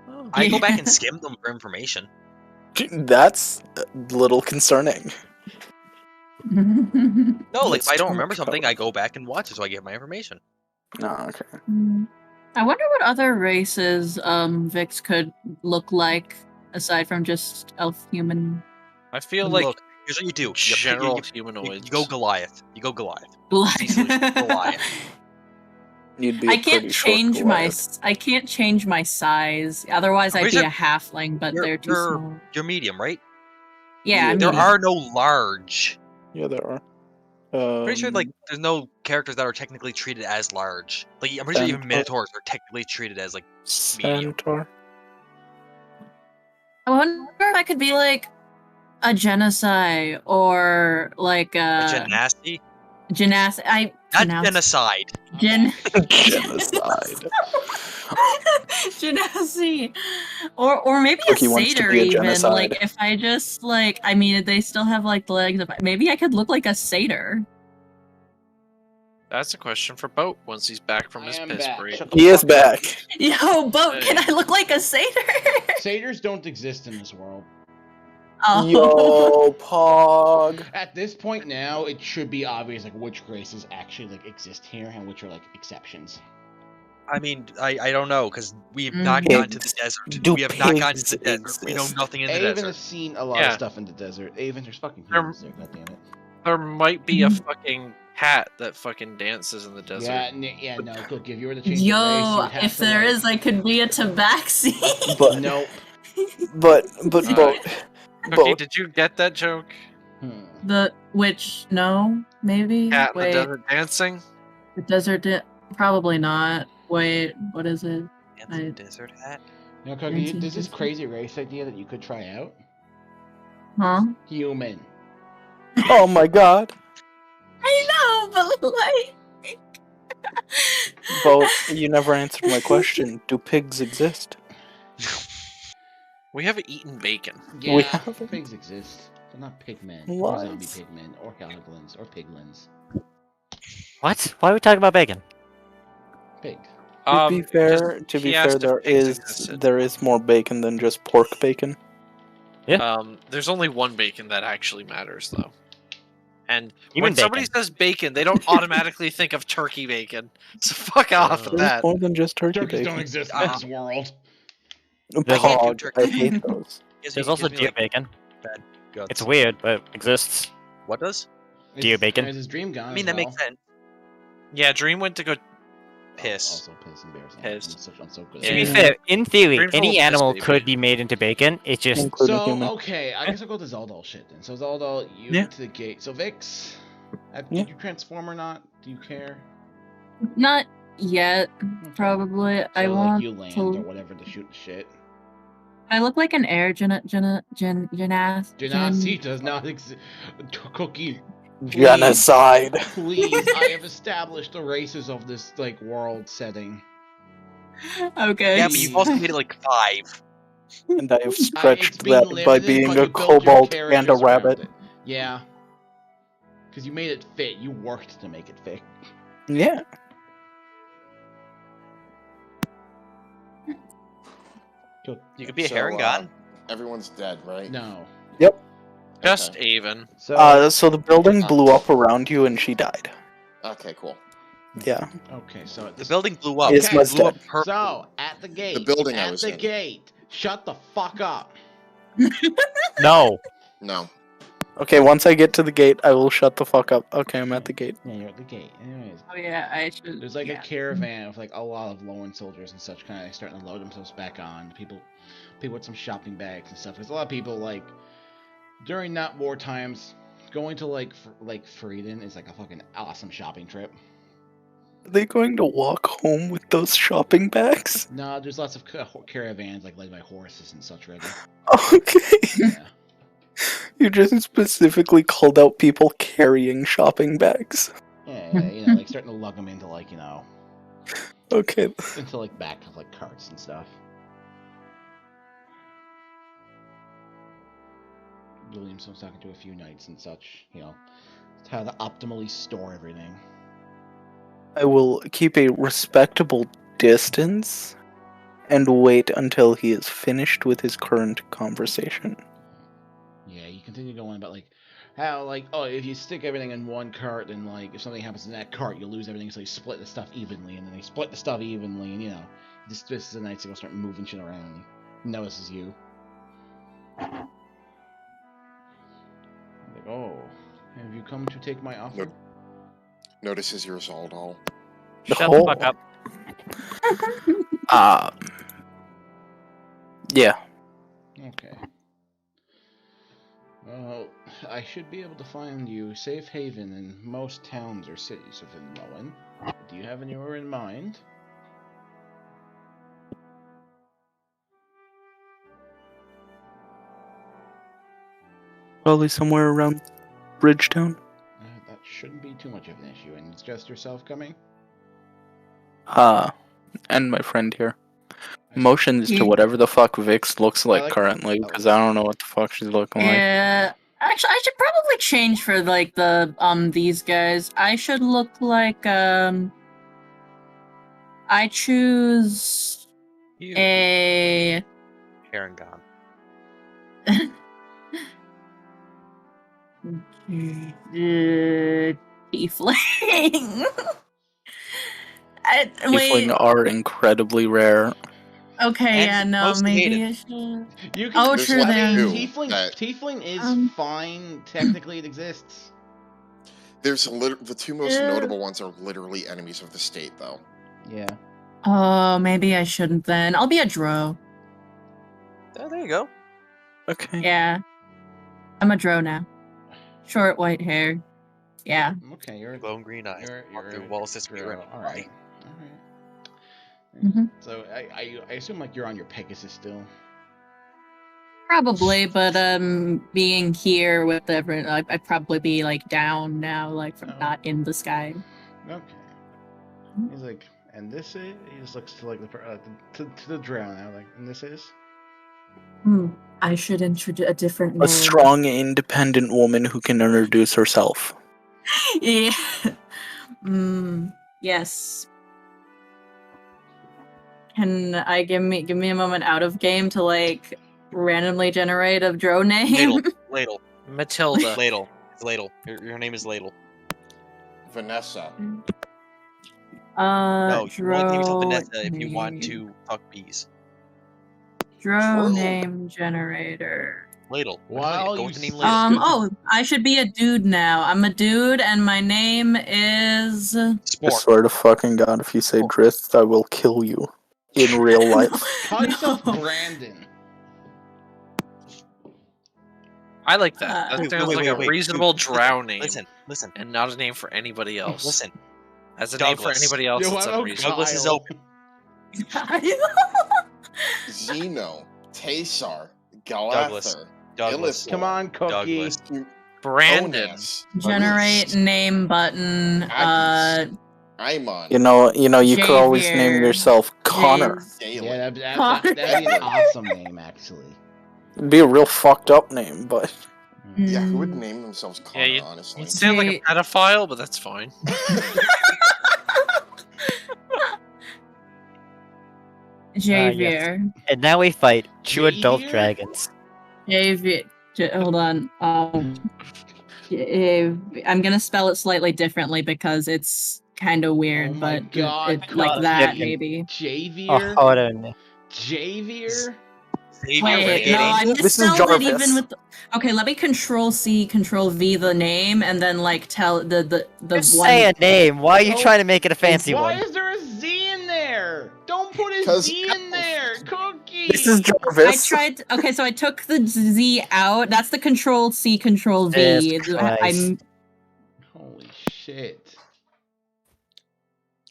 Oh. I go back and skim them for information. That's a little concerning. No, like Let's if I don't talk remember something, about- I go back and watch it so I get my information. No, okay. I wonder what other races Vix could look like aside from just elf human. I feel like Look, here's what you do. general you humanoids. go Goliath. You go Goliath. Easily Goliath. You'd be. I a can't pretty short change my Goliath. I can't change my size. Otherwise, I'd Where's be your- a halfling, but you're- they're too you're- small. You're medium, right? Yeah, I'm There medium. are no large. Yeah, there are. Pretty sure like there's no characters that are technically treated as large. Like I'm pretty sure even Centaur. minotaurs are technically treated as like medium. Centaur. I wonder if I could be like a genocide or like A a genasi, genocide. not genocide. Genocide. Genocide. Or maybe a Cookie wants to satyr be a even. genocide. Like if I just like I mean they still have like the legs of maybe I could look like a satyr. That's a question for Boat once he's back from I his am piss back. break. Shut the He is fuck up. back. Yo, Boat, Hey. can I look like a satyr? Satyrs don't exist in this world. Oh. Yo, Pog. At this point now, it should be obvious like which races actually like exist here and which are like exceptions. I mean, I don't know because we've Mm. not gone to the Pigs. desert. Do we have not gone to pigs the desert. We know exist? nothing in the Avon desert. has seen a lot Yeah. of stuff in the desert. Avon, there's fucking There- humans there, goddammit. There might be a fucking cat that fucking dances in the desert. Yeah, no, Cookie, if you were to change the race, Yo, you'd have if to, there like... is, I could be a tabaxi. But Nope. but Uh, boat. Cookie, did you get that joke? No, maybe. Cat in the Wait, desert dancing? the desert. Probably not. Wait, what is it? Dancing desert hat. You know, Cookie, Dancing there's this desert. crazy race idea that you could try out. Huh? Human. Oh my god. I know, but like. Boat, you never answered my question. Do pigs exist? We haven't eaten bacon. Yeah, We haven't. pigs exist. They're not pigmen, What? or zombie pigmen, or haliglins, or piglins. What? Why are we talking about bacon? Pig. To be fair, he asked if pigs existed. there is more bacon than just pork bacon. There's only one bacon that actually matters, though. And Human when somebody bacon. says bacon, they don't automatically think of turkey bacon. So fuck off with There's that. more than just turkey Turkeys bacon. don't exist in this world. Pog, I turkey. hate those. There's also deer bacon. bad guts. It's weird, but it exists. What does? Deer bacon. Is his dream gone? I mean, that makes sense. Yeah, Dream went to go. Piss. Also, piss and bears. Piss. I'm so good Yeah. To be at that. fair, in theory, Dream's a any little animal piss could baby. be made into bacon. It's just Including So, human. okay, I guess I'll go to Zaldal shit then. So, Zaldal, you Yeah. get to the gate. So, Vix, Yeah. did you transform or not? Do you care? Not yet, Okay. probably. So, I like, want you land to. or whatever to shoot the shit. I look like an air gymnast. Genasi does not exist. Cookie, Genocide. please, I have established the races of this, like, world setting. Okay. Yeah, but you've also made it like 5. And I have It's stretched being that by limited, being but a you build your kobold and a characters around rabbit. it. Yeah. Because you made it fit. You worked to make it fit. Yeah. You could be a So, Harengon. Everyone's dead, right? No. Just Okay. Avon. So the building blew up around you and she died. Okay, cool. Yeah. Okay, so at The this building blew up. Is Okay, was blew up dead. perfectly. So, at the gate. building I at was the in. gate. Shut the fuck up. no. No. Okay, once I get to the gate, I will shut the fuck up. Okay, I'm at the gate. Yeah, you're at the gate. Anyways, Oh yeah, I should. there's like yeah. a caravan of like a lot of lone soldiers and such kind of starting to load themselves back on. People with some shopping bags and stuff. There's a lot of people like during not war times going to like Frieden is like a fucking awesome shopping trip. Are they going to walk home with those shopping bags? No, there's lots of caravans like led by horses and such ready. Okay. Yeah. You just specifically called out people carrying shopping bags. Yeah, you know, like starting to lug them into like, you know, Okay. into like back of like carts and stuff. Williamson's talking to a few knights and such, you know, how to optimally store everything. I will keep a respectable distance and wait until he is finished with his current conversation. Yeah, you continue going about like how like, oh, if you stick everything in one cart, then like if something happens in that cart, you lose everything, so you split the stuff evenly, and then they split the stuff evenly, and you know, this is the knights that go start moving shit around. And he notices you. Like, oh, have you come to take my offer? Notices your Zaldal. Shut the fuck up. Yeah. Okay. Well, I should be able to find you safe haven in most towns or cities within Lowen. Do you have anywhere in mind? Probably somewhere around Bridgetown. That shouldn't be too much of an issue. And it's just yourself coming? And my friend here. Motions to whatever the fuck Vix looks like currently, because I don't know what the fuck she's looking like. Yeah. Actually, I should probably change for like the these guys. I should look like I choose a Harengon. tiefling. Wait. Tiefling are incredibly rare. Okay, And yeah, no, mostly maybe hated. I should. You Oh, There's true. like Then two Tiefling, that- Tiefling is Um, fine. Technically, it exists. The two most notable ones are literally enemies of the state, though. Yeah. Oh, maybe I shouldn't then. I'll be a Dro. Oh, there you go. Okay. Yeah. I'm a Dro now. Short white hair. Yeah. Okay, you're Glowing green eyes. you're Through walls to spirit. Dro. All right. Mhm. So I assume like you're on your Pegasus still. Probably, but being here with everyone, I'd probably be like down now, like from not in the sky. Okay. He's like, and this is. He just looks to like to the drow now, like, and this is. I should introduce a different name. A strong, independent woman who can introduce herself. Yeah. Yes. Can I give me a moment out of game to like randomly generate a Dro name? Ladle. Matilda. Ladle. It's Ladle. Your name is Ladle. Vanessa. No, you can only name yourself Dro Vanessa if you want to fuck bees. Dro True. name generator. Ladle. Wow, Go you with the name Ladle. Oh, I should be a dude now. I'm a dude, and my name is. I Sport. swear to fucking God, if you say Drist, I will kill you. In real life. Call yourself No. Brandon. I like that. That Wait, sounds wait, like wait, a wait. reasonable Listen, drow name, Listen. and not a name for anybody else. Listen. As a name for Douglas. anybody else, Yo, it's what about unreasonable. Douglas is Kyle? open. Zeno. Tasar. Douglas. Galather. Douglas. Come on, Cookie. Douglas. Brandon. Onas, Generate Maurice, name button. Agnes, Aimon. You could always name Javier. yourself Connor. Daily. Yeah, Connor. that'd be an awesome name, actually. It'd be a real fucked up name, but Yeah, who would Mm, name themselves Yeah, Connor, you- honestly? You sound like a pedophile, but that's fine. Javier. And now we fight two adult Javier? dragons. Javier. Hold on. I'm gonna spell it slightly differently because it's kind of weird, Oh my but God, like God, that Dickon. maybe. Javier? Oh, hold on. Javier? Xavier Wait, Renegade no, I Angel? This is misspelled it Jarvis. even with. Okay, let me Control C, Control V the name, and then like tell the Just one. say a name. Why are you Oh, trying to make it a fancy Why one? is there a Z in there? Don't put a 'Cause Z in there, Cookie. this is I Jarvis. tried. Okay, so I took the Z out. That's the Control C, Control V. Jesus Christ. Holy shit.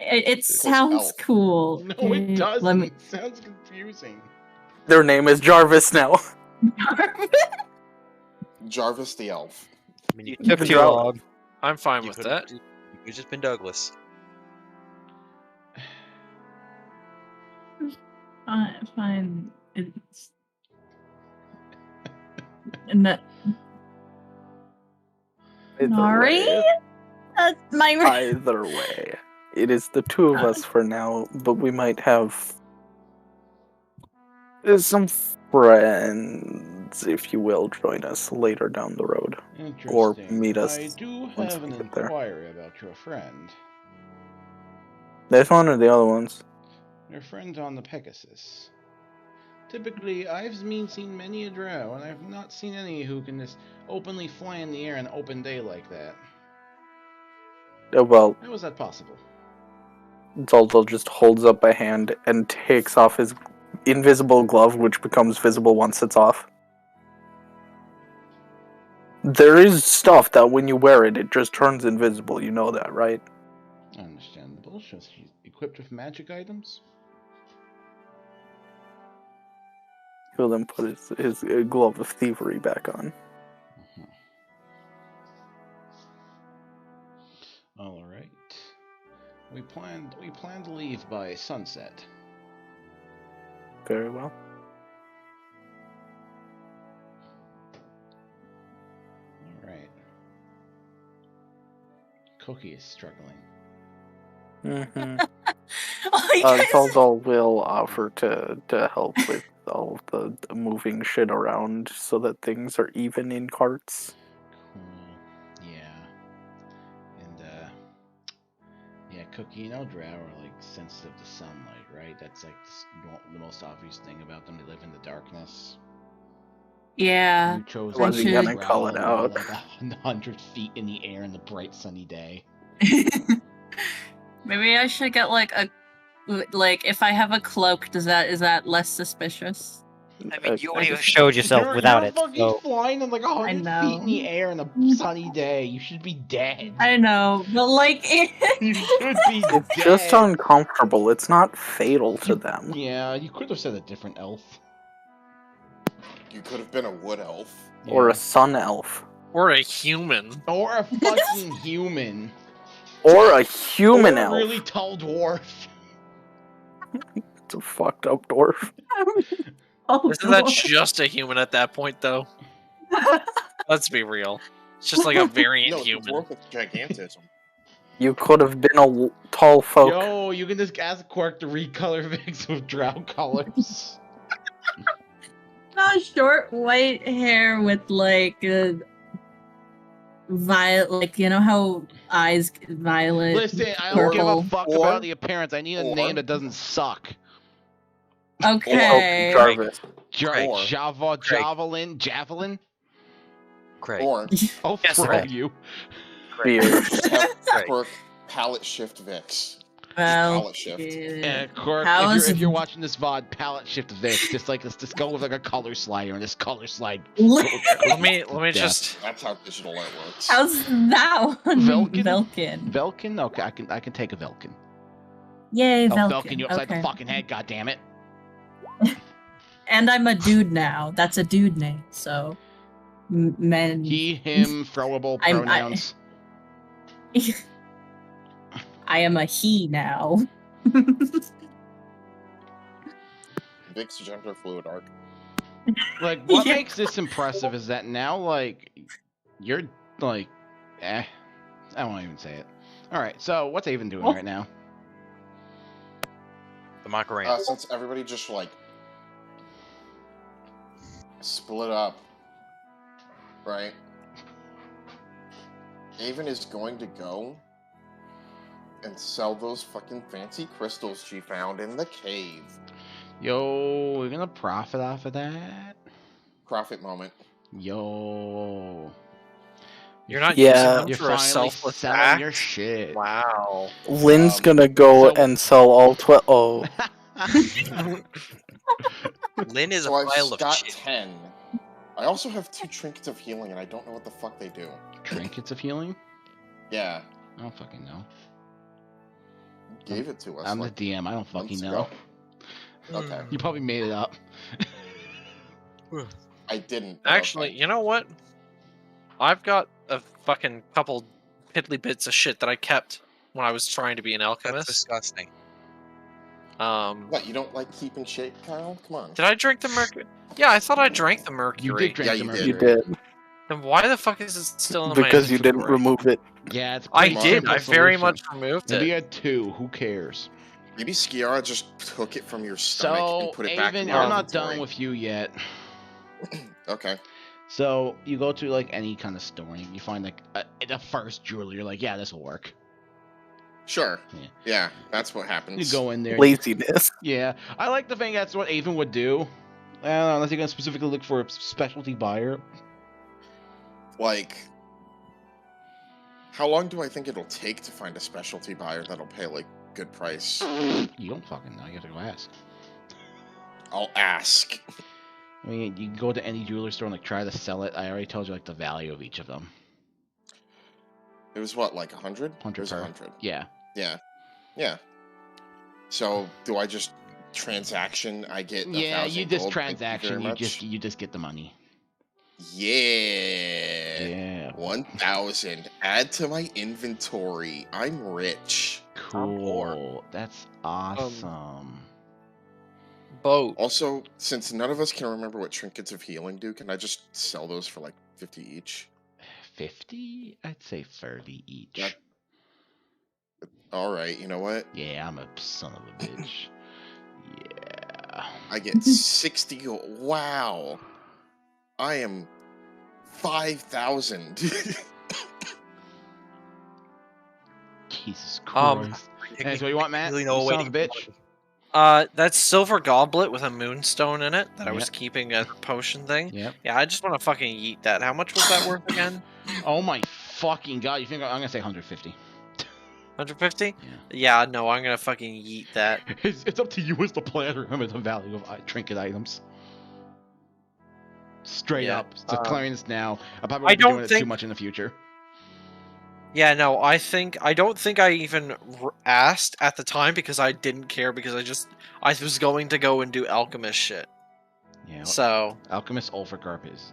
It It's sounds elf. cool. No, Okay, it doesn't. Let me. It sounds confusing. Their name is Jarvis now. Jarvis the elf. I mean, you Took Good too job. long. I'm fine you with could've- that. You could just been Douglas. Fine. It's. No, Nari? That's my. Either way. It is the two of us for now, but we might have some friends, if you will, join us later down the road. Or Interesting. meet us I do once have we an get there. inquiry about your friend. This one or the other ones? Your friend on the Pegasus. Typically, I've seen many a drow, and I've not seen any who can just openly fly in the air in open day like that. Well, How is that possible? Zaldal just holds up a hand and takes off his invisible glove, which becomes visible once it's off. There is stuff that when you wear it, it just turns invisible. You know that, right? Understandable. So she's equipped with magic items? He'll then put his glove of thievery back on. All right. We plan to leave by sunset. Very well. All right. Cookie is struggling. Mm-hmm. Oh, you guys- Zaldal will offer to help with all of the moving shit around so that things are even in carts. Cool. Yeah. And yeah, Cookie, you know drow are like sensitive to sunlight, right? That's like the most obvious thing about them. They live in the darkness. Yeah. You chose Was to he growl gonna call it while, out? like 100 feet in the air in the bright sunny day. Maybe I should get like a if I have a cloak, is that less suspicious? I mean, you I already just- showed yourself you're without it. fucking So flying in like 100 feet in know. the air in a sunny day. You should be dead. I know, but like You should be It's dead. just uncomfortable. It's not fatal to them. Yeah, you could have said a different elf. You could have been a wood elf. Or Yeah. a sun elf. Or a human. Or a fucking human. Or a human or a elf. really tall dwarf. It's a fucked up dwarf. oh, Isn't that God. just a human at that point, though? Let's be real. It's just like a variant No, it's a human. dwarf with gigantism. You could have been a tall folk. Yo, you can just ask Quark to recolor Vix with drow colors. Short white hair with like violet, like you know how eyes violet. Listen, I don't give a purple. fuck Or- about the appearance. I need a or- name that doesn't suck. Okay. Jarvis. Or- Javelin? Craig. Or I'll Yes, throw right. you. Beard. just have Right. Quirk palette shift Vix. Well, palette shift. And Quark, How if is you're it- watching this VOD, palette shift Vix. Let's just go with like a color slider and this color slide. Let me Death. just. That's how digital art works. How's that one? Velkin? Velkin. Velkin? Okay, I can take a Velkin. Yay, Oh, Velkin. Velkin, you upside okay. the fucking head, goddammit. And I'm a dude now. That's a dude name. So, men. He, him, throwable I'm- pronouns. I am a he now. Vix gender fluid arc. Like, what Yeah. makes this impressive is that now, like, you're, like, I won't even say it. Alright, so what's Avon doing Oh. right now? The Macarena. Since everybody just like split up, right? Avon is going to go and sell those fucking fancy crystals she found in the cave. Yo, we're gonna profit off of that? Profit moment. Yo. You're not Yeah. using them You're for a finally selfless selling act. your shit. Wow. Lynn's gonna go so- and sell all 12. Oh, Lynn is So a I've pile of got shit. 10. I also have 2 trinkets of healing, and I don't know what the fuck they do. Trinkets of healing? Yeah, I don't fucking know. you gave it to us. I'm like, the DM, I don't fucking months know. ago. Okay, You probably made it up. I didn't. but Actually, okay. you know what? I've got a fucking couple piddly bits of shit that I kept when I was trying to be an That's alchemist. disgusting. What, you don't like keeping shit, Kyle? Come on. Did I drink the mercury? Yeah, I thought I drank the You mercury. did drink Yeah, the you mercury. you did. Then why the fuck is it still in my Because you didn't inventory? remove it. Yeah, it's a I pretty did. simple I very solution. much removed Maybe you it. had 2, who cares? Maybe Skiara just took it from your stomach So, and put it back in Avon, your I'm not inventory. done with you yet. Okay. So, you go to, like, any kind of store, and you find, like, the first jeweler, you're like, yeah, this will work. Sure. Yeah. Yeah, that's what You happens. go in there. Laziness. Yeah, I like to think that's what Avon would do. I don't know, unless you're gonna specifically look for a specialty buyer. Like, how long do I think it'll take to find a specialty buyer that'll pay, like, good price? You don't fucking know. You have to go ask. I'll ask. I mean, you can go to any jeweler store and like try to sell it. I already told you like the value of each of them. It was what, like 100? 100 It was per. 100. Yeah. Yeah. Yeah. So, do I just transaction? I get Yeah, 1,000 you just gold, thank transaction. very You much? just get the money. Yeah. Yeah. 1,000. Add to my inventory. I'm rich. Cool. That's awesome. Boat. Also, since none of us can remember what trinkets of healing do, can I just sell those for like 50 each? 50? I'd say 30 each. That- All right, you know what? Yeah, I'm a son of a bitch. Yeah. I get 60 gold. Wow. I am 5,000. Jesus Um, Christ. Hey, so what you want, Matt? Really You no son way. of a bitch. That silver goblet with a moonstone in it that I was Yep. keeping as a potion thing. Yep. Yeah, I just want to fucking yeet that. How much was that worth again? Oh my fucking god! You think I'm gonna say 150? 150? Yeah. Yeah, no, I'm gonna fucking yeet that. It's up to you as the player to remember the value of trinket items. Straight Yeah, up, declaring this now. I probably I won't be don't doing it too think- much in the future. Yeah, no, I don't think I even asked at the time because I didn't care because I was going to go and do alchemist shit. Yeah. So Alchemist Ulfricarp is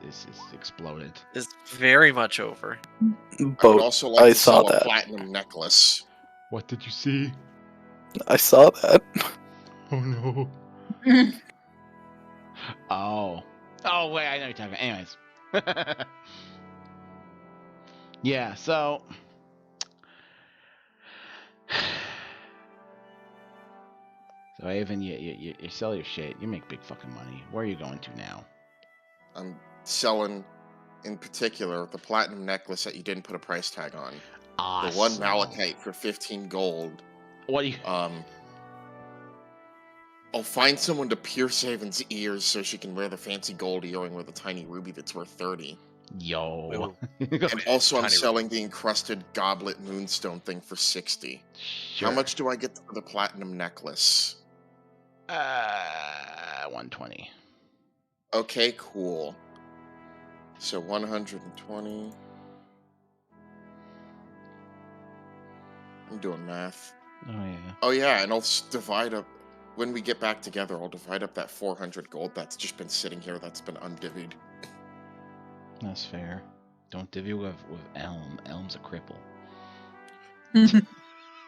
exploded. it's very much over. I would Boat. also like I to saw sell a that. platinum necklace. What did you see? I saw that. Oh no. Oh. Oh wait, I know you're talking about. Anyways. Yeah, so so Avon, you sell your shit, you make big fucking money. Where are you going to now? I'm selling, in particular, the platinum necklace that you didn't put a price tag on. Awesome. The one malachite for 15 gold. What do you I'll find someone to pierce Haven's ears so she can wear the fancy gold earring with a tiny ruby that's worth 30. Yo. And also I'm Tiny selling the encrusted goblet moonstone thing for 60. Sure. How much do I get for the platinum necklace? 120. Okay, cool. So 120. I'm doing math. Oh yeah. Oh yeah, and I'll divide up, when we get back together, I'll divide up that 400 gold that's just been sitting here that's been undivvied. That's fair. Don't divvy with Elm. Elm's a cripple. And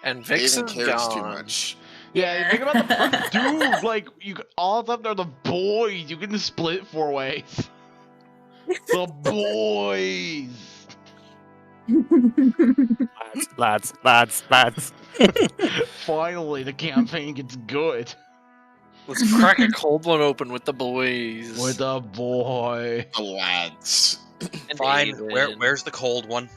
Haven Vixen's cares too gone. much. Yeah, think about the dude. Like all of them are the boys. You can split it 4 ways. The boys. Lads. Finally, the campaign gets good. Let's crack a cold one open with the boys. With the boy. The lads. And Fine. Aiden. Where's the cold one?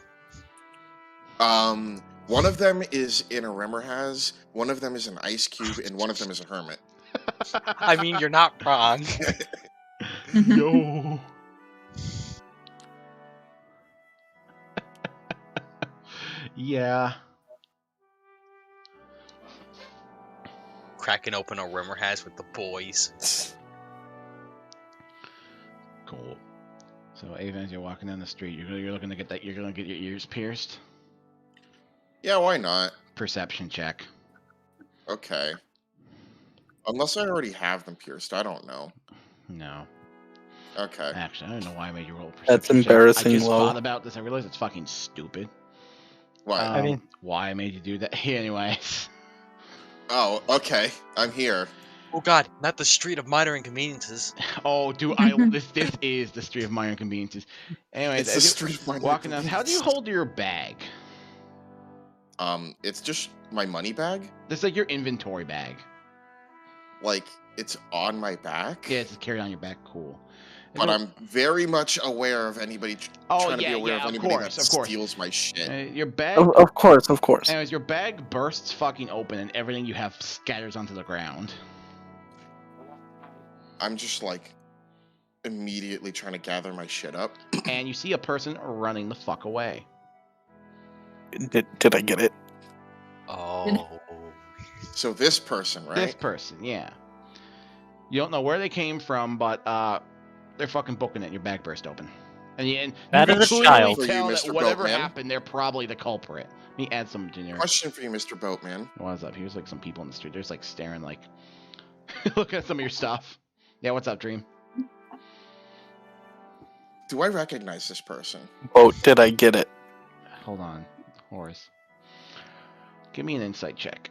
One of them is in a Remmerhaz, one of them is an ice cube, and one of them is a hermit. I mean, you're not wrong. Yo. Yeah. Cracking open a rumor has with the boys. Cool. So, Ava, as you're walking down the street, you're looking to get that. You're gonna get your ears pierced. Yeah, why not? Perception check. Okay. Unless I already have them pierced, I don't know. No. Okay. Actually, I don't know why I made you roll a perception That's check. embarrassing I just low. thought about this. I realized it's fucking stupid. What? I mean- why I made you do that. Anyways. Oh, okay. I'm here. Oh god, not the street of minor inconveniences. Oh, dude, this is the street of minor inconveniences. Anyways, It's the as you're street of minor walking down. How do you inconveniences. hold your bag? It's just my money bag. It's like your inventory bag. Like, it's on my back. Yeah, it's carried on your back. Cool. But I'm very much aware of anybody trying to be aware of anybody that steals my shit. Your bag. Of course. Anyways, your bag bursts fucking open and everything you have scatters onto the ground. I'm just like immediately trying to gather my shit up. And you see a person running the fuck away. Did I get it? Oh. So this person, right? This person, yeah. You don't know where they came from, but they're fucking booking it. Your bag burst open, and you That can is a clearly child. For you, tell that Mr. whatever Boatman. happened, they're probably the culprit. Let me add some generic. Question for you, Mr. Boatman. What's up? Here's like some people in the street. They're just like staring, like looking at some of your stuff. Yeah, what's up, Dream? Do I recognize this person? Boat, did I get it? Hold on, Horace. Give me an insight check.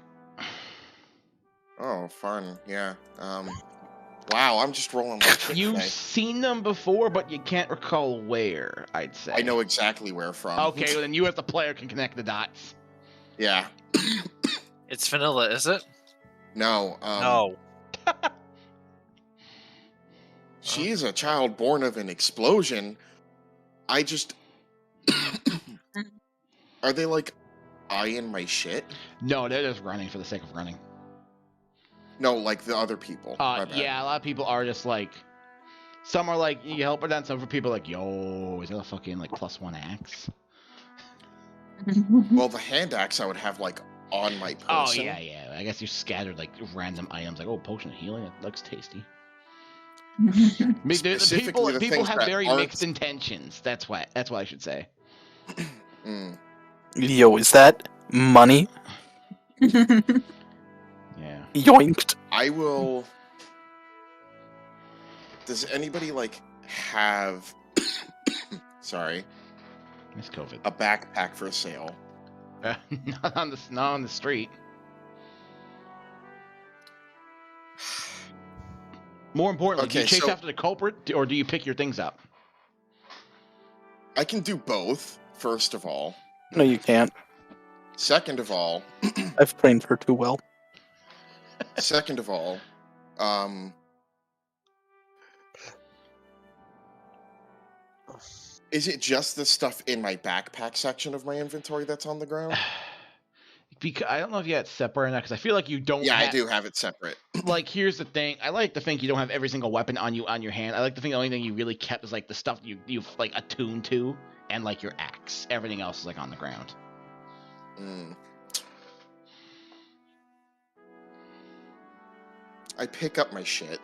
Oh, fun. Yeah. Wow, I'm just rolling like shit You've today. seen them before, but you can't recall where, I'd say. I know exactly where from. Okay, well then you as the player can connect the dots. Yeah. It's vanilla, is it? No. No. She is a child born of an explosion. I just. Are they like eyeing my shit? No, they're just running for the sake of running. No, like the other people. My bad. Yeah, a lot of people are just like, some are like, you help her down. Some people are like, yo, is that a fucking like +1 axe? Well, the hand axe I would have like on my person. Oh yeah. I guess you scattered like random items, like potion of healing. It looks tasty. Specifically the People things have that very aren't- mixed intentions. That's what I should say. Yo, is that money? Yeah. Yoinked. I will. Does anybody like have? Sorry, It's COVID. a backpack for sale? Not on the street. More importantly, do you Okay, chase so- after the culprit, or do you pick your things up? I can do both. First of all, No, you can't. second of all, I've trained her too well. Is it just the stuff in my backpack section of my inventory that's on the ground? Because I don't know if you had it separate or not, because I feel like you don't. Yeah, I have, do have it separate. Like, here's the thing. I like to think you don't have every single weapon on your hand. I like to think the only thing you really kept is like the stuff you've like attuned to, and like your axe. Everything else is like on the ground. I pick up my shit.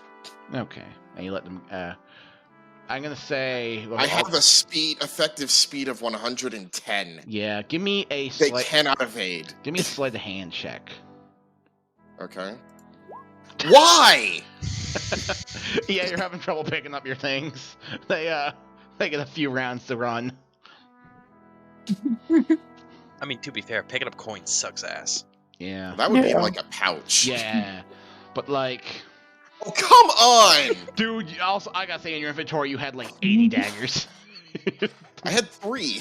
Okay, and you let them. I'm gonna say. I have a effective speed of 110. Yeah, give me a They slight. cannot evade. Give me a sleight of hand check. Okay. Why? Yeah, you're having trouble picking up your things. They get a few rounds to run. I mean, to be fair, picking up coins sucks ass. Yeah. That would be Yeah. like a pouch. Yeah. But like, Oh, come on! dude, also I gotta say in your inventory you had like 80 daggers. I had 3.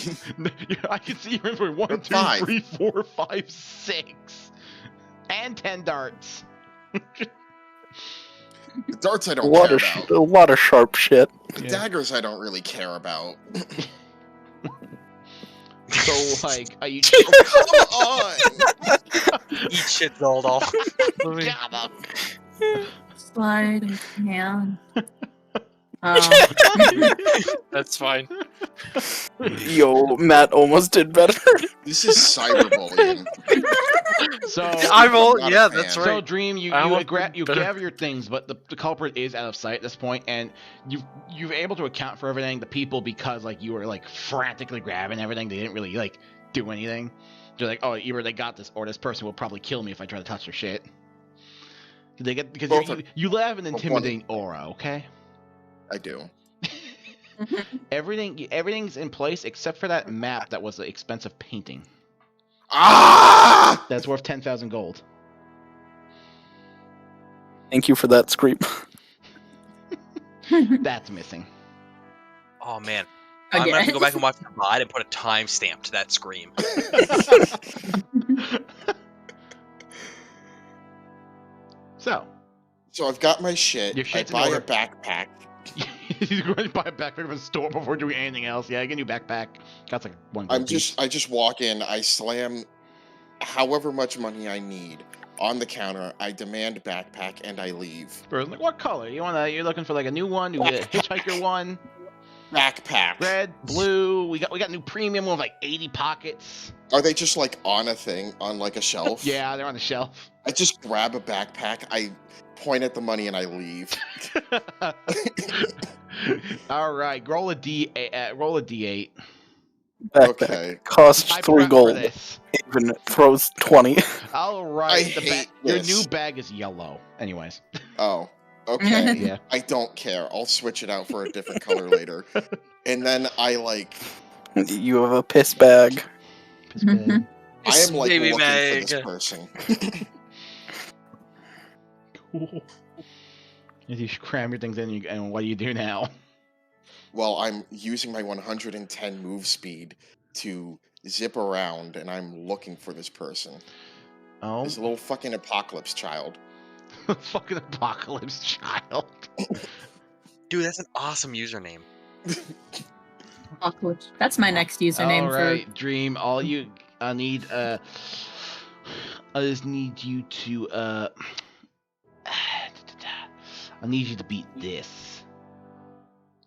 I can see your inventory 1, Or 2, 5. 3, 4, 5, 6. And 10 darts. The darts I don't A lot care of about. a lot of sharp shit. The Yeah. daggers I don't really care about. So like, are you Oh, come on! Eat shit, Zoldal. Got 'em. Slide hand. That's fine. Yo, Matt almost did better. This is cyberbullying. So I will. Not a Yeah, fan. that's So right. Dream, you I almost grab did better. your things, but the culprit is out of sight at this point, and you've able to account for everything. The people, because like you were like frantically grabbing everything, they didn't really like do anything. They're like, oh, either they got this, or this person will probably kill me if I try to touch their shit. They get because Both you have an one- intimidating aura, okay? I do. Everything's in place except for that map that was an expensive painting. Ah! That's worth 10,000 gold. Thank you for that, Scream. That's missing. Oh man, I'm gonna have to go Again. back and watch the mod and put a timestamp to that scream. So So I've got my shit. Your I shit's in buy a order. backpack. He's going to buy a backpack from a store before doing anything else. Yeah, I get a new backpack. Got like one. gold piece. I just walk in. I slam however much money I need on the counter. I demand backpack and I leave. Person's like, what color? You're looking for like a new one, new hitchhiker one, Backpack. red, blue. We got new premium one with like 80 pockets. Are they just like on a thing on like a shelf? Yeah, they're on the shelf. I just grab a backpack. I point at the money and I leave. All right, roll a d8. Backpack Okay. costs I 3 prepped for gold. this. Even it throws 20. All I right, hate your this. new bag is yellow. Anyways, Oh. Okay. yeah. I don't care. I'll switch it out for a different color later. And then I like You have a piss bag. Piss bag. I am like Baby looking bag. for this person. Cool. You cram your things in, and what do you do now? Well, I'm using my 110 move speed to zip around, and I'm looking for this person. Oh, This little fucking apocalypse child. fucking apocalypse child. Dude, that's an awesome username. Apocalypse. That's my next username All right, Dream. All you need, I just need you to I need you to beat this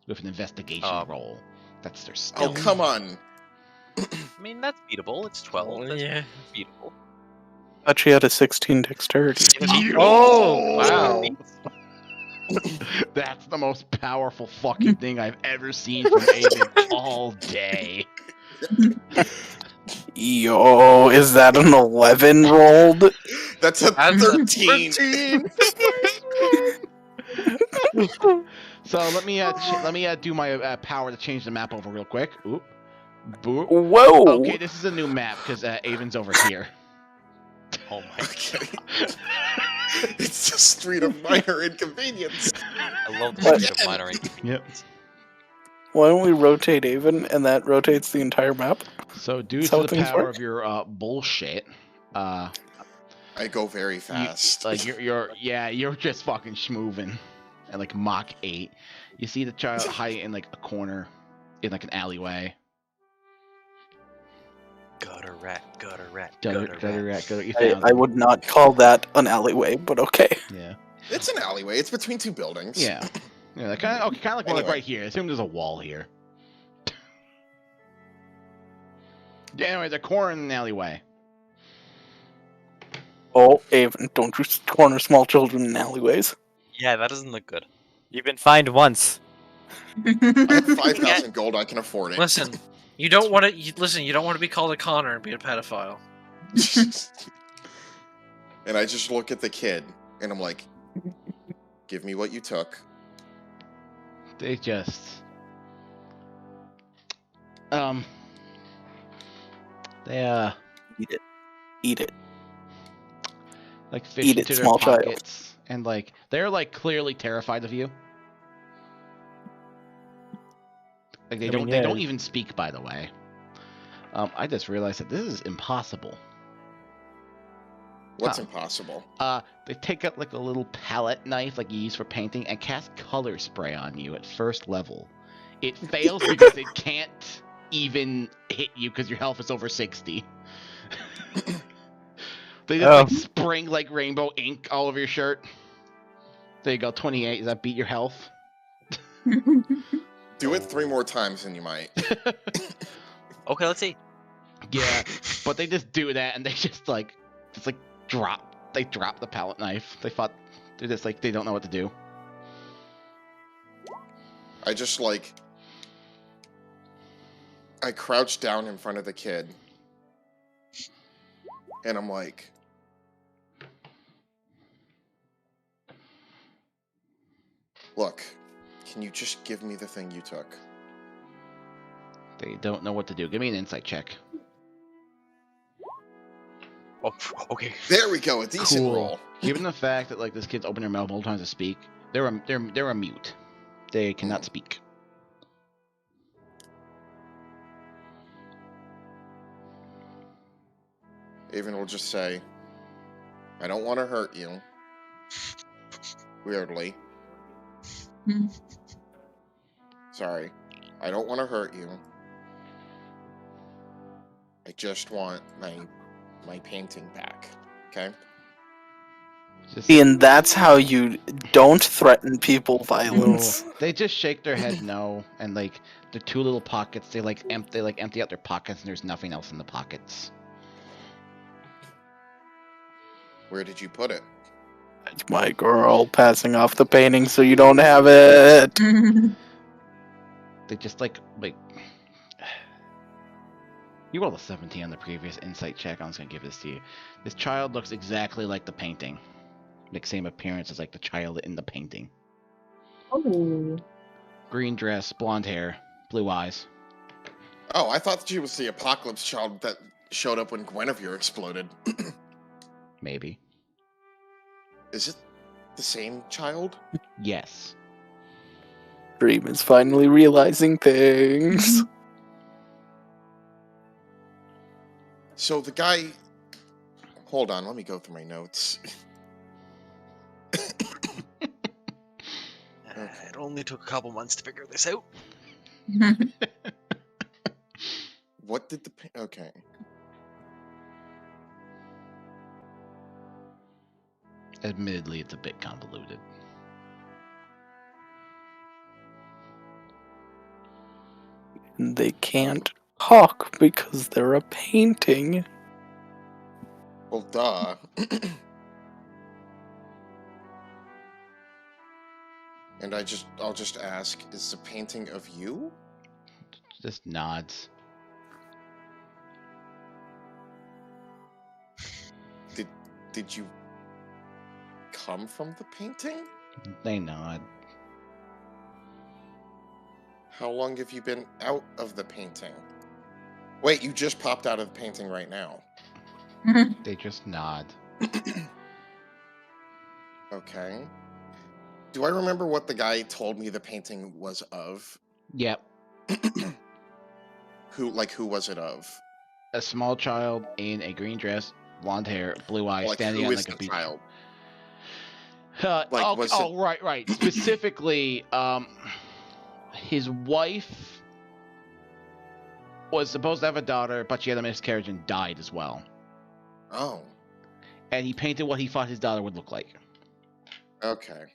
with an investigation roll. That's their Oh, skill. come on. I mean, that's beatable. It's 12. That's yeah. beatable. Thought she had a 16 dexterity. Oh, wow. That's the most powerful fucking thing I've ever seen from Aiden all day. Yo, is that an 11 rolled? That's a That's a 13. 13. So let me do my power to change the map over real quick. Oop. Boop. Whoa! Okay, this is a new map because Avon's over here. Oh my Okay. god. It's a street of minor inconvenience. I love the What? street of minor inconvenience. Why don't we rotate Avon, and that rotates the entire map? So due That's to how the things power work? of your bullshit, I go very fast. you're just fucking schmoving at like Mach 8. You see the child hiding in like a corner in like an alleyway. Gutter rat, gutter rat, Gutter gutter rat. rat. You found I him. would not call that an alleyway, but okay. Yeah. It's an alleyway. It's between two buildings. Yeah. Yeah. Kind of like Anyway. right here. Assume there's a wall here. Yeah. Anyway, the corner in an alleyway. Oh, Avon, don't you corner small children in alleyways. Yeah, that doesn't look good. You've been fined once. I have 5,000 gold. I can afford it. Listen, you don't want to. You don't want to be called a Connor and be a pedophile. And I just look at the kid, and I'm like, give me what you took. They just they Eat it. like fish Eat it, into their small child. pockets and like they're like clearly terrified of you. Like they don't even speak, by the way. I just realized that this is impossible. What's Huh. impossible? They take out like a little palette knife like you use for painting and cast color spray on you at first level. It fails because it can't even hit you because your health is over 60. They just like spring like rainbow ink all over your shirt. There you go, 28. Does that beat your health? Do it 3 more times and you might. Okay, let's see. Yeah, but they just do that and they just drop. They drop the palette knife. They're just like they don't know what to do. I just like... I crouch down in front of the kid. And I'm like... Look, can you just give me the thing you took? They don't know what to do. Give me an insight check. Oh, okay. There we go, a decent Cool. roll. Given the fact that like this kid's opened their mouth multiple times to speak, they're a mute. They cannot speak. Avon will just say, I don't want to hurt you. Weirdly. Hmm. Sorry. I don't want to hurt you. I just want my painting back. Okay? Just, See, and that's how you don't threaten people violence. no, they just shake their head no, and like the 2 little pockets, they empty out their pockets, and there's nothing else in the pockets. Where did you put it? It's my girl passing off the painting so you don't have it. They just like you rolled a 17 on the previous insight check. I'm just gonna give this to you. This child looks exactly like the painting, like same appearance as like the child in the painting. Oh. Green dress, blonde hair, blue eyes. Oh, I thought she was the apocalypse child that showed up when Guinevere exploded. Maybe. Is it the same child? Yes. Dream is finally realizing things. So the guy... Hold on, let me go through my notes. It only took a couple months to figure this out. What did the... Okay. Admittedly, it's a bit convoluted. And they can't talk because they're a painting. Well, duh. And I'll just ask, is the painting of you? Just nods. Did you come from the painting? They nod. How long have you been out of the painting? Wait, you just popped out of the painting right now. They just nod. Okay. Do I remember what the guy told me the painting was of? Yep. Who was it of? A small child in a green dress, blonde hair, blue eyes, Like, standing who on is like a the beach. child? Oh, was it- right. Specifically, his wife was supposed to have a daughter, but she had a miscarriage and died as well. Oh, And he painted what he thought his daughter would look like. okay.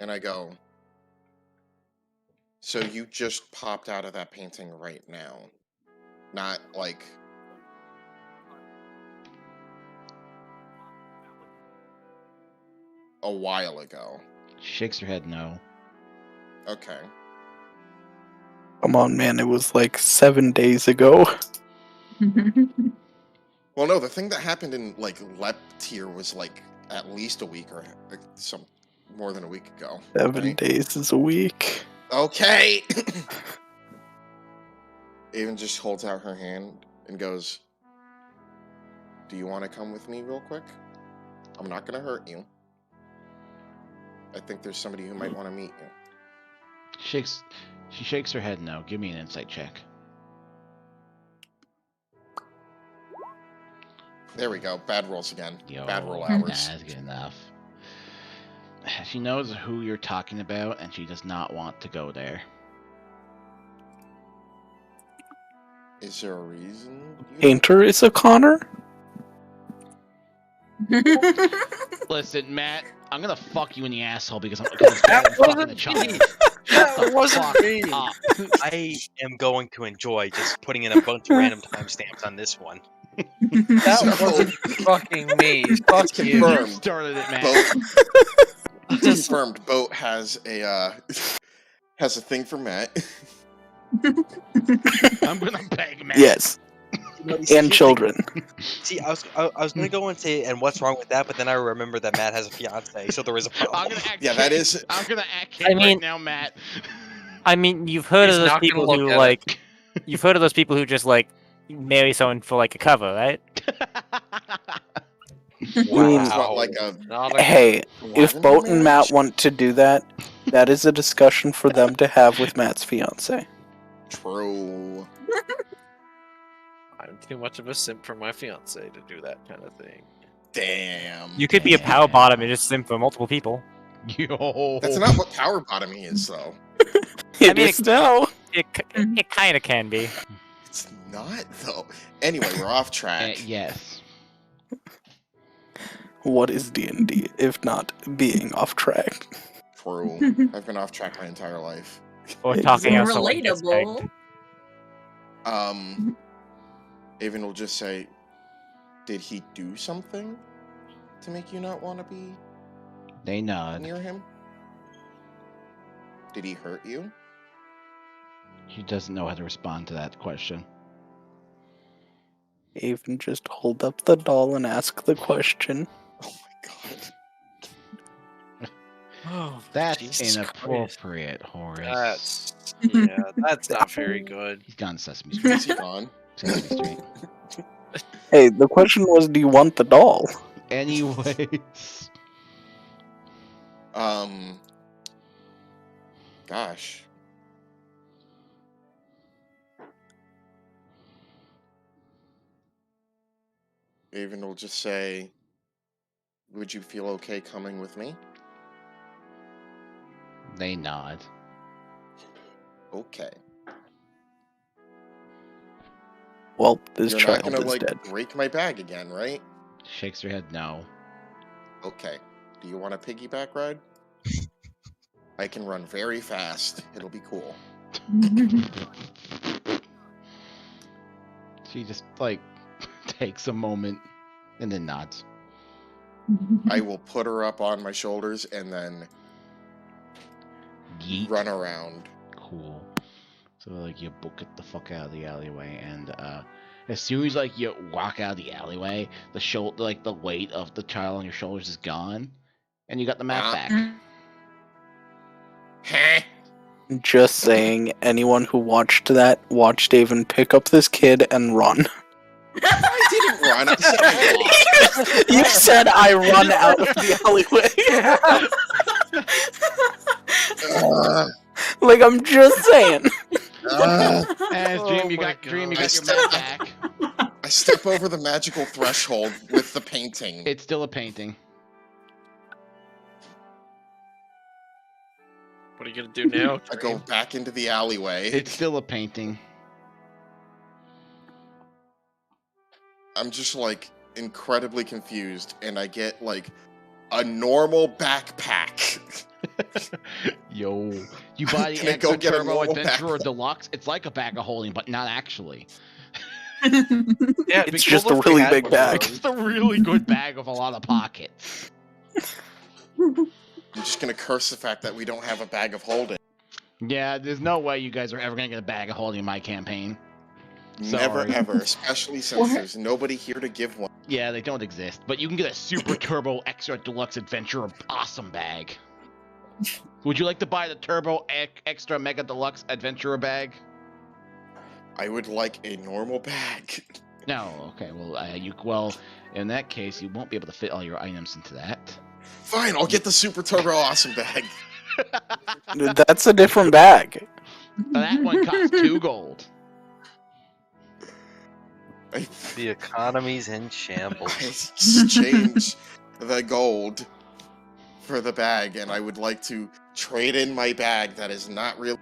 And I go, so you just popped out of that painting right now? Not like... a while ago. She shakes her head no. Okay. Come on, man, it was like 7 days ago. Well, no, the thing that happened in, like, Lep tier was, like, at least a week or some more than a week ago. 7 right? days is a week. Okay! Avon just holds out her hand and goes, do you want to come with me real quick? I'm not going to hurt you. I think there's somebody who might want to meet you. She shakes her head no. Give me an insight check. There we go. Bad rolls again. Yo, Bad roll nah, hours. that's good enough. She knows who you're talking about, and she does not want to go there. Is there a reason? you Painter is a Connor? Listen, Matt, I'm gonna fuck you in the asshole because I'm fucking the child. That wasn't me. I am going to enjoy just putting in a bunch of random timestamps on this one. That So- wasn't fucking me. Fuck It's you. confirmed. You started it, Matt. Boat, confirmed. Boat has a thing for Matt. I'm gonna beg Matt. Yes, You see, and children. See, I was gonna go and say, and what's wrong with that? But then I remember that Matt has a fiance, so there is a problem. I'm gonna act. Yeah, that king. is- I'm gonna act I king mean- right now, Matt. I mean, you've heard He's of those not gonna people look who at it. like, you've heard of those people who just like marry someone for like a cover, right? It's not like a... Not a- Hey, if lavender Boat and Matt marriage? want to do that, that is a discussion for them to have with Matt's fiance. True. I'm too much of a simp for my fiance to do that kind of thing. Damn. You could be a power bottom and just sim for multiple people. Yo. That's not what power bottoming is, though. It mean, is now. It kind of can be. It's not, though. Anyway, we're off track. Yes. What is D&D if not being off track? True. I've been off track my entire life. Or It's talking out someone gets Relatable. pegged. Avon will just say, did he do something to make you not want to be They nod. near him? Did he hurt you? She doesn't know how to respond to that question. Even just hold up the doll and ask the question. Oh my god. Oh, That's Jesus Christ. inappropriate, Horace. That's not very good. He's gone Sesame Street. Is he gone? Sesame Street. Hey, the question was, do you want the doll? Anyways. Gosh. Avon will just say, would you feel okay coming with me? They nod. Okay. Well, this You're not child gonna, is like, dead. break my bag again, right? Shakes her head no. Okay. Do you want a piggyback ride? I can run very fast. It'll be cool. She just like takes a moment and then nods. I will put her up on my shoulders and then Yeet. run around. Cool. So like you book it the fuck out of the alleyway, and as soon as like you walk out of the alleyway, the shoulder, like the weight of the child on your shoulders is gone, and you got the map back. Huh? Just saying, anyone who watched that, watched Daven pick up this kid and run. I didn't run. I said I walked. You said I run out of the alleyway. Like, I'm just saying. As Dream, you Oh my got Dream, you God. got your map back. I step over the magical threshold with the painting. It's still a painting. What are you gonna do now? I go back into the alleyway. It's still a painting. I'm just like incredibly confused, and I get like a normal backpack. Yo, you buy the Can I go Extra get a Turbo normal Adventurer backpack? Deluxe. It's like a bag of holding, but not actually. Yeah, it'd be It's cool just if a they really had big one of bag. those. It's a really good bag with a lot of pockets. I'm just gonna curse the fact that we don't have a bag of holding. Yeah, there's no way you guys are ever gonna get a bag of holding in my campaign. Never Sorry. ever, especially since there's nobody here to give one. Yeah, they don't exist. But you can get a Super Turbo Extra Deluxe Adventurer awesome bag. Would you like to buy the Turbo Extra Mega Deluxe Adventurer bag? I would like a normal bag. No. Okay. Well, in that case, you won't be able to fit all your items into that. Fine, I'll get the Super Turbo Awesome bag. That's a different bag. That one costs 2 gold. I, The economy's in I shambles. exchange the gold for the bag, and I would like to trade in my bag that is not really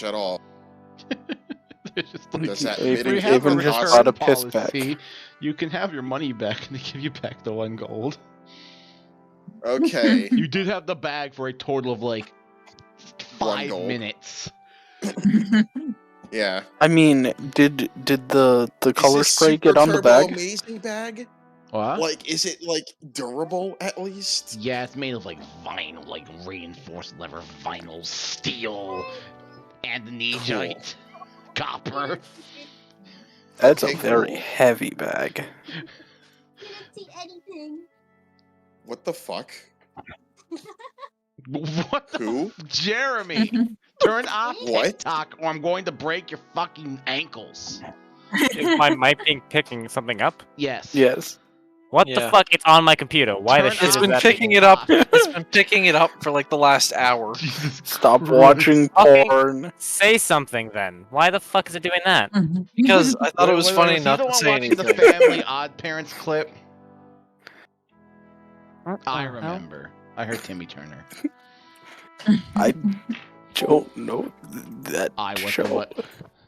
at all. It's just like, Does that If we mitigate have a Even just return bought a piss policy. bag. You can have your money back, and they give you back the 1 gold. Okay. You did have the bag for a total of like 1 5 gold. minutes. Yeah. I mean, did the color Is this spray Super get on the Turbo bag? Amazing bag? What? Like, is it like durable at least? Yeah, it's made of like vinyl, like reinforced leather vinyl, steel, andesite, copper. That's Okay, a very cool. heavy bag. What the fuck? What the Who? Jeremy, turn off What? TikTok or I'm going to break your fucking ankles. Is my mic being picking something up? Yes. Yes. What the Yeah. fuck? It's on my computer. Why the Turn shit It's is been that picking being it up. off? It's been picking it up for like the last hour. Jesus Stop Christ. watching Okay. porn. Say something then. Why the fuck is it doing that? Because I thought it was Wait, funny was he not the to one say watching anything. the Family Odd Parents clip? What I the hell? remember. I heard Timmy Turner. I don't know that I was show. the one.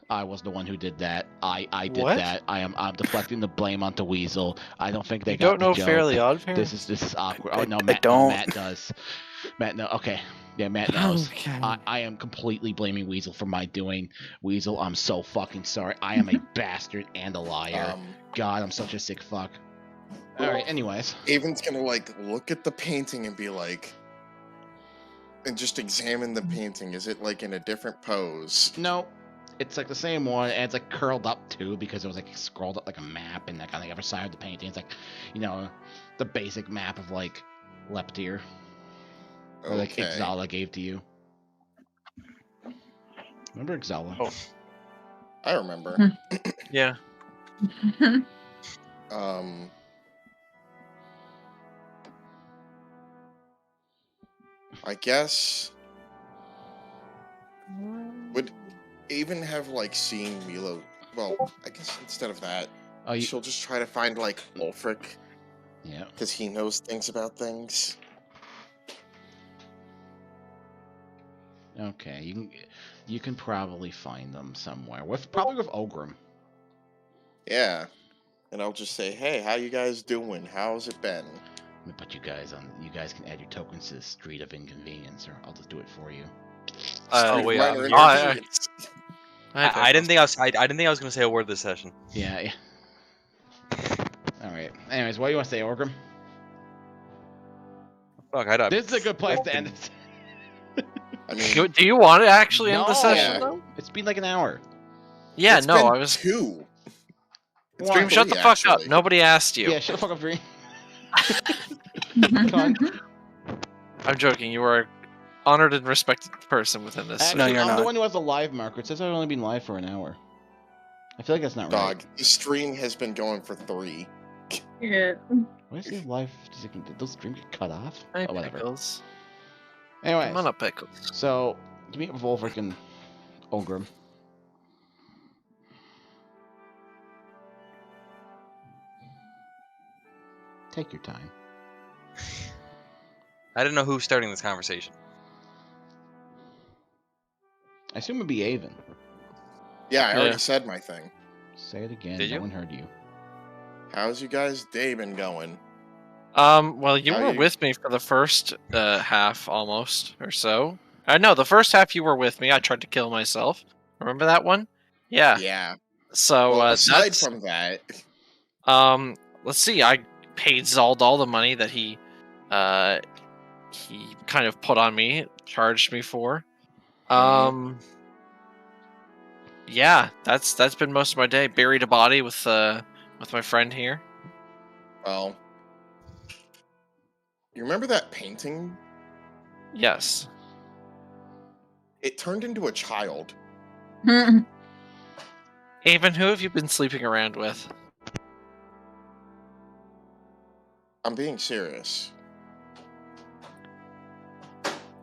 I was the one who did that. I did What? that. I'm deflecting the blame onto Weasel. I don't think they You got don't the know joke. Fairly Odd Parents? This is awkward. Oh I- no, I Matt. No, don't. Matt does. Matt, no. Okay. Yeah, Matt knows. Okay. I am completely blaming Weasel for my doing. Weasel, I'm so fucking sorry. I am a bastard and a liar. God, I'm such a sick fuck. All right. Anyways. Avon's gonna like look at the painting and be like, and just examine the painting. Is it like in a different pose? No, it's like the same one, and it's like curled up too because it was like scrolled up like a map, and like on the other side of the painting, it's like, you know, the basic map of like Leptir, or like Okay. Ixala gave to you. Remember Ixala? Oh. I remember. Yeah. I guess would Avon have like seen Milo? Well, I guess instead of that, Oh, you, she'll just try to find like Ulfric yeah. because he knows things about things. Okay, you can probably find them somewhere. Probably with Ogrim. Yeah, and I'll just say, "Hey, how you guys doing? How's it been?" Let me put you guys on. You guys can add your tokens to the Street of Inconvenience, or I'll just do it for you. Uh, wait, Minor I'm here. inconvenience. I didn't think I was. I didn't think I was gonna say a word this session. Yeah. All right. Anyways, what do you want to say, Orgrim? Fuck, I don't. This is a good place to end it. I mean, Do you want to actually end the No. session Yeah. though? It's been like an hour. Yeah, it's no, been I was. 2. It's Why? been Dream, shut the 3, fuck up. actually. Nobody asked you. Yeah, shut the fuck up, Dream. Cunt. I'm joking. You are an honored and respected person within this. Actually, No, you're I'm the not. one who has the live marker. It says I've only been live for an hour. I feel like that's not right. Dog, the stream has been going for 3. Yeah. Why is it live? Did those streams get cut off? Hey, Oh, whatever. Pickles. Anyways, Come on up, Pickles. so give me a Volvik and Ogrim. Take your time. I didn't know who was starting this conversation. I assume it'd be Avon. Yeah, I Yeah. already said my thing. Say it again. Did no you? one heard you. How's you guys' day been going? Well, you How were you- with me for the first half, almost or so. I know the first half you were with me. I tried to kill myself. Remember that one? Yeah. Yeah. So Well, aside that's from that, let's see. I paid Zaldal the money that he kind of put on me, charged me for. Yeah, that's been most of my day. Buried a body with my friend here. well, you remember that painting? Yes. It turned into a child. Avon, who have you been sleeping around with? I'm being serious.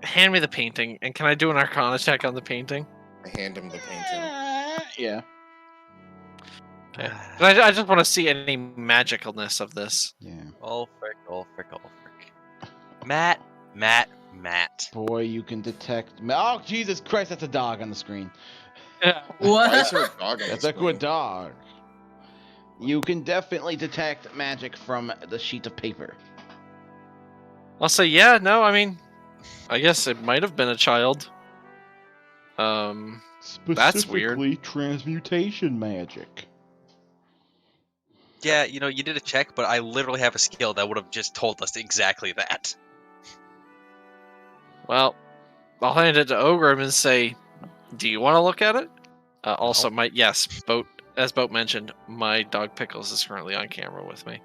Hand me the painting, and can I do an Arcana check on the painting? I hand him the painting. Yeah. Okay. But I just want to see any magicalness of this. Yeah. All frick, all frick, all frick. Matt. Boy, you can detect. Oh, Jesus Christ! That's a dog on the screen. Why is What? there a dog on That's the a good screen? dog. You can definitely detect magic from the sheet of paper. I'll say, yeah, no, I mean, I guess it might have been a child. That's weird. Specifically, transmutation magic. Yeah, you know, you did a check, but I literally have a skill that would have just told us exactly that. Well, I'll hand it to Ogrim and say, do you want to look at it? Also, as Boat mentioned, my dog Pickles is currently on camera with me.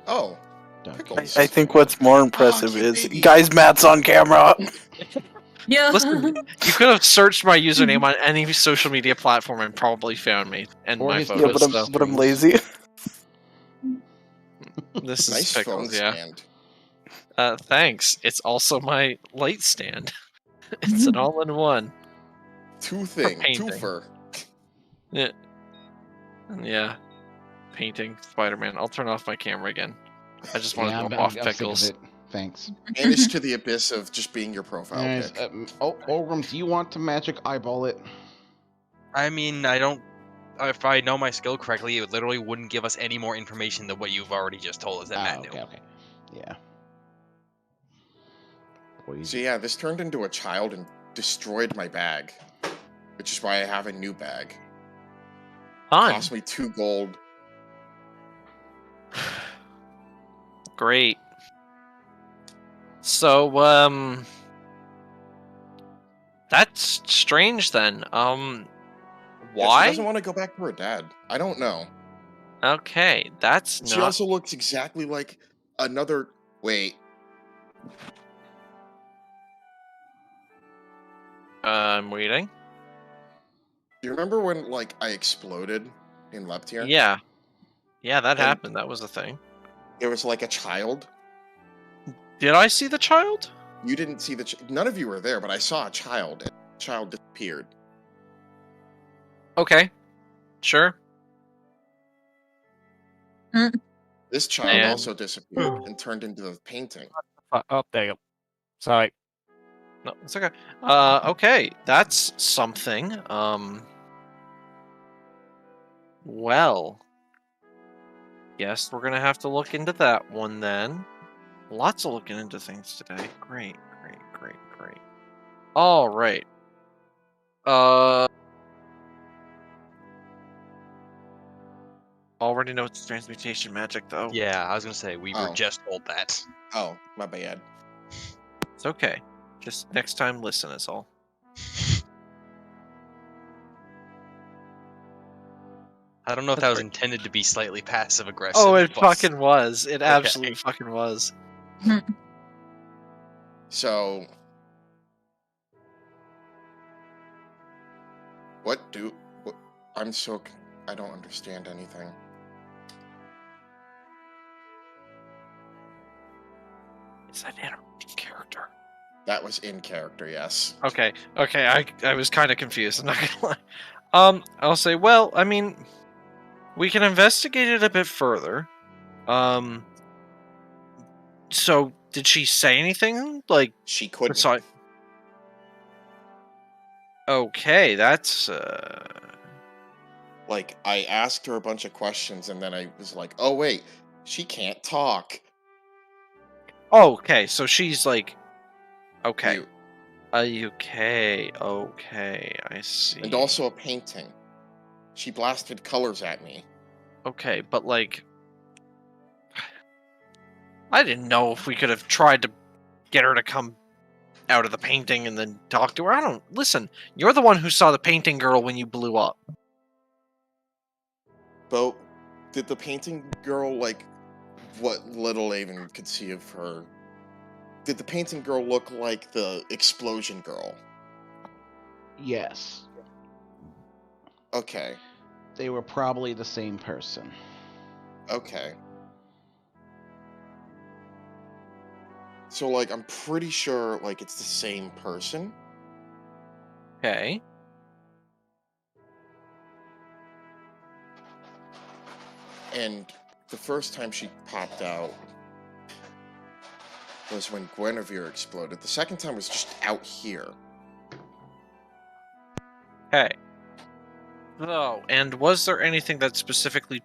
Oh, Dog. Pickles. I think what's more impressive cute is, baby. guys, Matt's on camera. Yeah. Listen, you could have searched my username on any social media platform and probably found me and Or my his- Yeah, photos. but so I'm lazy. this is Nice phone Pickles, yeah. stand. Thanks. It's also my light stand. It's an all-in-one. Two painting. twofer. Yeah. Painting Spider-Man. I'll turn off my camera again. I just want Yeah, to I'm, go I'm, off I'm sick of Pickles. it. Thanks. Vanish to the abyss of just being your profile Anyways, pic. Ogrim, do you want to magic eyeball it? I mean, I don't. If I know my skill correctly, it literally wouldn't give us any more information than what you've already just told us that Matt knew. Okay. Yeah. Poison. So yeah, this turned into a child and destroyed my bag. Which is why I have a new bag. Fun. Cost me 2 gold. Great. So, that's strange then. Yeah, she Why? doesn't want to go back to her dad. I don't know. Okay, that's She not. also looks exactly like another. Wait, I'm waiting. you remember when like I exploded in Leptir? Yeah. Yeah, that And- happened. That was a thing. It was like a child. Did I see the child? You didn't see the. None of you were there, but I saw a child. And the child disappeared. Okay. Sure. This child And- also disappeared and turned into the painting. Oh, there you go. Sorry. No, it's okay. Okay, that's something. Well, guess we're gonna have to look into that one then. Lots of looking into things today. Great. All right. Already know it's transmutation magic, though. Yeah, I was gonna say we were Oh. just told that. Oh, my bad. It's okay. Just next time, listen. Is all. I don't know if That's that was right. intended to be slightly passive aggressive. Oh, it but- fucking was. It Okay. absolutely fucking was. So, I'm so, I don't understand anything. Is that in character? That was in character, yes. Okay. I was kind of confused. I'm not gonna lie. I'll say. Well, I mean, we can investigate it a bit further. So did she say anything? Like, She couldn't. besides? Okay, that's Like, I asked her a bunch of questions, and then I was like, oh, wait, she can't talk. Oh, okay, so she's like, okay, Mute. okay, I see. And also a painting. She blasted colors at me. Okay, but like, I didn't know if we could have tried to get her to come out of the painting and then talk to her. I don't listen. You're the one who saw the painting girl when you blew up. But did the painting girl, like, what little I even could see of her, did the painting girl look like the explosion girl? Yes, Okay, they were probably the same person. okay. So, like, I'm pretty sure, like, it's the same person. Okay. And the first time she popped out was when Guinevere exploded. The second time was just out here. Okay. Oh, and was there anything that specifically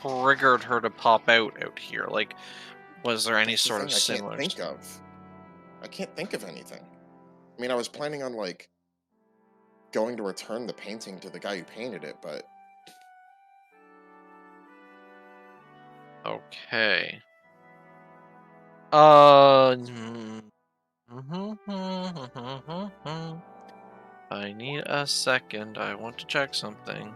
triggered her to pop out here? Like, was there any That's the sort of thing similar? I can't think of. I can't think of anything. I mean, I was planning on, like, going to return the painting to the guy who painted it, but Okay. I need a second. I want to check something.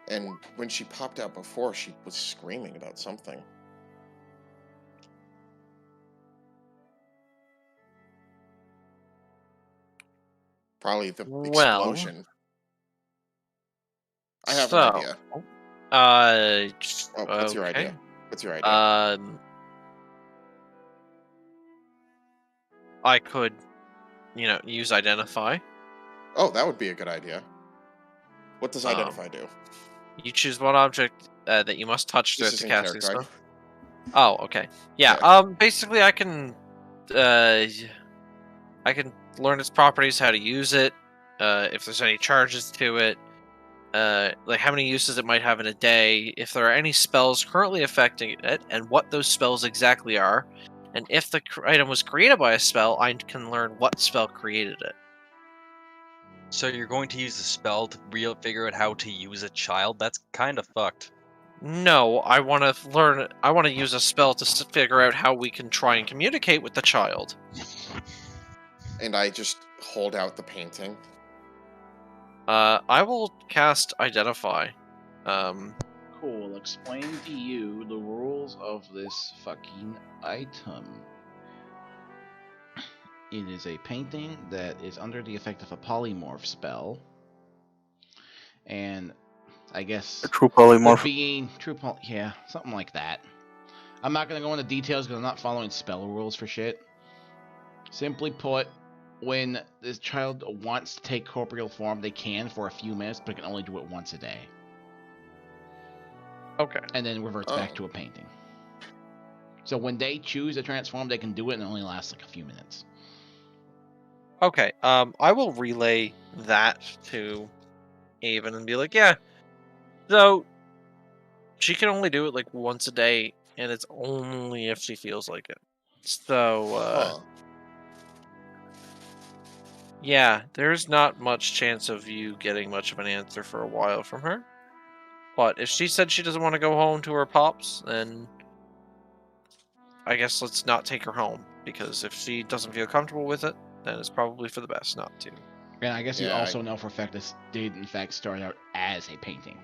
and when she popped out before, she was screaming about something. Probably the Well, explosion. I have so, an idea. Oh, what's your okay. idea? What's your idea? I could, use identify. Oh, that would be a good idea. What does um, identify do? You choose one object that you must touch This throughout is the in casting character. spell. Oh, okay. Yeah. Yeah. Basically, I can learn its properties, how to use it, if there's any charges to it, like how many uses it might have in a day, if there are any spells currently affecting it, and what those spells exactly are, and if the item was created by a spell, I can learn what spell created it. So you're going to use a spell to figure out how to use a child? That's kind of fucked. No, I want to learn. I want to use a spell to figure out how we can try and communicate with the child. And I just hold out the painting. I will cast Identify. Cool. Explain to you the rules of this fucking item. It is a painting that is under the effect of a polymorph spell. And I guess A true polymorph. yeah, something like that. I'm not gonna go into details because I'm not following spell rules for shit. Simply put, when this child wants to take corporeal form, they can for a few minutes, but can only do it once a day. Okay. And then reverts back to a painting. So when they choose to transform, they can do it and it only lasts like a few minutes. Okay. I will relay that to Avon and be like, yeah. So she can only do it like once a day, and it's only if she feels like it. So, Huh. Yeah, there's not much chance of you getting much of an answer for a while from her. But if she said she doesn't want to go home to her pops, then I guess let's not take her home. Because if she doesn't feel comfortable with it, then it's probably for the best not to. And I guess you Yeah, also know for a fact this did in fact start out as a painting.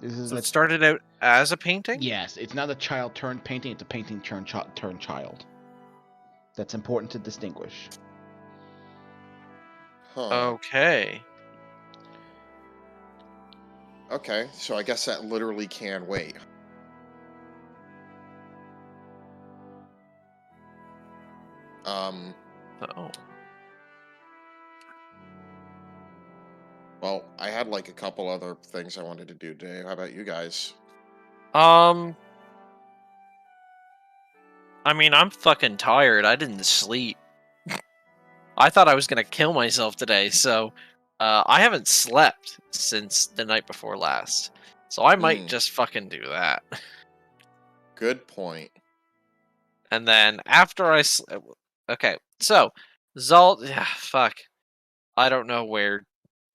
This is So it started out as a painting? yes, it's not a child turned painting, it's a painting turned child. That's important to distinguish. Huh. Okay. Okay, so I guess that literally can wait. Oh. Well, I had like a couple other things I wanted to do today. How about you guys? I mean, I'm fucking tired. I didn't sleep. I thought I was gonna kill myself today, so I haven't slept since the night before last. So I might just fucking do that. Good point. And then after okay, so Zalt, yeah, fuck. I don't know where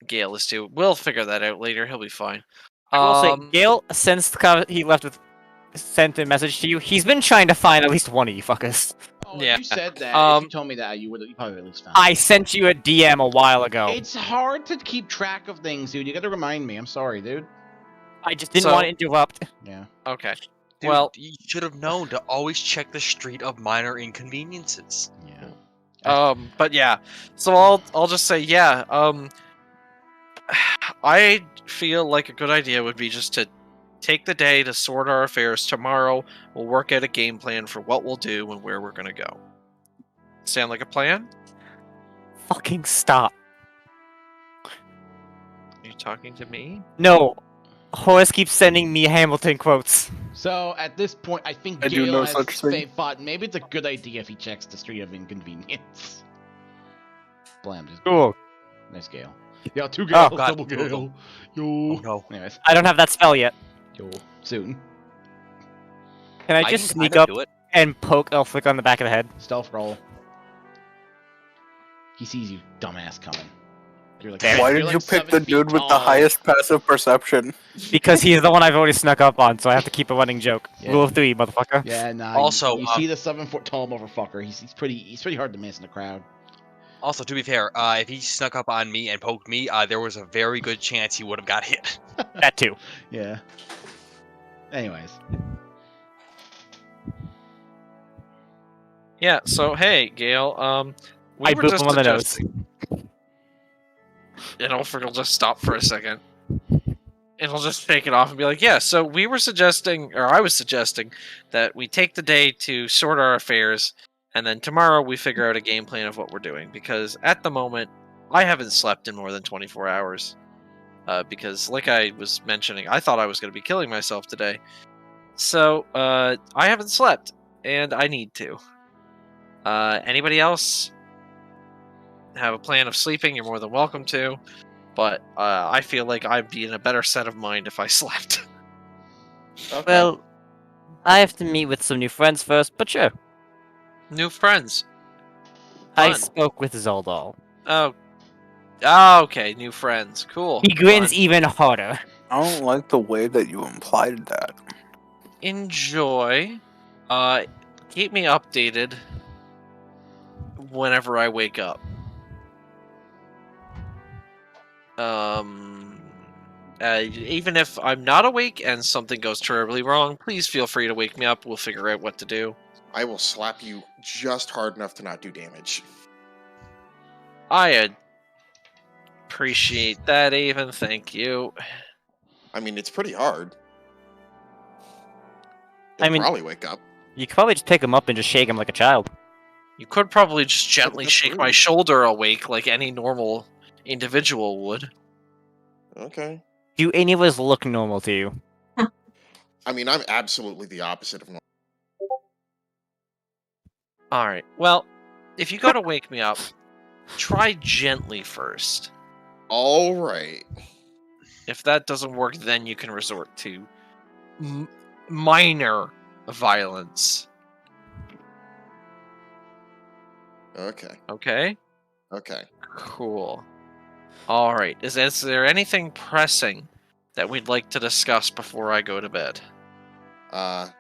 Gale is to. We'll figure that out later. He'll be fine. I will say, Gale, since he left with sent a message to you, he's been trying to find at least one of you fuckers. Oh, Yeah, if you said that, if you told me that, you probably at least found I it. sent you a DM a while ago. It's hard to keep track of things, dude. You gotta remind me. I'm sorry, dude. I just didn't want to interrupt. Yeah. Okay. Dude, Well, you should have known to always check the street of minor inconveniences. Yeah. but yeah. So I'll just say yeah. I feel like a good idea would be just to take the day to sort our affairs. Tomorrow we'll work out a game plan for what we'll do and where we're gonna go. Sound like a plan? Fucking stop. Are you talking to me? No. Horace keeps sending me Hamilton quotes. So at this point, I think I do Gale no has such thing. thought maybe it's a good idea if he checks the street of inconvenience. Blam. Just Cool. nice Gale. Yo, two Gale, God. double Gale. Yo. Oh no. Anyways, I don't have that spell yet. yo, soon. Can I I just can sneak kinda up do it. and poke Elfric on the back of the head? Stealth roll. He sees you, dumbass, coming. You're like, Why you're did like you pick 7 the feet dude with the tall. highest passive perception? Because he's the one I've already snuck up on, so I have to keep a running joke. Yeah. Rule of 3, motherfucker. Yeah, nah. Also, you see the 7-foot tall motherfucker. He's pretty hard to miss in the crowd. Also, to be fair, if he snuck up on me and poked me, there was a very good chance he would have got hit. That too. Yeah. Anyways. Yeah. So hey, Gale. We I were boop just him on the nose. suggesting- And Ulfric will just stop for a second. And he'll just take it off and be like, yeah, so we were suggesting, or I was suggesting, that we take the day to sort our affairs, and then tomorrow we figure out a game plan of what we're doing. Because at the moment, I haven't slept in more than 24 hours. Because, like I was mentioning, I thought I was going to be killing myself today. So, I haven't slept, and I need to. Anybody else have a plan of sleeping? You're more than welcome to. But I feel like I'd be in a better set of mind if I slept. Okay. Well, I have to meet with some new friends first, but sure. New friends. I Fun. spoke with Zaldal. Oh, okay. New friends. Cool. He grins Fun. even harder. I don't like the way that you implied that. Enjoy. Keep me updated whenever I wake up. Even if I'm not awake and something goes terribly wrong, please feel free to wake me up. We'll figure out what to do. I will slap you just hard enough to not do damage. I appreciate that, Avon. Thank you. I mean, it's pretty hard. I You'll mean- probably wake up. You could probably just pick him up and just shake him like a child. You could probably just gently that's shake my rude. shoulder awake like any normal individual would. Okay. Do any of us look normal to you? I mean, I'm absolutely the opposite of normal. Alright, well, if you gotta wake me up, try gently first. All right. If that doesn't work, then you can resort to minor violence. Okay. Okay. Okay. Cool. All right. Is there anything pressing that we'd like to discuss before I go to bed? Well,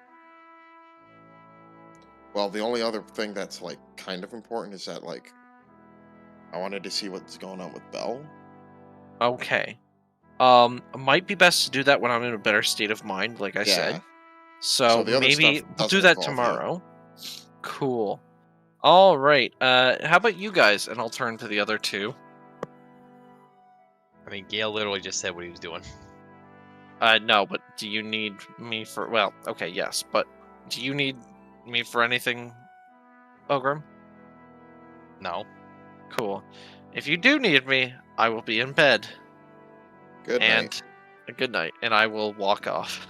the only other thing that's like kind of important is that like I wanted to see what's going on with Belle. Okay. Might be best to do that when I'm in a better state of mind, like I said. So the other maybe stuff we'll do doesn't that involve you. tomorrow. Cool. All right. How about you guys? And I'll turn to the other two. I mean, Gale literally just said what he was doing. No, but do you need me for? Well, okay, yes, but do you need me for anything, Ogrim? No. Cool. If you do need me, I will be in bed. Good and night. a good night, and I will walk off.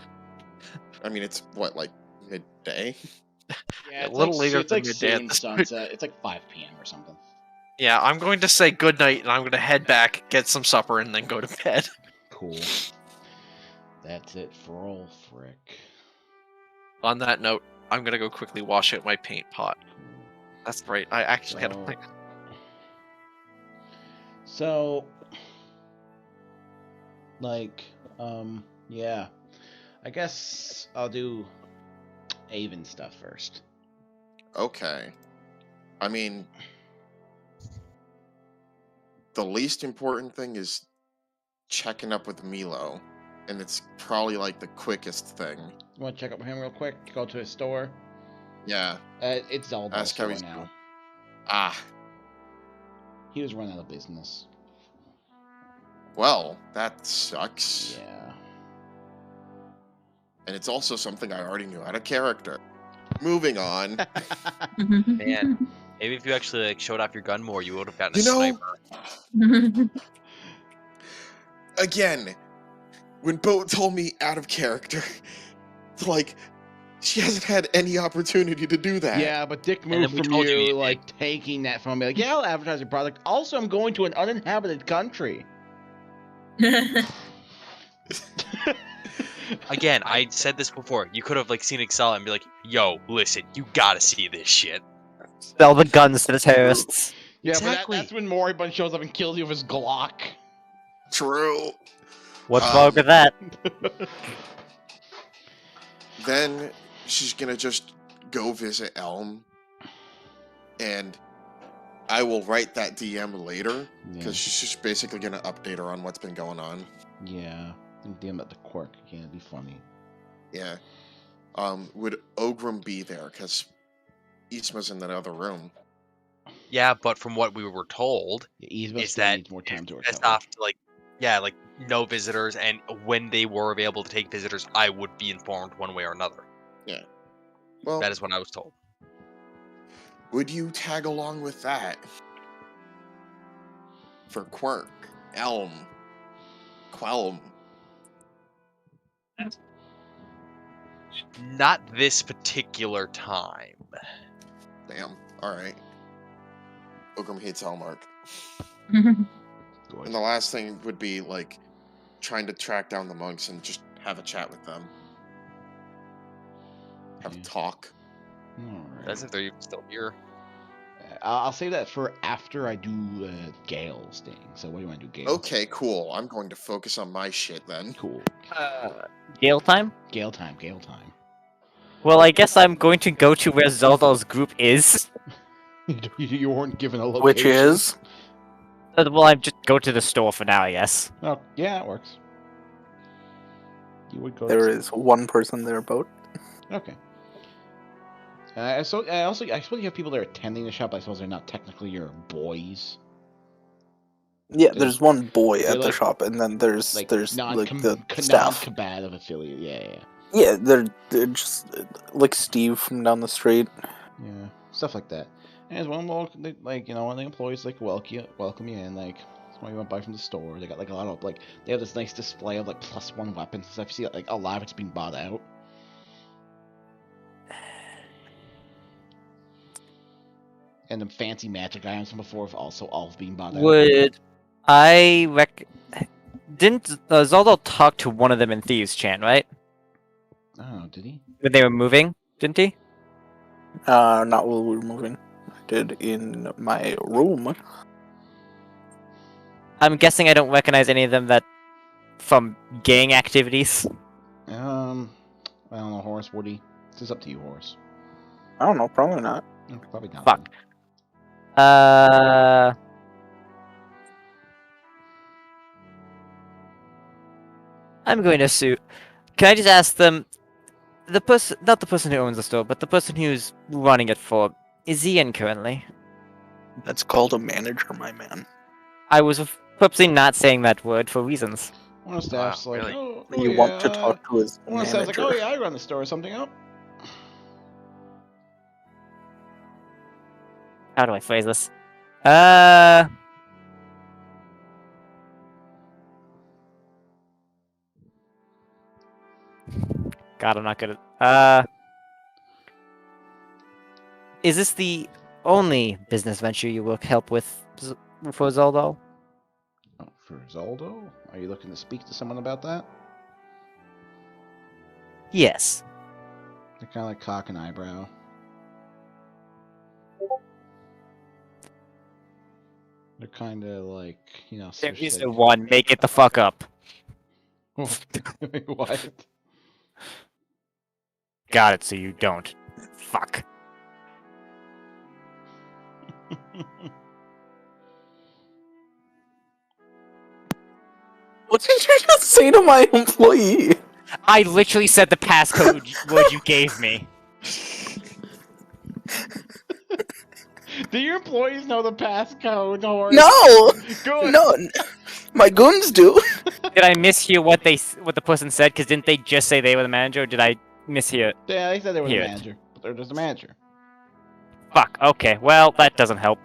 I mean, it's what, like midday? Yeah, A little later it's than like midday at soon this point. sunset. It's like 5 p.m. or something. Yeah, I'm going to say good night, and I'm going to head back, get some supper, and then go to bed. Cool. That's it for all frick. On that note, I'm going to go quickly wash out my paint pot. Cool. That's right. I actually had a So- plan. So, like, yeah. I guess I'll do Avon stuff first. Okay. I mean, the least important thing is checking up with Milo, and it's probably like the quickest thing. You want to check up with him real quick? Go to his store. Yeah. It's Zaldals Ask how store he's now. doing. Ah. He was run out of business. Well, that sucks. Yeah. And it's also something I already knew out of character. Moving on. Man. Maybe if you actually like showed off your gun more, you would have gotten a You know, sniper. again, when Bo told me out of character, like, she hasn't had any opportunity to do that. Yeah, but Dick then moved we from told you you, you like, taking that from me. Like, yeah, I'll advertise your product. Also, I'm going to an uninhabited country. Again, I said this before. You could have like seen Excel and be like, "Yo, listen, you gotta see this shit." Sell the guns to the terrorists. Yeah, Exactly. but that's when Moribund shows up and kills you with his Glock. True. What's wrong with that? Then she's gonna just go visit Elm, and I will write that DM later, because she's just basically gonna update her on what's been going on. Yeah. DM at the quirk again, it'd be funny. Yeah. Would Ogrim be there? Because Isma's in that other room. Yeah, but from what we were told, Yeah, Yzma is still that needs more time to pissed recover. off to like, yeah, like no visitors, and when they were available to take visitors, I would be informed one way or another. Well, That is what I was told. would you tag along with that? For Quirk, Elm, Quelm. Not this particular time. Damn. Alright. Ogrim hates Hellmark. Good. And the last thing would be, like, trying to track down the monks and just have a chat with them. Have a Okay. talk. Alright. As if they're even still here. I'll save that for after I do Gale's thing. So what do you want to do, Gale? Okay, cool. I'm going to focus on my shit then. Cool. Gale time? Gale time, Gale time. Well, I guess I'm going to go to where Zaldal's group is. You weren't given a location. Which is? Well, I just go to the store for now, I guess. Oh, yeah, it works. You would go. There is one person there, boat. Okay. I suppose you have people that are attending the shop. I suppose they're not technically your boys. Yeah, there's one boy They're at the like- shop, and then there's like the staff. Non-combative affiliate. Yeah. Yeah, they're just like Steve from down the street. Yeah, stuff like that. And as well, when the employees welcome you in, like, what you want to buy from the store. They got like a lot of they have this nice display of like +1 weapons and stuff. You see like a lot of it's being bought out. And the fancy magic items from before have also all been bought out. Would didn't Zaldal talk to one of them in Thieves' Chant, right? Oh, did he? When they were moving, didn't he? Not while we were moving. conducted in my room. I'm guessing I don't recognize any of them that from gang activities. I don't know, Horace. Woody, this is up to you, Horace. I don't know, probably not. Probably not. Fuck. I'm going to sue. Can I just ask them, the person, not the person who owns the store, but the person who's running it for, is he in currently? That's called a manager, my man. I was purposely not saying that word for reasons. One of the staff's Wow, like, really? oh, You yeah. want to talk to his One of the manager. staff's like, oh yeah, I run the store or something up. How do I phrase this? God, I'm not good at. Is this the only business venture you will help with for Zoldal? Oh, for Zaldo? Are you looking to speak to someone about that? Yes. They kind of like cock an eyebrow. They're kind of like, you know, There switch is like... the one. Make it the fuck up. What? Got it, so you don't. Fuck. What did you just say to my employee? I literally said the passcode word you gave me. Do your employees know the passcode, Horace? No! Good. No! My goons do. Did I mishear what the person said? Because didn't they just say they were the manager, or did I mishear it? Yeah, they said they were the Here. manager, but they're just the manager. Fuck, okay, well, that doesn't help.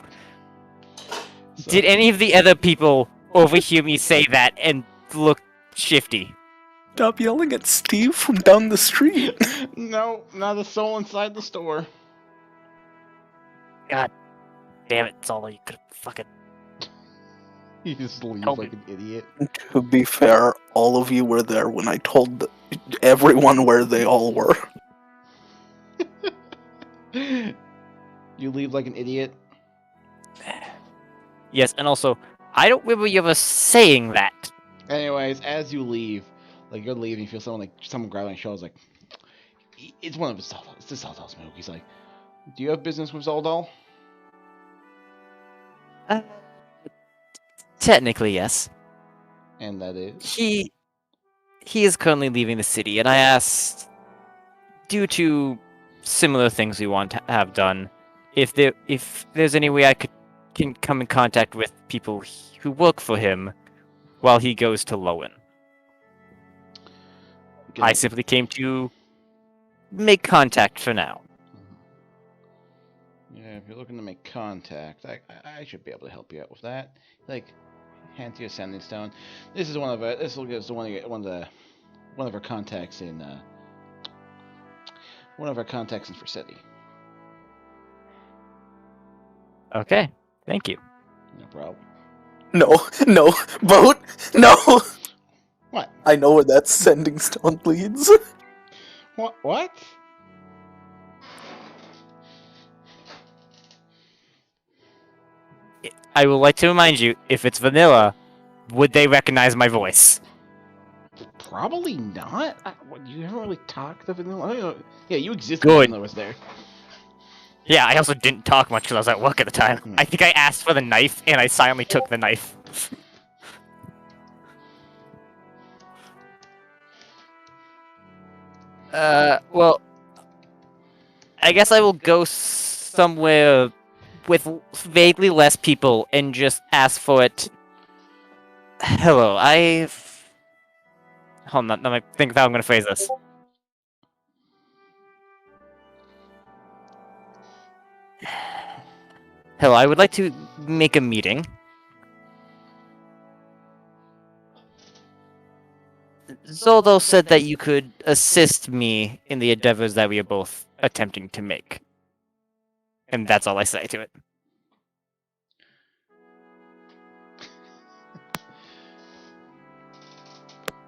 So- Did any of the other people overhear me say that and look shifty? Stop yelling at Steve from down the street. No, not a soul inside the store. God damn it, Zolo, you could fucking... You just leave Help like an idiot. To be fair, all of you were there when I told everyone where they all were. You leave like an idiot. Yes, and also, I don't remember you ever saying that. Anyways, as you leave, like you're leaving, you feel someone grabbing your shoulders, like it's one of his Zaldals. It's the Zaldal smoke. He's like, "Do you have business with Zaldal?" Technically, yes. And that is. He is currently leaving the city, and I asked, due to similar things we want to have done, if there's any way I can come in contact with people who work for him while he goes to Lowen. I simply came to make contact for now. Yeah, if you're looking to make contact, I should be able to help you out with that. Like, hand to your sending stone. This is one of our. This will give us one of our contacts in. One of our contacts in Forsetti. Okay, thank you. No problem. No, boat, no! What? I know where that sending stone leads. What? I would like to remind you, if it's vanilla, would they recognize my voice? Probably not. You haven't really talked to Vanilla. I don't know. Yeah, you existed Good. when Vanilla was there. Yeah, I also didn't talk much because I was at work at the time. I think I asked for the knife, and I silently took the knife. Well, I guess I will go somewhere with vaguely less people and just ask for it. Hello, Hold on, let me think of how I'm gonna phrase this. Hello, I would like to make a meeting. Zoldo said that you could assist me in the endeavors that we are both attempting to make. And that's all I say to it.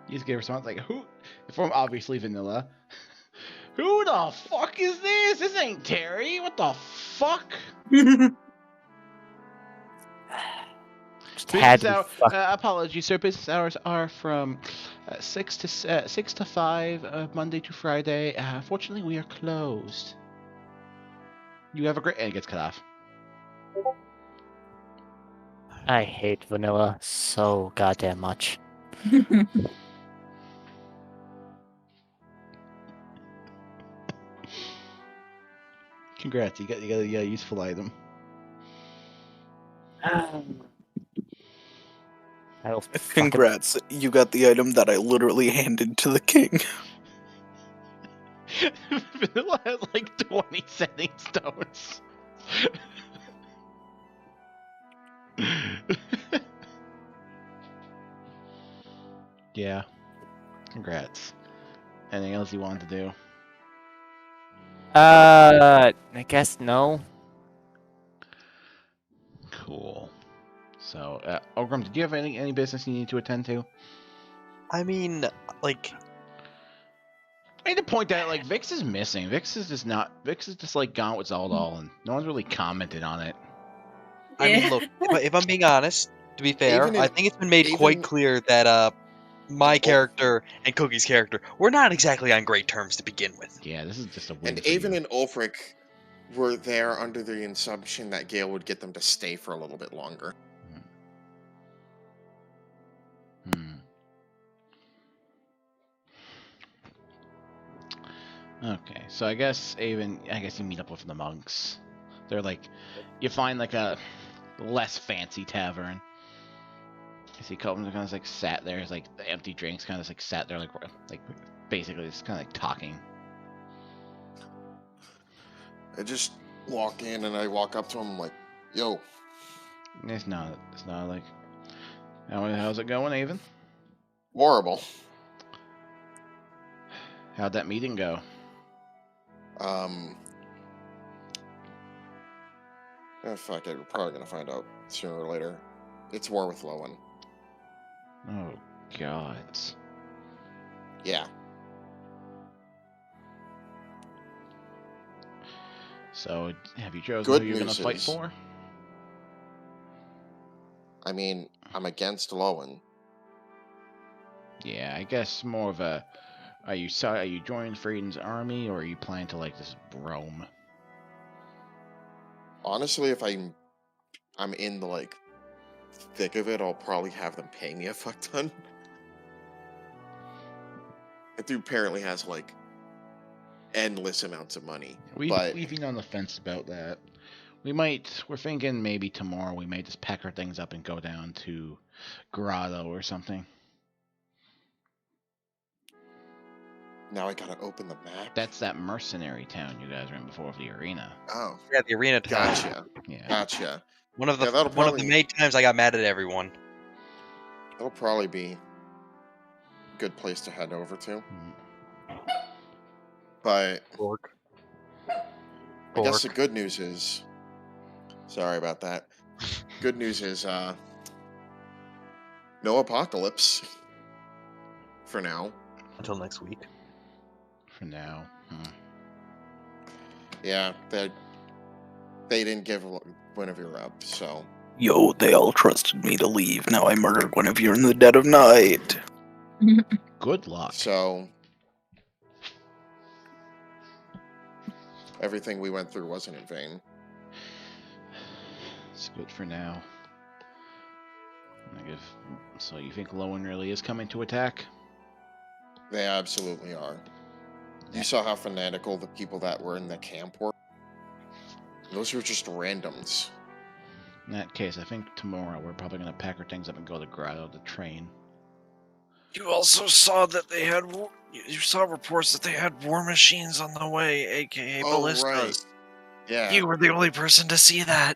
You just gave her something like, who? From obviously Vanilla. Who the fuck is this? This ain't Terry. What the fuck? Just had Business to hour. fuck. Apologies, sir. Business hours are from 6 to 5, Monday to Friday. Fortunately, we are closed. You have a great. And it gets cut off. I hate vanilla so goddamn much. Congrats, you got a useful item. I'll fucking- Congrats, you got the item that I literally handed to the king. Vanilla has like 20 setting stones. Yeah. Congrats. Anything else you wanted to do? I guess no. Cool. So, Ogrim, did you have any business you need to attend to? I mean, like, I need to point out, like, Vix is missing. Vix is just like gone with Zaldal, and no one's really commented on it. I mean, look, if I'm being honest, to be fair, Even in- I think it's been made quite even- clear that my Oh. character and Cookie's character were not exactly on great terms to begin with. Yeah, this is just a win And for Avon you. and Ulfric were there under the assumption that Gale would get them to stay for a little bit longer. Hmm. Okay, so I guess Avon, you meet up with the monks. They're like, you find like a less fancy tavern. You see Copeland kind of like sat there, it's like the empty drinks kind of like sat there like basically just kind of like talking. I just walk in and I walk up to him like, yo, It's not like, how's it going, Avon? horrible. How'd that meeting go? Fuck it, we're probably gonna find out sooner or later. It's war with Lowen. Oh, God. Yeah. So, have you chosen Good who you're gonna news fight is- for? I mean, I'm against Lowen. Yeah, I guess more of a. Are you joining Freedom's army, or are you planning to like just roam? Honestly, if I'm in the like thick of it, I'll probably have them pay me a fuck ton. That dude apparently has like endless amounts of money. We've been on the fence about that. We're thinking maybe tomorrow we may just pack our things up and go down to Grotto or something. Now I gotta open the map. That's that mercenary town you guys were in before the arena. Oh, Yeah, the arena town. gotcha, Yeah. gotcha. One of the Yeah, that'll one of the probably- many times I got mad at everyone. That'll probably be a good place to head over to. But Pork. I guess the good news is, sorry about that. Good news is, no apocalypse for now. Until next week. For now. Yeah, they didn't give Guinevere up, so Yo, they all trusted me to leave. Now I murdered Guinevere in the dead of night. Good luck. so everything we went through wasn't in vain. It's good for now. So you think Lowen really is coming to attack? They absolutely are. You saw how fanatical the people that were in the camp were? Those were just randoms. In that case, I think tomorrow we're probably going to pack our things up and go to Grotto to train. You also saw that they had. You saw reports that they had war machines on the way, aka Oh, ballistas. right. Yeah. You were the only person to see that.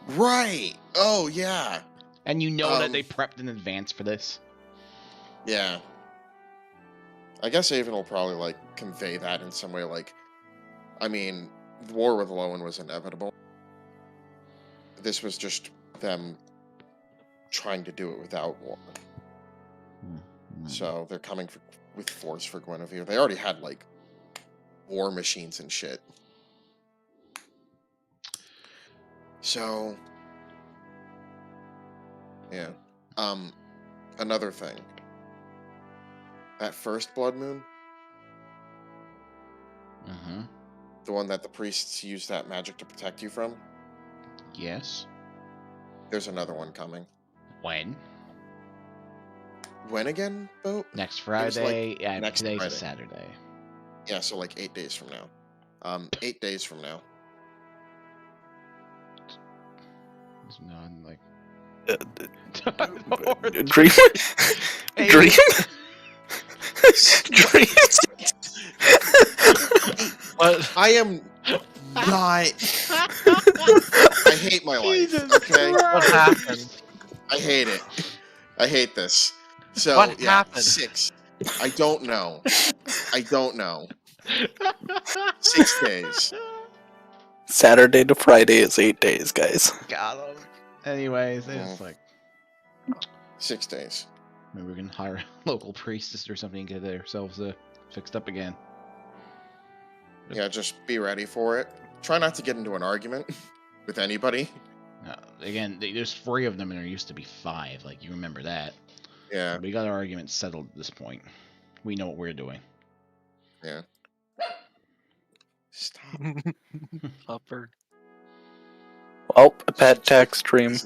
Right. Oh, yeah. And you know that Um, they prepped in advance for this? Yeah. I guess Avon will probably, like, convey that in some way, like, I mean, the war with Lowen was inevitable. This was just them trying to do it without war. So they're coming with force for Guinevere. They already had, like, war machines and shit. So, yeah. Another thing. That first blood moon, Mm-hmm. the one that the priests used that magic to protect you from, Yes. there's another one coming. When? When again, Boat? Next was, like, Friday. Yeah, next today's a Friday. Saturday. Yeah, so like 8 days from now. 8 days from now. No, I'm like. Dream. Hey. Dream. Dream. What? I am not. I hate my life. Jesus Okay, What happened? I hate it. I hate this. So What yeah, happened? 6. I don't know. I don't know. 6 days. Saturday to Friday is 8 days, guys. Got him. Anyways, Mm. it's like 6 days. maybe we can hire a local priestess or something and get ourselves fixed up again. Yeah, just be ready for it. Try not to get into an argument with anybody. Again, there's 3 of them and there used to be 5. Like, you remember that. Yeah, We got our argument settled at this point. We know what we're doing. yeah. Stop. Upper. Well, a pet tax stream.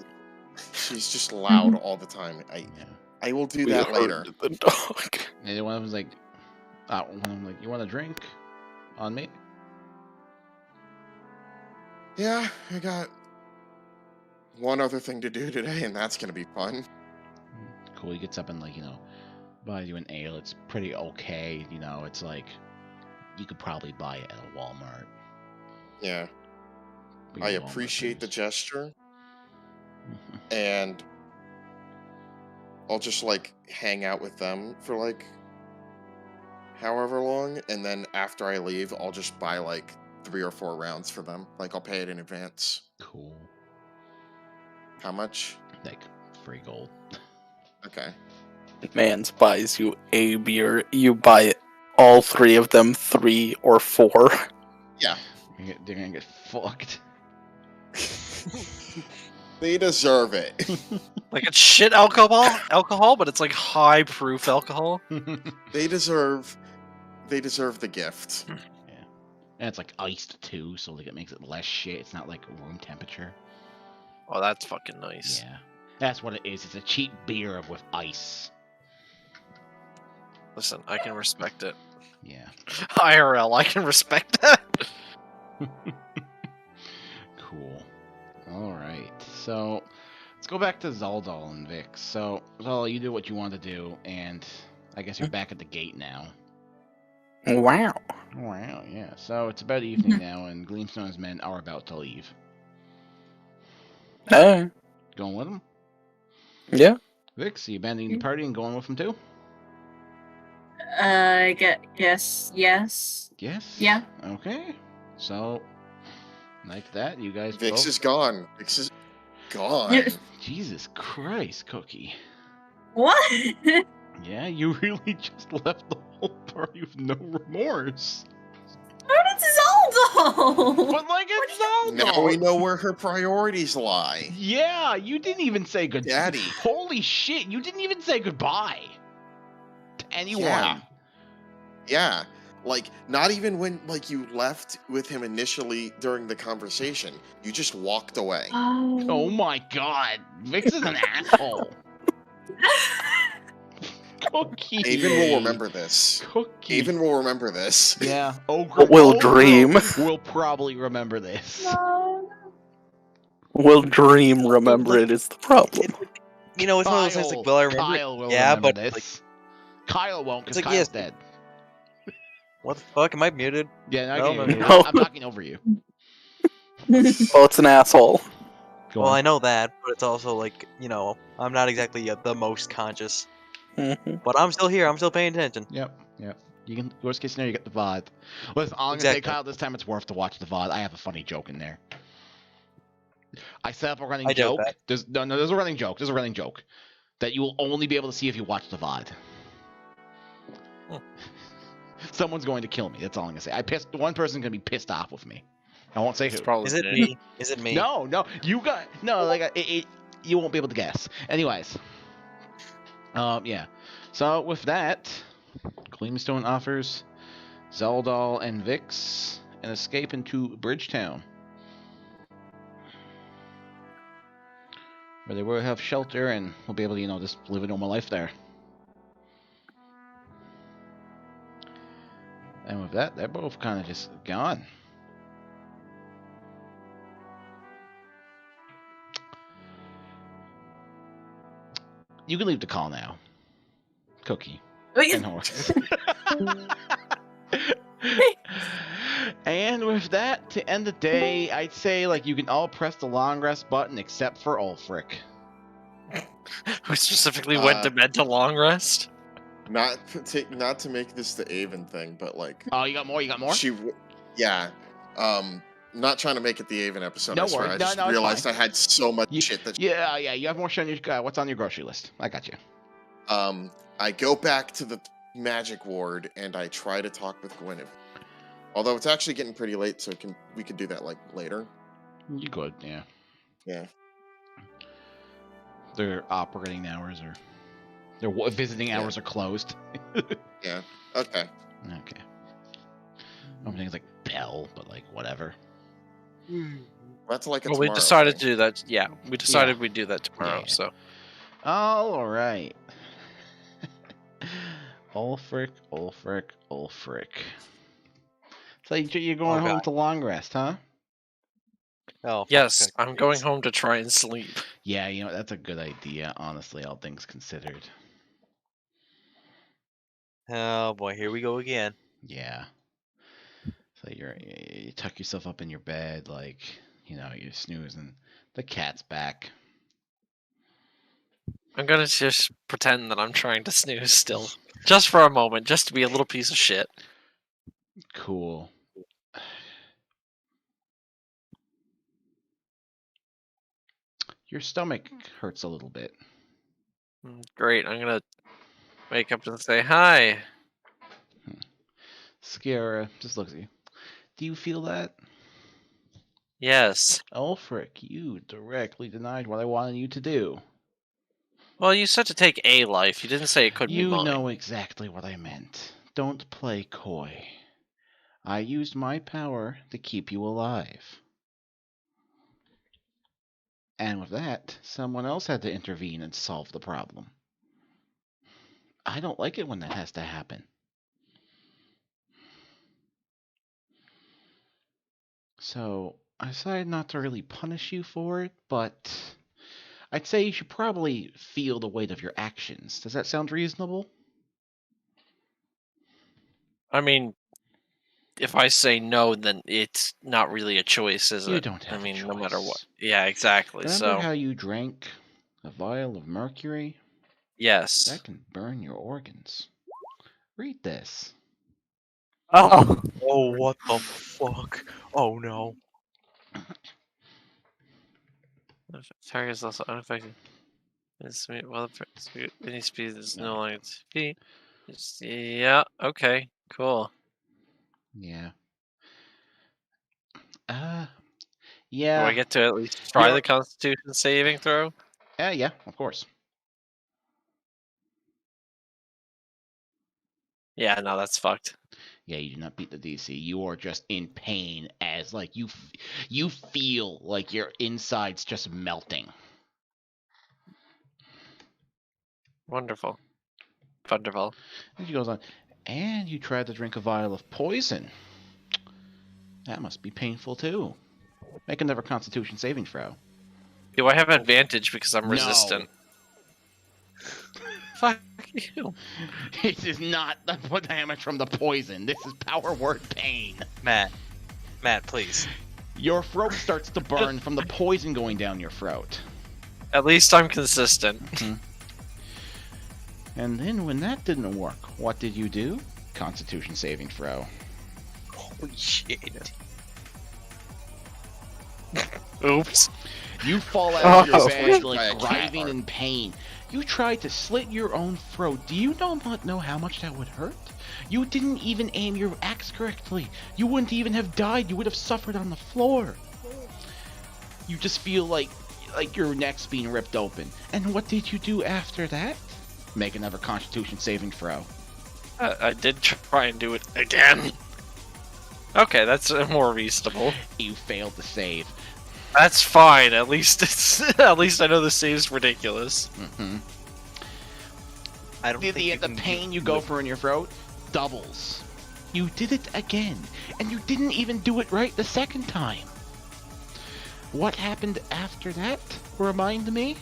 She's just loud all the time. Yeah. I will do We that heard later. the dog. And one of them was like, one of them like, you want a drink? On me? Yeah, I got one other thing to do today, and that's gonna be fun. Cool. He gets up and, like, buys you an ale. It's pretty okay. It's like, you could probably buy it at a Walmart. Yeah, Big I Walmart appreciate the price. gesture, Mhm. and I'll just like hang out with them for like however long, and then after I leave, I'll just buy like 3 or 4 rounds for them. Like I'll pay it in advance. Cool. How much? Like, free gold. Okay. Mans buys you a beer. You buy all 3 of them, 3 or 4. They're gonna get fucked. They deserve it. Like it's shit alcohol, but it's like high proof alcohol. They deserve the gift. Yeah. And it's like iced too, so like it makes it less shit. It's not like room temperature. Oh, that's fucking nice. Yeah. That's what it is. It's a cheap beer with ice. Listen, I can respect it. Yeah. IRL, I can respect that. Cool. Alright. So let's go back to Zaldal and Vix. So Zaldal, you do what you want to do, and I guess you're back at the gate now. Wow. Wow, yeah. So it's about evening now, and Gleamstone's men are about to leave. Hey. Going with them? Yeah. Vix, are you abandoning the party and going with them too? Yes. Yes. Yes? Yeah. Okay. So, like that, you guys Vix both... is gone. Vix is gone. Yeah. Jesus Christ, Cookie. What? Yeah, you really just left the whole party with no remorse. What is Zaldo? But like it's Zaldal! Now we know where her priorities lie. Yeah, you didn't even say good... Daddy. Holy shit, you didn't even say goodbye to anyone. Yeah. Yeah. Like, not even when like you left with him initially during the conversation. You just walked away. Oh my god, Vix is an asshole. Cookie. Avon will remember this. Cookie. Avon will remember this. Yeah. We'll dream. We'll probably remember this. Will dream remember it is the problem. You know, it's one of those things like, well, I remember. Kyle will Yeah, remember but this. like, Kyle won't, because it's like, Kyle's yes. dead. what the fuck? Am I muted? Yeah, No, no, no. I'm talking over you. Oh, it's an asshole. Go Well, on. I know that, but it's also like, you know, I'm not exactly the most conscious. Mhm. But I'm still here. I'm still paying attention. Yep. You can, worst case scenario, you get the VOD. Listen, all I'm gonna say, Exactly. Kyle, this time it's worth to watch the VOD. I have a funny joke in there. I set up a running I doubt joke. that. There's a running joke. There's a running joke that you will only be able to see if you watch the VOD. Hmm. Someone's going to kill me. That's all I'm gonna say. One person's gonna be pissed off with me. I won't say It's who. probably Is it Jay. me? Is it me? No, you got no. Like you won't be able to guess. Anyways, yeah. So with that, Gleamstone offers Zaldal and Vix an escape into Bridgetown, where they will have shelter and will be able to, just live a normal life there. And with that, they're both kind of just gone. You can leave the call now, Cookie and Horse. And with that, to end the day, I'd say you can all press the long rest button except for Ulfric. Who specifically went to bed to long rest? Not to make this the Avon thing, but Oh, you got more? Yeah. Not trying to make it the Avon episode. No I swear. worries. I just No, it's realized fine. I had so much shit that. Yeah, you have more shit on your what's on your grocery list. I got you. I go back to the magic ward and I try to talk with Gwyneth. Although it's actually getting pretty late, so we could do that later. You good? Yeah. Yeah. Their operating hours are. Their visiting hours are closed. Yeah. Okay. Okay. I'm thinking like Bell, but whatever. That's a Well, we tomorrow decided thing. to do that. Yeah, we decided we'd do that tomorrow. Yeah. So All right. Ulfric. So you're going home to long rest, huh? Oh, fuck, yes, okay. I'm going home to try and sleep. Yeah, that's a good idea, honestly, all things considered. Oh boy, here we go again. Yeah. So you tuck yourself up in your bed, you're snoozing. The cat's back. I'm gonna just pretend that I'm trying to snooze still, just for a moment, just to be a little piece of shit. Cool. Your stomach hurts a little bit. Great, I'm gonna wake up and say hi. Sciara just looks at you. Do you feel that? Yes. Ulfric, you directly denied what I wanted you to do. Well, you said to take a life. You didn't say it could be You mine. know exactly what I meant. Don't play coy. I used my power to keep you alive. And with that, someone else had to intervene and solve the problem. I don't like it when that has to happen. So, I decided not to really punish you for it, but I'd say you should probably feel the weight of your actions. Does that sound reasonable? I mean, if I say no, then it's not really a choice, is it? You don't have I mean, a no matter what. choice. Yeah, exactly. Remember So, how you drank a vial of mercury? yes. That can burn your organs. Read this. Oh, Oh, what the fuck? Oh no. Target is also unaffected. Any speed is no longer speed. Yeah. Okay. Cool. Yeah. Do Yeah. I get to at least try You're- the Constitution saving throw? Yeah, of course. Yeah. No, that's fucked. Yeah, you do not beat the DC. You are just in pain as you feel like your insides just melting. Wonderful. Wonderful. And she goes on, and you tried to drink a vial of poison. That must be painful too. Make another Constitution saving throw. Do I have advantage because I'm resistant? Fuck you. This is not the damage from the poison. This is power word pain. Matt, please. Your throat starts to burn from the poison going down your throat. At least I'm consistent. And then when that didn't work, what did you do? Constitution saving throw. Holy shit. Oops. You fall out of your Oh, bed, by a cat writhing heart. in pain. You tried to slit your own throat. Do you not know how much that would hurt? You didn't even aim your axe correctly. You wouldn't even have died. You would have suffered on the floor. You just feel like your neck's being ripped open. And what did you do after that? Make another Constitution saving throw. I did try and do it again. Okay, that's more reasonable. You failed to save. That's fine. At least it's at least I know the save's ridiculous. Mm-hmm. I don't think you The can pain you go for in your throat doubles. You did it again, and you didn't even do it right the second time. What happened after that? Remind me.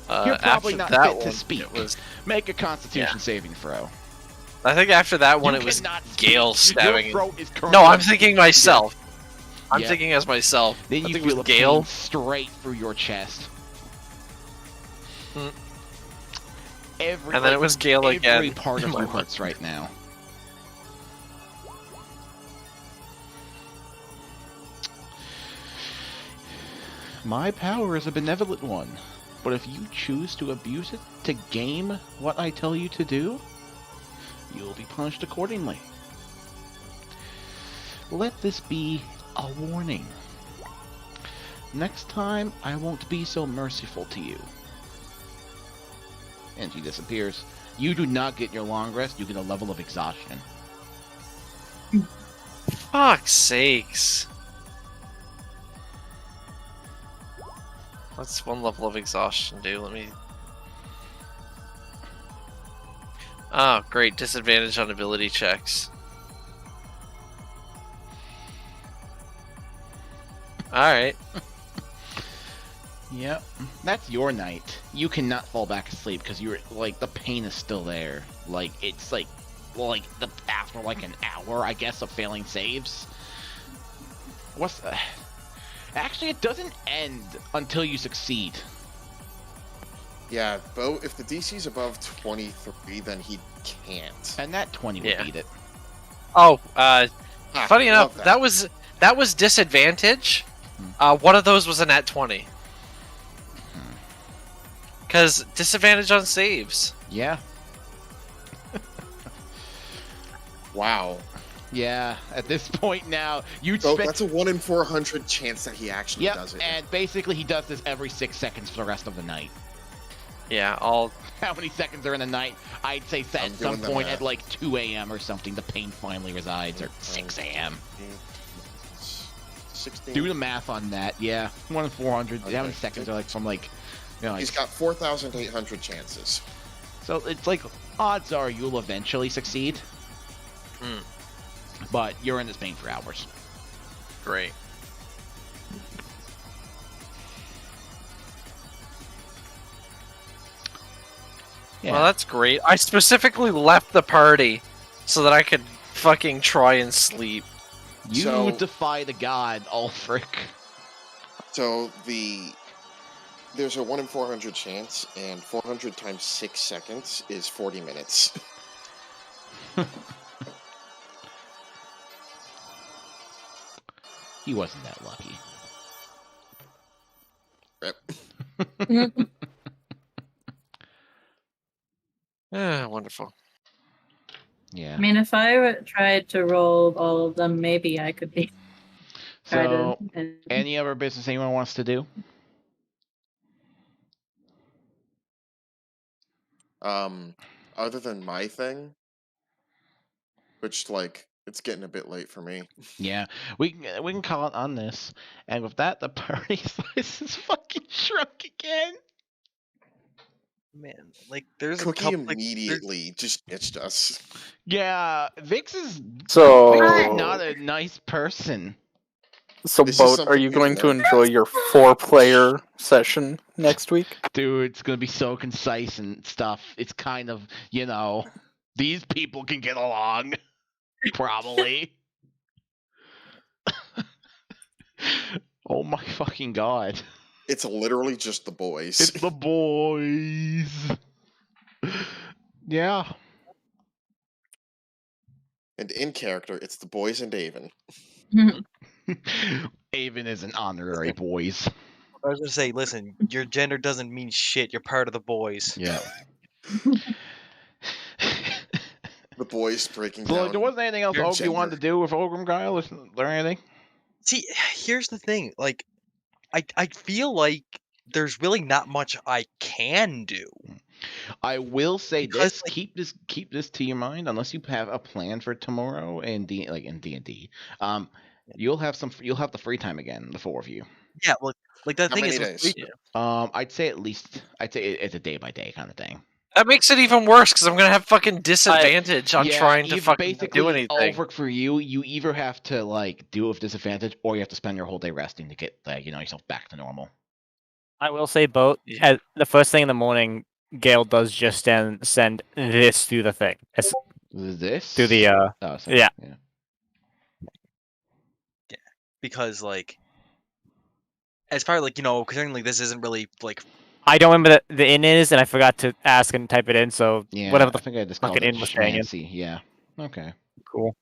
You're probably not after that fit to one, speak. it was- Make a Constitution Yeah. saving throw. I think after that one You it was cannot Gale speak. stabbing. Your throat is No, I'm currently- thinking myself. I'm Yeah. thinking as myself. Then I you think feel it a was Gale. pain straight through your chest. Mm. Every, And then it was Gale again. Every part of My you mind. hurts right now. My power is a benevolent one, but if you choose to abuse it to game what I tell you to do, you will be punished accordingly. Let this be a warning. Next time, I won't be so merciful to you. And she disappears. You do not get your long rest, you get a level of exhaustion. Fuck's sakes. What's one level of exhaustion do? Let me... Oh, great. Disadvantage on ability checks. Alright. Yep, that's your night. You cannot fall back asleep because you're like the pain is still there. Like it's like the after like an hour, I guess, of failing saves. What's actually it doesn't end until you succeed. Yeah, if the DC's above 23, then he can't. And that 20 would Yeah. beat it. Oh, funny love enough, that was disadvantage. One of those was a nat 20. Because disadvantage on saves. Yeah. Wow. Yeah, at this point now, you'd So spend... that's a 1 in 400 chance that he actually Yep, does it. and basically he does this every 6 seconds for the rest of the night. Yeah, I'll... How many seconds are in the night? I'd say I'm at some doing the point math. at like 2 a.m. or something, the pain finally resides, or 6 a.m. 16. Do the math on that, yeah. 1 in 400. How many Okay. seconds are like from like, you know, like... He's got 4,800 chances. So it's like, odds are you'll eventually succeed. Hmm. But you're in this pain for hours. Great. Yeah. Well, that's great. I specifically left the party so that I could fucking try and sleep. You So- defy the god, Ulfric. So there's a 1 in 400 chance, and 400 times 6 seconds is 40 minutes. He wasn't that lucky. Rip. Wonderful. Yeah. I mean, if I tried to roll all of them, maybe I could be. try So, to- any other business anyone wants to do? Other than my thing, which, like, it's getting a bit late for me. Yeah, we can call it on this. And with that, the party size is fucking shrunk again. Man, like there's Cookie a couple, like, immediately just ditched us. Yeah, Vix is So, not a nice person. so This is Boat, are something you we going to learned. enjoy your 4-player session next week? Dude, it's gonna be so concise and stuff. It's kind of, you know, these people can get along. Probably. Oh my fucking god. It's literally just the boys. It's the boys. Yeah. And in character, it's the boys and Avon. Avon is an honorary boys. I was gonna say, listen, your gender doesn't mean shit. You're part of the boys. Yeah. The boys breaking So, like, down. there wasn't anything else your Ogre wanted to gender. do with Ogrimgyle or anything? See, here's the thing. Like, I feel like there's really not much I can do. I will say Because, this: like- keep this to your mind. Unless you have a plan for tomorrow in D&D, you'll have the free time again, the four of you. Yeah, like that How thing many is. days? I'd say it's a day by day kind of thing. That makes it even worse because I'm gonna have fucking disadvantage on trying to you've fucking basically do anything. over for you. You either have to like do it with disadvantage, or you have to spend your whole day resting to get yourself back to normal. I will say both. Yeah. The first thing in the morning, Gale does just send this through the thing. This Through the oh, sorry. yeah. Because like, as far as like considering like this isn't really like. I don't remember the inn is, and I forgot to ask and type it in. So Yeah, whatever the I think I just called fucking it inn was staying in. Schmancy. Yeah. Okay. Cool.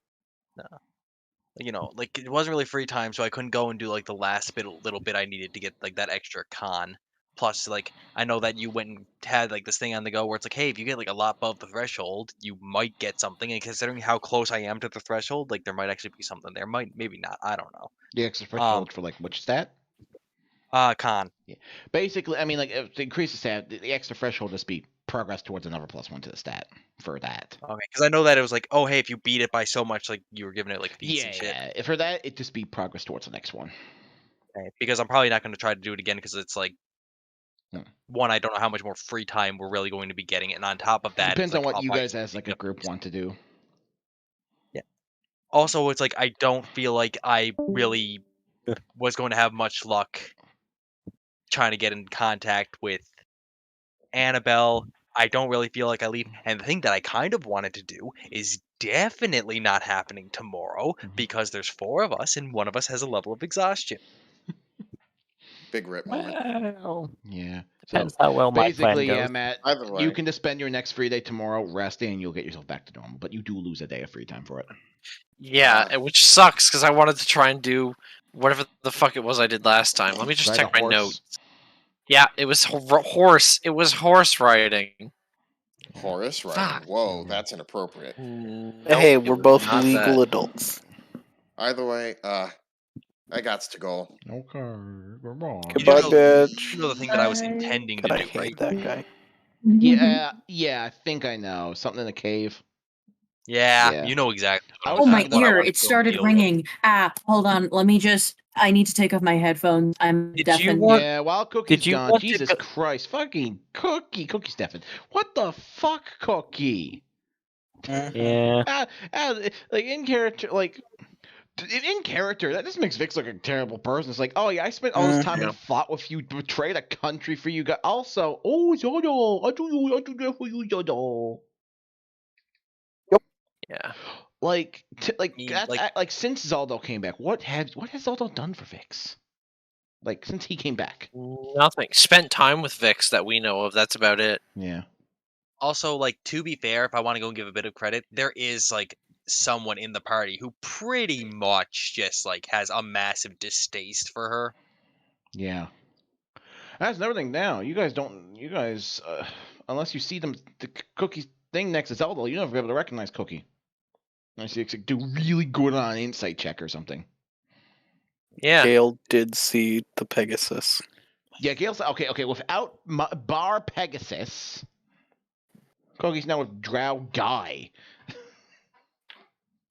Like it wasn't really free time, so I couldn't go and do like the last little bit I needed to get like that extra con. Plus, like I know that you went and had like this thing on the go where it's like, hey, if you get like a lot above the threshold, you might get something. And considering how close I am to the threshold, like there might actually be something there. Maybe not. I don't know. The extra threshold for like which stat? Con. Yeah. Basically, I mean, like to increase the stat, the extra threshold just be progress towards another +1 to the stat for that. Okay, because I know that it was like, oh, hey, if you beat it by so much, like you were giving it like feats and shit. Yeah. For that, it just be progress towards the next one. Okay, because I'm probably not going to try to do it again because it's like. One, I don't know how much more free time we're really going to be getting, and on top of that, Depends it's on like, what you guys as like a group want to do. Yeah. Also, it's like I don't feel like I really was going to have much luck trying to get in contact with Annabelle. I don't really feel like I leave. And the thing that I kind of wanted to do is definitely not happening tomorrow because there's 4 of us and one of us has a level of exhaustion. Big rip moment. Well, Yeah. depends how well my plan Basically, goes. yeah, Matt. Either way. You can just spend your next free day tomorrow resting, and you'll get yourself back to normal. But you do lose a day of free time for it. Yeah, which sucks because I wanted to try and do whatever the fuck it was I did last time. Let me just Ride check a my horse. notes. Yeah, it was horse. It was horse riding. Horse Fuck. riding. Whoa, that's inappropriate. Hey, Nope, we're it was both not legal that. adults. Either way, I got to go. Okay, goodbye. Goodbye, bitch. You know the thing that I was intending God, to I do, hate right? that guy. Yeah, I think I know. Something in a cave. Yeah, Yeah. you know exactly. I What was Oh, I'm my talking what I about- ear! wanted It to go started deal with. ringing. Hold on. Let me just. I need to take off my headphones. I'm Did you deafened. want- Yeah, while Cookie's you gone, want to Jesus go- Christ, fucking Cookie's deafened. What the fuck, Cookie? Yeah. Like in character, that just makes Vix look like a terrible person. It's like, oh yeah, I spent all this time Yeah. and fought with you, betrayed a country for you guys. Also, oh Zodo, I do that for you, Zodo. Yeah. Like, mean, that's like- like since Zaldo came back, what has Zaldo done for Vix? Like since he came back. Nothing. Spent time with Vix that we know of. That's about it. Yeah. Also, like, to be fair, if I want to go and give a bit of credit, there is like someone in the party who pretty much just like has a massive distaste for her. Yeah. That's another thing now. You guys, unless you see the Cookie's thing next to Zelda, you'll never be able to recognize Cookie. Unless you do really good on an insight check or something. Yeah. Gale did see the Pegasus. Yeah, Gale's okay. Without Bar Pegasus, Cookie's now with Drow Guy.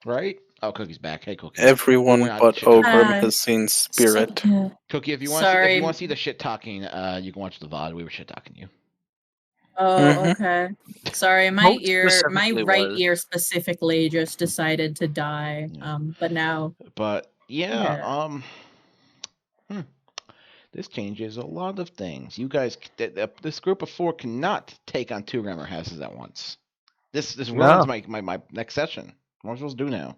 Right? Oh, Cookie's back. Hey, Cookie. Everyone We're not but shit talking. Ogrim has seen Spirit. Cookie, if you want to Sorry. see the shit talking, you can watch the VOD. We were shit talking you. Oh, Mhm. okay. Sorry, my Most ear, my specifically right was- ear specifically just decided to die. Yeah. But now, But yeah, Yeah. this changes a lot of things. You guys, this group of 4 cannot take on 2 grammar houses at once. This ruins my next session. What am I supposed to do now?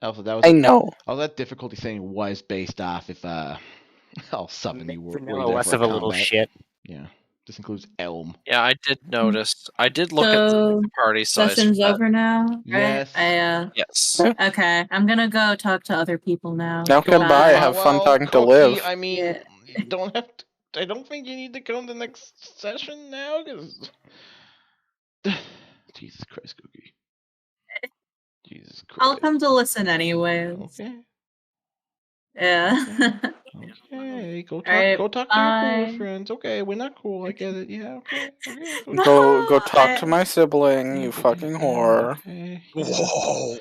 Also, that was I know. all that difficulty thing was based off if I'll summon you were Vanilla there less for of a little combat. shit. Yeah. This includes Elm. Yeah, I did notice. I did look at So, the party size. for Session's that. over now, right? Yes. Yes. Okay, I'm gonna go talk to other people now. Okay, bye. Bye. Have fun talking to Cookie, Liv. I mean, Yeah. you don't have to. I don't think you need to come to the next session now, because. Jesus Christ, Cookie. Jesus Christ. I'll come to listen anyways. Okay. Yeah. Okay. Go talk. Alright, go talk to your cooler bye. friends. Okay, we're not cool. I get it. Yeah. Okay. Okay. Go talk to Bye. my sibling, you fucking whore. Okay. Whoa.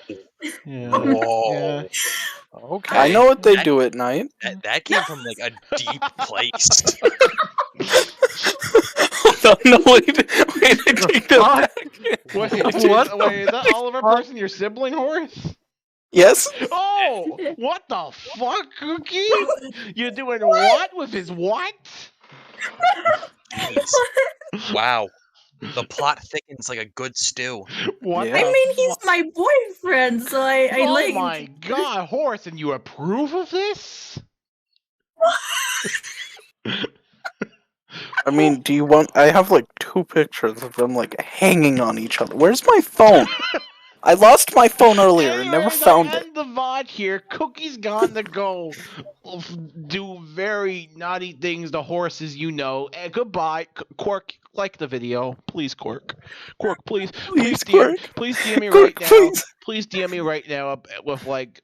Yeah. Whoa. Yeah. Okay. I know what they That- do at night. That came from like a deep place. No, wait to take that back. Wait, What wait, is that Oliver person your sibling, Horace? Yes? Oh, what the fuck, Cookie? You're doing what with his what? Jeez. Wow. The plot thickens like a good stew. What? Yeah. I the mean, he's fu- my boyfriend, so I Oh like. my god, Horace, and you approve of this? I mean, do you want... I have like 2 pictures of them like hanging on each other. Where's my phone? I lost my phone earlier and never Anyways, found I it. end the VOD here. Cookie's gone to go do very naughty things to horses, you know. And goodbye. Quark, like the video. Please, Quark. Quark, please. Please, DM, Quark. please DM me Quark, right now. please. Please DM me right now with like